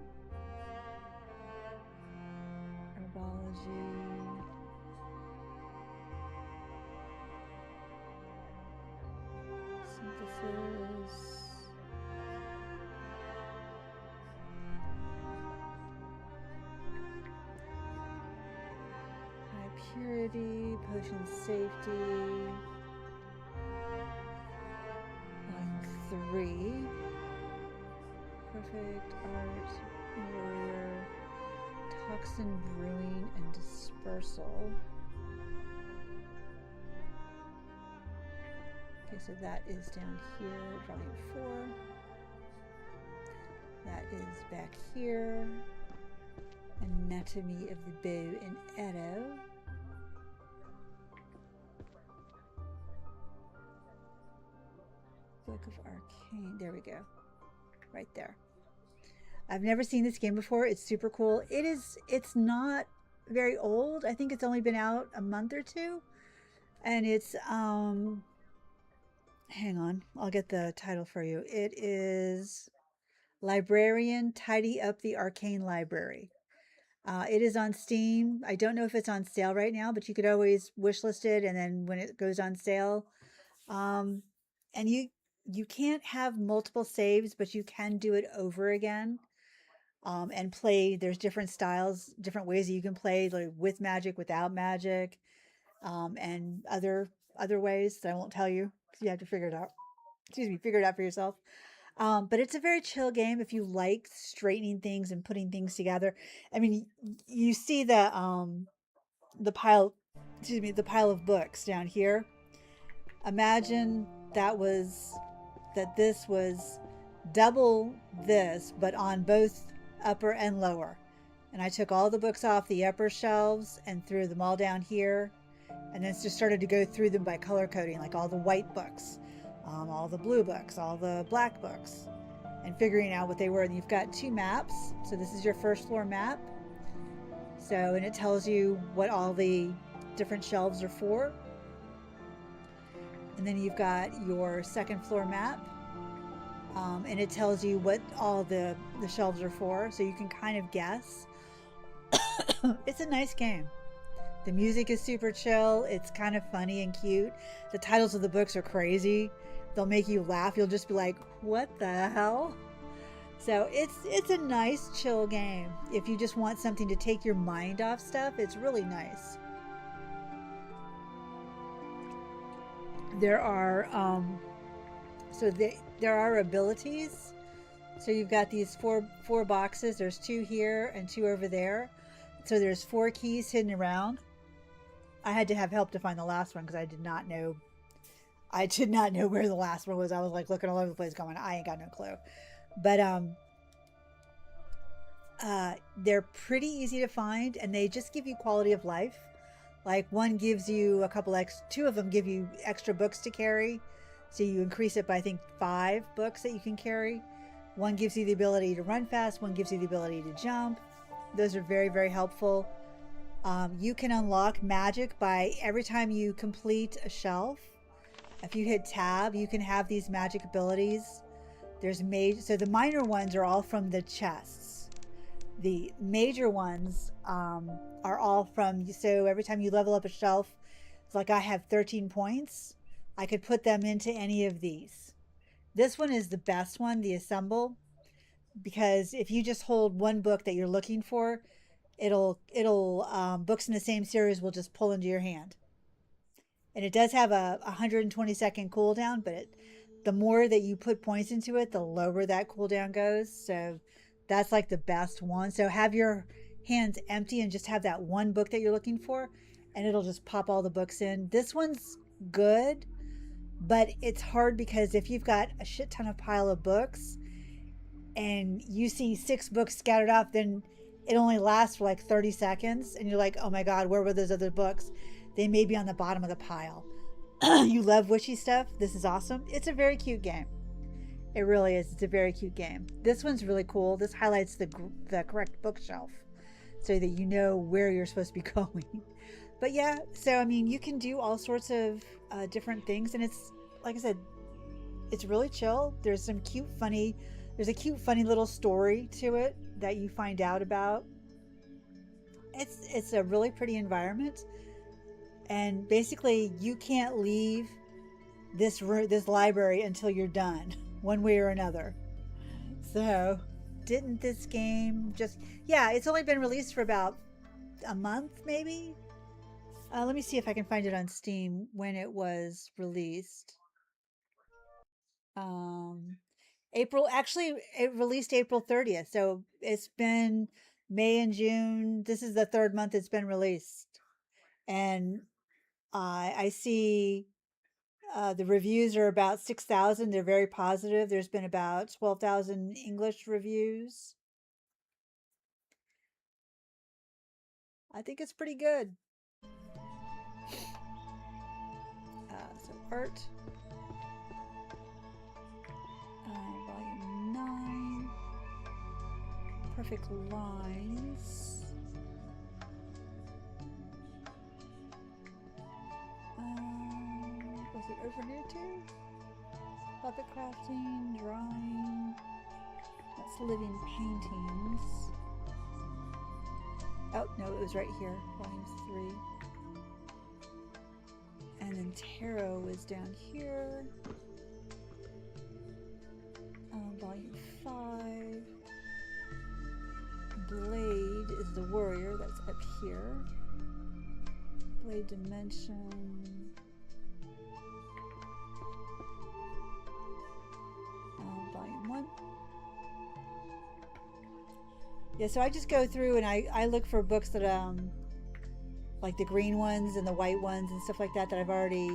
S1: Herbology. Synthesis. High purity, potion safety. Volume 3. Perfect art, warrior, toxin brewing and dispersal. Okay, so that is down here, volume 4. That is back here. Anatomy of the bow and arrow. Book of Arcane. There we go. Right there. I've never seen this game before. It's super cool. It's not very old. I think it's only been out a month or two. And it's hang on. I'll get the title for you. It is Librarian, Tidy Up the Arcane Library. It is on Steam. I don't know if it's on sale right now, but you could always wishlist it, and then when it goes on sale, and you can't have multiple saves, but you can do it over again, and play. There's different styles, different ways that you can play, like with magic, without magic, and other ways that I won't tell you. You have to figure it out. Excuse me, figure it out for yourself. But it's a very chill game if you like straightening things and putting things together. I mean, you see the pile, the pile of books down here. Imagine that this was double this, but on both upper and lower. And I took all the books off the upper shelves and threw them all down here. And then just started to go through them by color coding, like all the white books, all the blue books, all the black books, and figuring out what they were. And you've got 2 maps. So this is your first floor map. So, and it tells you what all the different shelves are for. And then you've got your second floor map. And it tells you what all the shelves are for. So you can kind of guess. It's a nice game. The music is super chill. It's kind of funny and cute. The titles of the books are crazy. They'll make you laugh. You'll just be like, "What the hell?" So it's a nice chill game. If you just want something to take your mind off stuff, it's really nice. There are there are abilities. So you've got these four boxes. There's two here and two over there. So there's four keys hidden around. I had to have help to find the last one because I did not know. I did not know where the last one was. I was like looking all over the place, going, I ain't got no clue. But they're pretty easy to find, and they just give you quality of life. Like one gives you a couple two of them give you extra books to carry, so you increase it by I think 5 books that you can carry. One gives you the ability to run fast. One gives you the ability to jump. Those are very, very helpful. You can unlock magic by every time you complete a shelf. If you hit tab, you can have these magic abilities. There's so the minor ones are all from the chests. The major ones are all from, so every time you level up a shelf, it's like I have 13 points. I could put them into any of these. This one is the best one, the assemble, because if you just hold one book that you're looking for, it'll books in the same series will just pull into your hand. And it does have a 120-second cooldown, but the more that you put points into it, the lower that cooldown goes. So that's like the best one. So have your hands empty and just have that one book that you're looking for, and it'll just pop all the books in. This one's good, but it's hard because if you've got a shit ton of pile of books and you see 6 books scattered off, then it only lasts for like 30 seconds and you're like, oh my god, where were those other books? They may be on the bottom of the pile. You love witchy stuff? This is awesome. It's a very cute game. It really is. It's a very cute game. This one's really cool. This highlights the correct bookshelf so that you know where you're supposed to be going. But yeah, so I mean, you can do all sorts of different things, and it's like I said, it's really chill. There's a cute, funny little story to it that you find out about. It's a really pretty environment, and basically, you can't leave this library until you're done, one way or another. So, didn't this game just? Yeah, it's only been released for about a month, maybe. Let me see if I can find it on Steam when it was released. Um, April, actually, it released April 30th. So it's been May and June. This is the 3rd month it's been released. And I see the reviews are about 6,000. They're very positive. There's been about 12,000 English reviews. I think it's pretty good. So art. Volume 9. Perfect lines. Was it over here too? Puppet crafting, drawing. That's living paintings. Oh, no, it was right here. Volume 3. And then tarot is down here. Volume 5. Blade is the warrior. That's up here. Blade dimension. Volume 1. Yeah, so I just go through and I look for books that like the green ones and the white ones and stuff like that I've already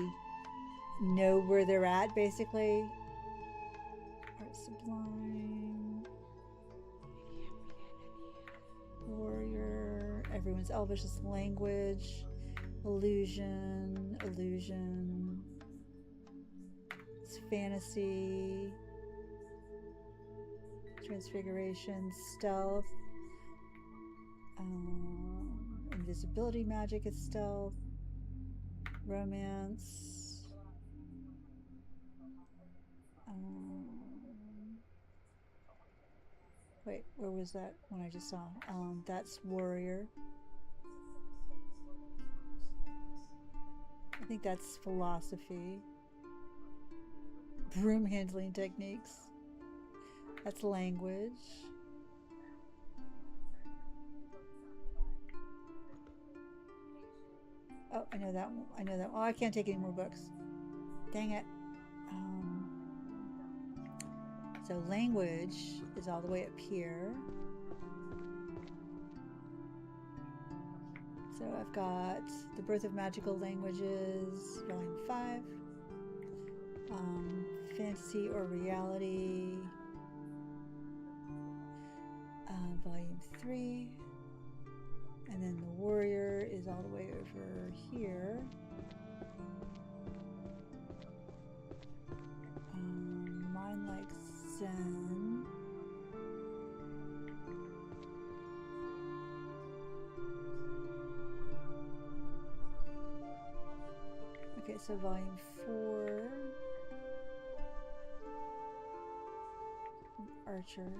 S1: know where they're at, basically. Art Sublime. Warrior. Everyone's Elvish language. Illusion. It's fantasy. Transfiguration. Stealth. Invisibility magic is stealth. Romance. Wait, where was that one I just saw? That's warrior. I think that's philosophy. Broom handling techniques. That's language. Oh, I know that one. I know that one. Oh, I can't take any more books. Dang it. So language is all the way up here. So I've got The Birth of Magical Languages, Volume 5. Fantasy or Reality, Volume 3. And then The Warrior is all the way over here. Mind Like Zen. Okay, so Volume 4. Archer.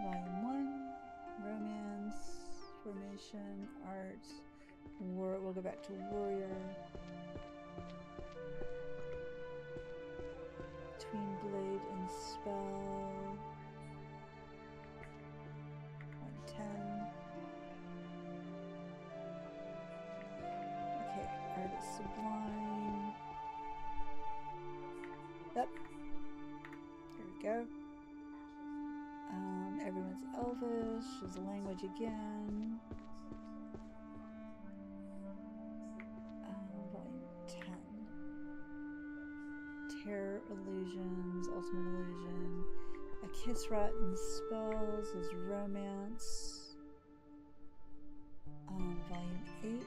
S1: Volume 1, Romance, Formation, Art, we'll go back to Warrior. Between Blade and Spell. 110. Okay, Art is Sublime. Yep. Here we go. Everyone's Elvish is a language again. Volume 10. Terror Illusions, Ultimate Illusion. A Kiss Rotten Spells is Romance. Volume 8.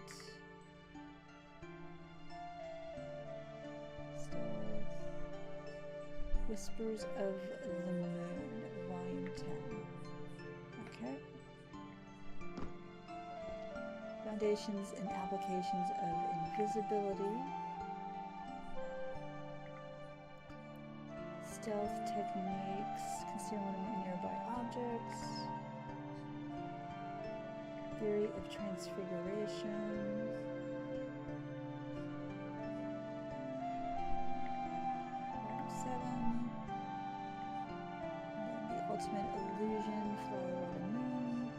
S1: Stealth. Whispers of the Moon, Volume 10. Okay. Foundations and Applications of Invisibility. Stealth Techniques, Concealment of Nearby Objects. Theory of Transfiguration. Volume 7. And then the Ultimate Illusion, Fly Over the Moon.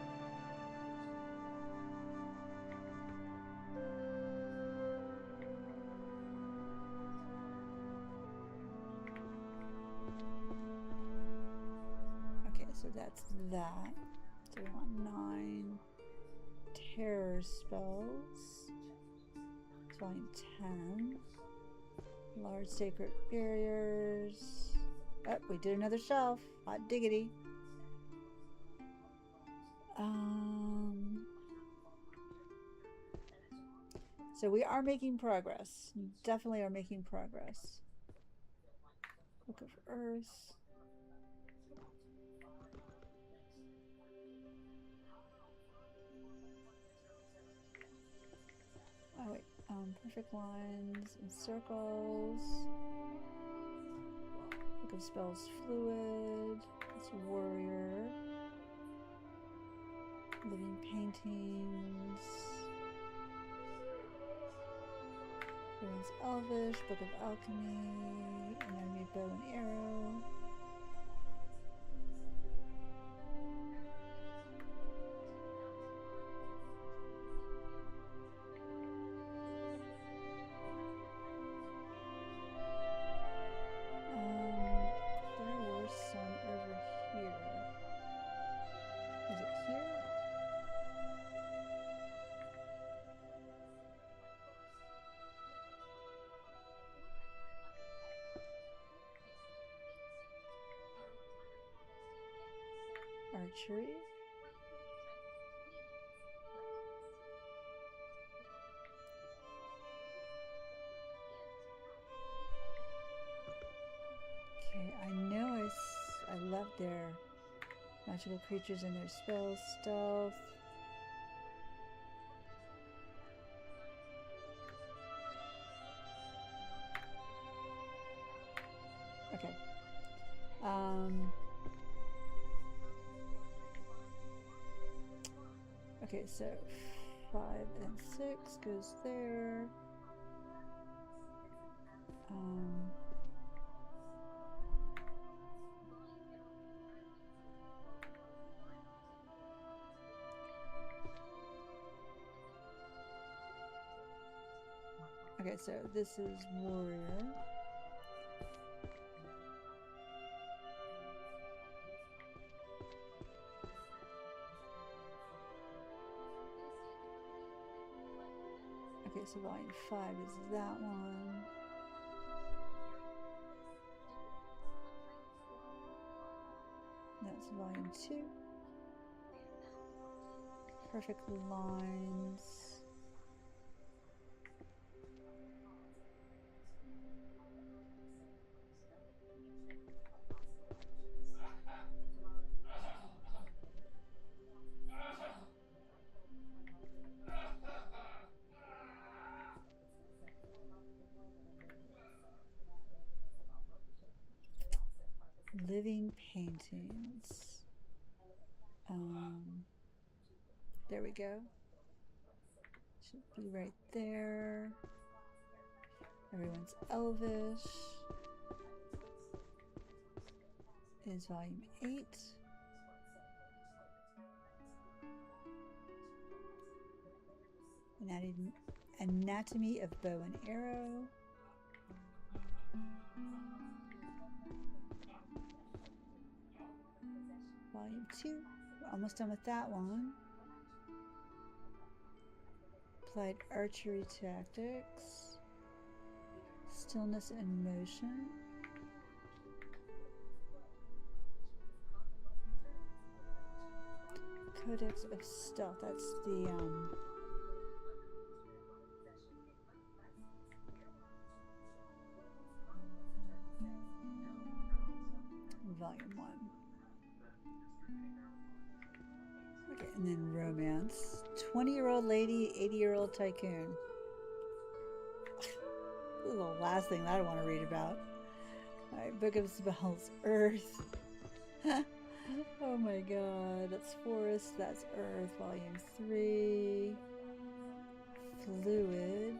S1: Okay, so that's that. So we want 9 terror spells. It's volume 10. Large sacred barriers. Oh, we did another shelf. Hot diggity. So we are making progress. Definitely are making progress. Book of Earth. Oh wait, perfect lines and circles. Book of Spells Fluid. It's Warrior. Living Paintings. Everyone's Elvish. Book of Alchemy. Enemy Bow and Arrow. There were some over here. Is it here? Archery. Okay, I know I love their magical creatures and their spells, stealth. Okay. Okay, so 5 and 6 goes there. Okay, so this is warrior. Okay, so volume 5 is that one. That's volume 2. Perfect lines. Living paintings. There we go. Should be right there. Everyone's Elvish. Is volume 8. Anatomy of Bow and Arrow. Volume 2. We're almost done with that one. Applied Archery Tactics. Stillness and Motion. Codex of Stealth. That's the volume 1. Okay, and then romance. 20-year-old lady, 80-year-old tycoon. This is the last thing that I want to read about. Alright, Book of Spells, Earth. Oh my god, that's Forest, that's Earth, volume 3. Fluid.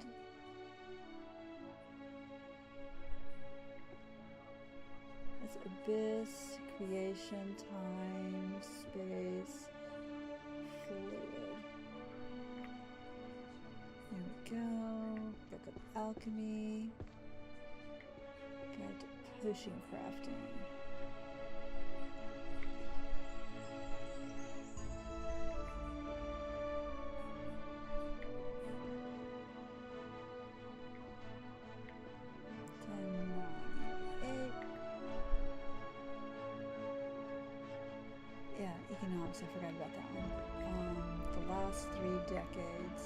S1: That's Abyss, Creation, Time, Space, Fluid. There we go. Book of Alchemy. Guide to Potion Crafting. Economics, I forgot about that one. The last 3 decades.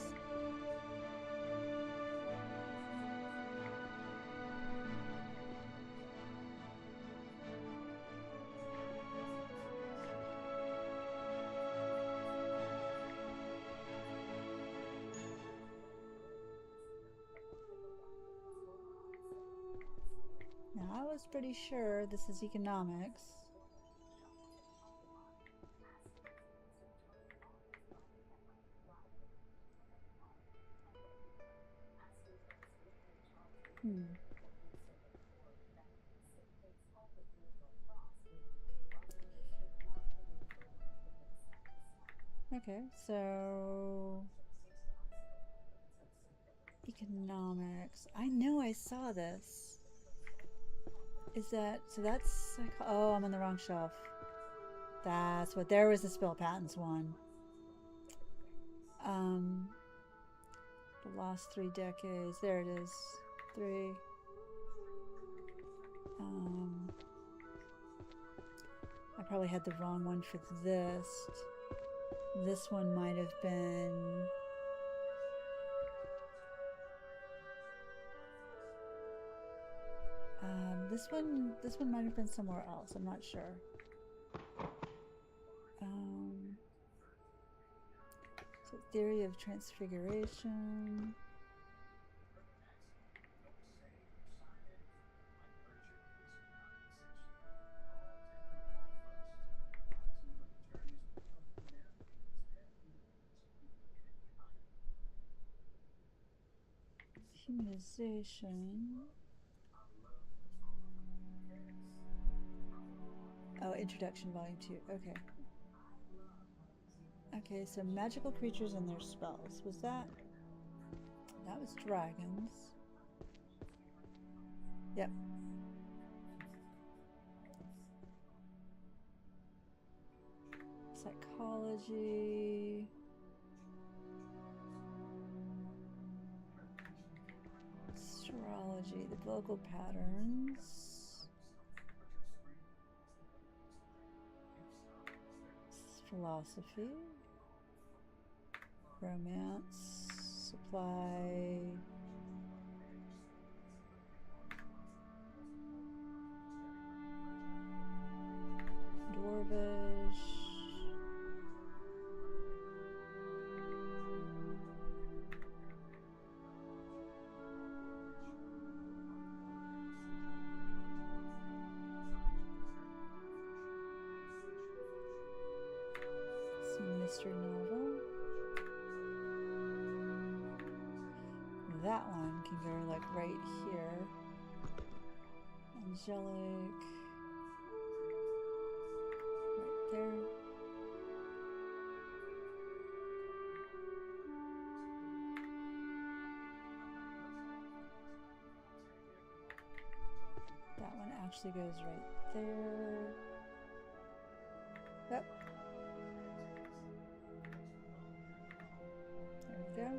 S1: Now, I was pretty sure this is economics. Okay, so economics. I know I saw this. Is that, so that's, oh, I'm on the wrong shelf. That's what, there was the Spill Patents one. The last 3 decades. There it is. 3. I probably had the wrong one for this. This one might have been... This one might have been somewhere else. I'm not sure. So Theory of Transfiguration. Humanization. Oh, Introduction Volume 2. Okay. Okay, so magical creatures and their spells. Was that? That was dragons. Yep. Psychology. Astrology, the vocal patterns. Philosophy. Romance. Supply. Dwarvish. Some mystery novel. That one can go like right here. Angelic. Right there. That one actually goes right there. Yep. There we go.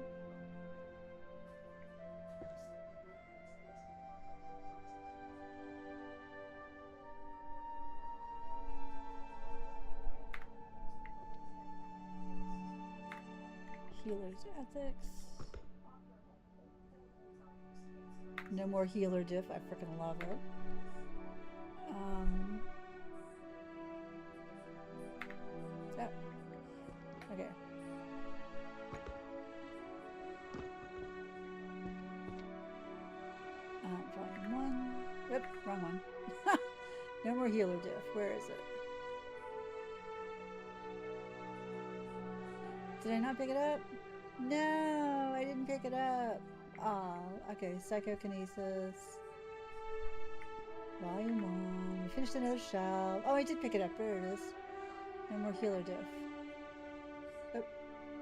S1: Healer's Ethics. No more healer diff. I freaking love it. Oh. Okay. Volume 1. Yep, wrong one. No more healer diff. Where is it? Did I not pick it up? No, I didn't pick it up. Ah, okay. Psychokinesis. Volume 1. We finished another shelve. Oh, I did pick it up. There it is. No more healer diff. Oh,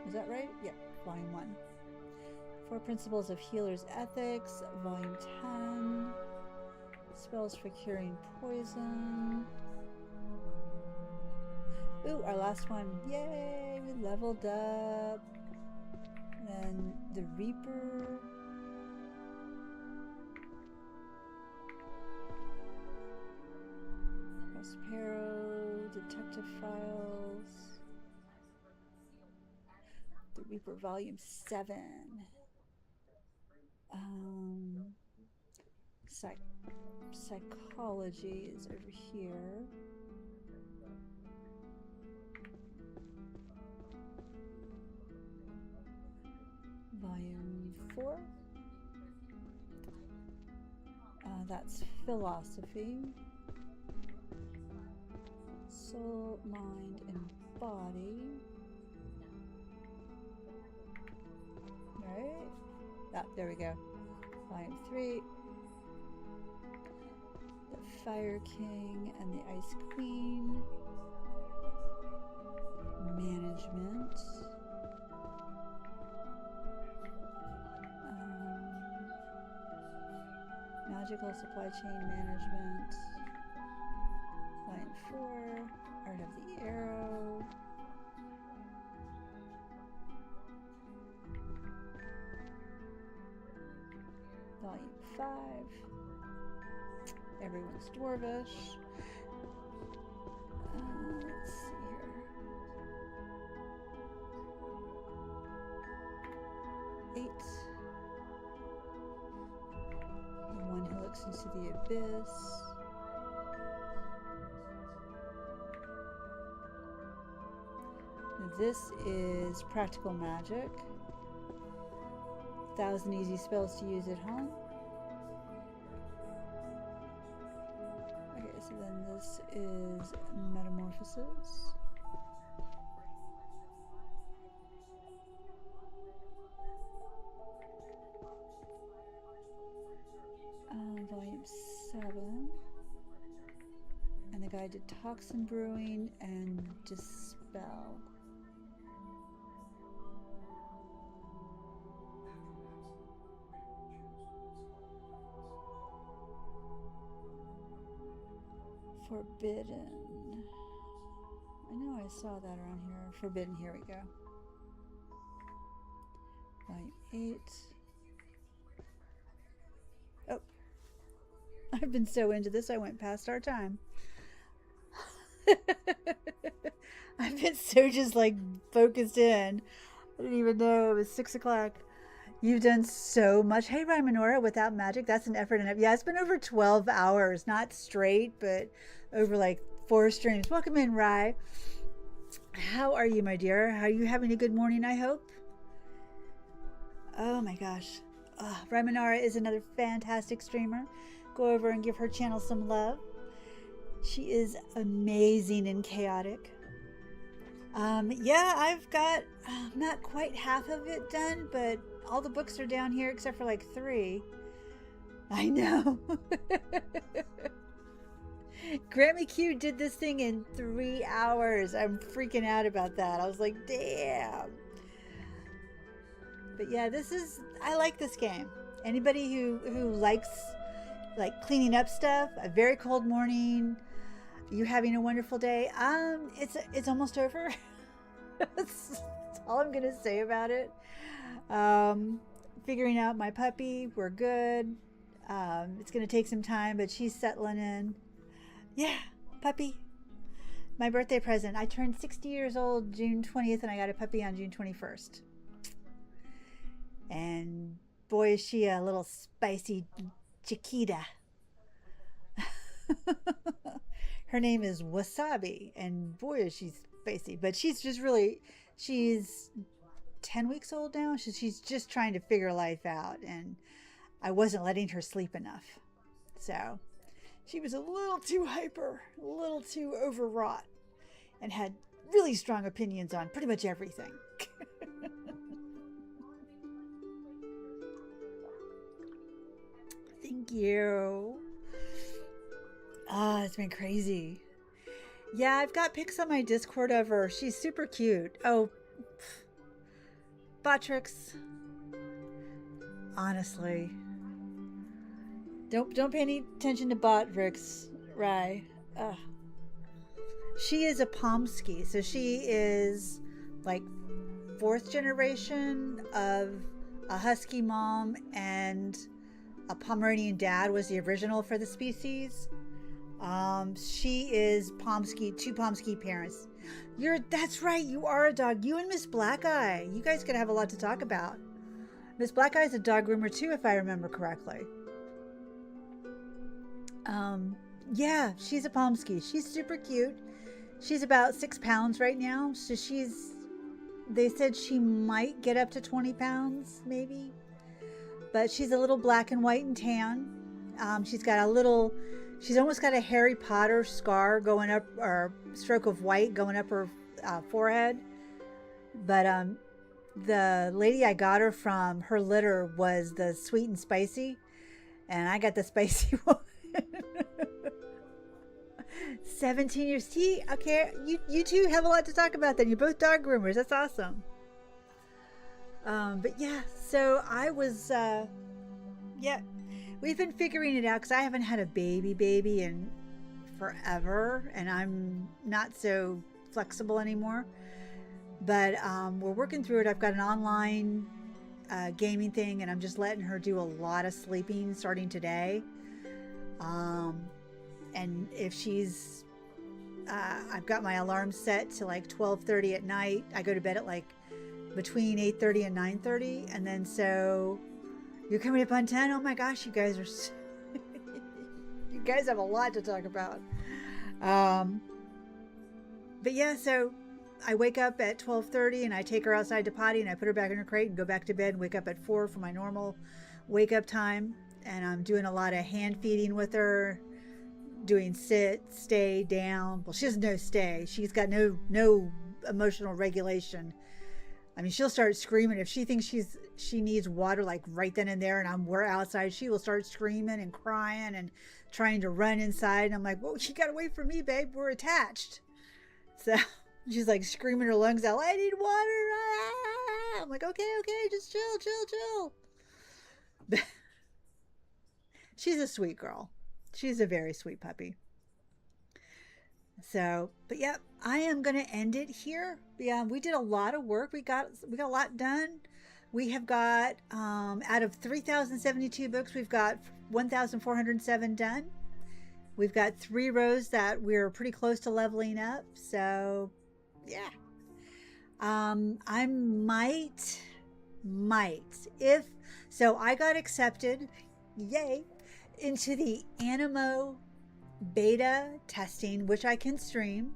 S1: is that right? Yep, Volume 1. 4 Principles of Healer's Ethics. Volume 10. Spells for curing poison. Ooh, our last one. Yay! We leveled up. And the Reaper. Prospero. Detective Files. The Reaper Volume 7. Psychology is over here. Volume 4. That's philosophy. Soul, mind, and body. Right? Ah, there we go. Volume 3. The Fire King and the Ice Queen. Management. Magical Supply Chain Management. Volume 4. Art of the Arrow. Volume 5. Everyone's Dwarvish. Let's see here. 8. The One Who Looks into the Abyss. This is Practical Magic. 1,000 easy spells to use at home. Okay, so then this is Metamorphosis. I did toxin brewing and dispel. Forbidden. I know I saw that around here. Forbidden, here we go. Line 8. Oh. I've been so into this I went past our time. I've been so just like focused in. I didn't even know it was 6 o'clock. You've done so much. Hey, Rymanora, without magic, that's an effort. And yeah, it's been over 12 hours, not straight, but over like 4 streams. Welcome in, Rye. How are you, my dear? Are you having a good morning, I hope? Oh my gosh. Rymanora is another fantastic streamer. Go over and give her channel some love. She is amazing and chaotic. Yeah, I've got not quite half of it done, but all the books are down here except for like 3. I know. Grammy Q did this thing in 3 hours. I'm freaking out about that. I was like, damn. But yeah, I like this game. Anybody who likes like cleaning up stuff, a very cold morning, you having a wonderful day, it's almost over. That's all I'm gonna say about it. Figuring out my puppy, we're good. It's gonna take some time, but she's settling in. Yeah, puppy. My birthday present. I turned 60 years old June 20th, and I got a puppy on June 21st. And boy, is she a little spicy Chiquita. Her name is Wasabi, and boy, is she spicy. But she's she's 10 weeks old now. She's just trying to figure life out, and I wasn't letting her sleep enough. So she was a little too hyper, a little too overwrought, and had really strong opinions on pretty much everything. Thank you. It's been crazy. Yeah, I've got pics on my Discord of her. She's super cute. Oh, Botrix. Honestly. Don't pay any attention to Botrix, Rye. She is a Pomsky, so she is like 4th generation of a husky mom, and a Pomeranian dad was the original for the species. She is Pomsky, 2 Pomsky parents. That's right, you are a dog. You and Miss Black Eye. You guys could have a lot to talk about. Miss Black Eye is a dog groomer too, if I remember correctly. Yeah, she's a Pomsky. She's super cute. She's about 6 pounds right now. So they said she might get up to 20 pounds, maybe. But she's a little black and white and tan. She's almost got a Harry Potter scar going up, or stroke of white going up her forehead. But the lady I got her from, her litter was the sweet and spicy, and I got the spicy one. 17 years. See, okay, you two have a lot to talk about then. You're both dog groomers. That's awesome. But yeah, so I was, we've been figuring it out because I haven't had a baby in forever, and I'm not so flexible anymore. But we're working through it. I've got an online gaming thing, and I'm just letting her do a lot of sleeping starting today. And if she's, I've got my alarm set to like 12:30 at night. I go to bed at like between 8:30 and 9:30, and then so you're coming up on 10. Oh my gosh, you guys are you guys have a lot to talk about. But yeah, so I wake up at 12:30 and I take her outside to potty, and I put her back in her crate and go back to bed and wake up at 4 for my normal wake up time. And I'm doing a lot of hand feeding with her, doing sit, stay, down. Well, she doesn't know stay. She's got no emotional regulation. I mean, she'll start screaming if she thinks she needs water like right then and there, and we're outside. She will start screaming and crying and trying to run inside. And I'm like, "Whoa, she got away from me, babe. We're attached." So she's like screaming her lungs out, "I need water!" Ah! I'm like, "Okay, okay, just chill, chill, chill." She's a sweet girl. She's a very sweet puppy. So, but yeah, I am gonna end it here. Yeah, we did a lot of work. We got a lot done. We have got out of 3,072 books, we've got 1,407 done. We've got 3 rows that we're pretty close to leveling up. So, yeah, I might if so. I got accepted, yay, into the Animo beta testing, which I can stream.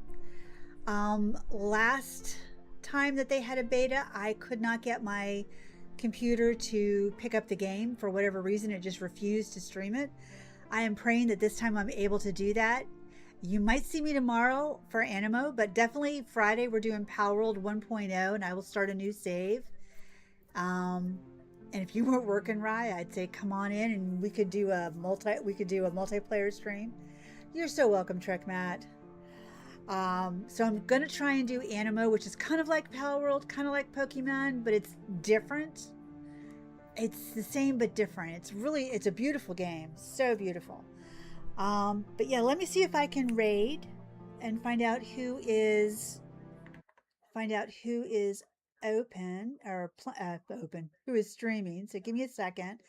S1: Last time that they had a beta, I could not get my computer to pick up the game for whatever reason. It just refused to stream it. I am praying that this time I'm able to do that. You might see me tomorrow for Animo, but definitely Friday we're doing Palworld 1.0 and I will start a new save. And if you weren't working, Rye, I'd say come on in and we could do a multiplayer stream. You're so welcome, Trek Matt. So I'm gonna try and do Animo, which is kind of like Palworld, kind of like Pokemon, but it's different. It's the same but different. It's a beautiful game, so beautiful. But yeah, let me see if I can raid and find out who is open or open, who is streaming. So give me a second.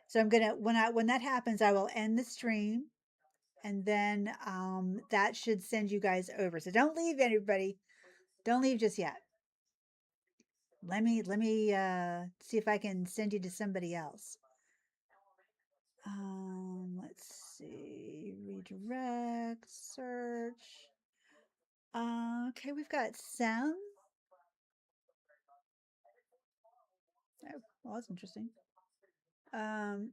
S1: So I'm gonna when that happens, I will end the stream, and then that should send you guys over. So don't leave, anybody. Don't leave just yet. Let me see if I can send you to somebody else. Let's see. Redirect, search. Okay, we've got Sam. Oh, well, that's interesting. Um,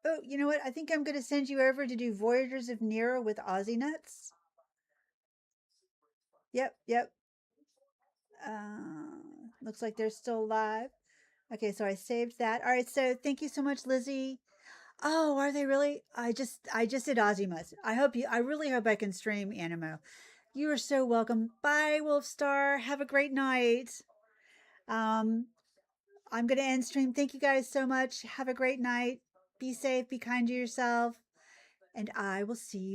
S1: oh, you know what? I think I'm going to send you over to do Voyagers of Nero with Aussie Nuts. Yep, yep. Looks like they're still live. Okay, so I saved that. All right, so thank you so much, Lizzie. Oh, are they really? I just did Aussie Nuts. I really hope I can stream Animo. You are so welcome. Bye, Wolfstar. Have a great night. Um, I'm going to end stream. Thank you guys so much. Have a great night. Be safe, be kind to yourself, and I will see you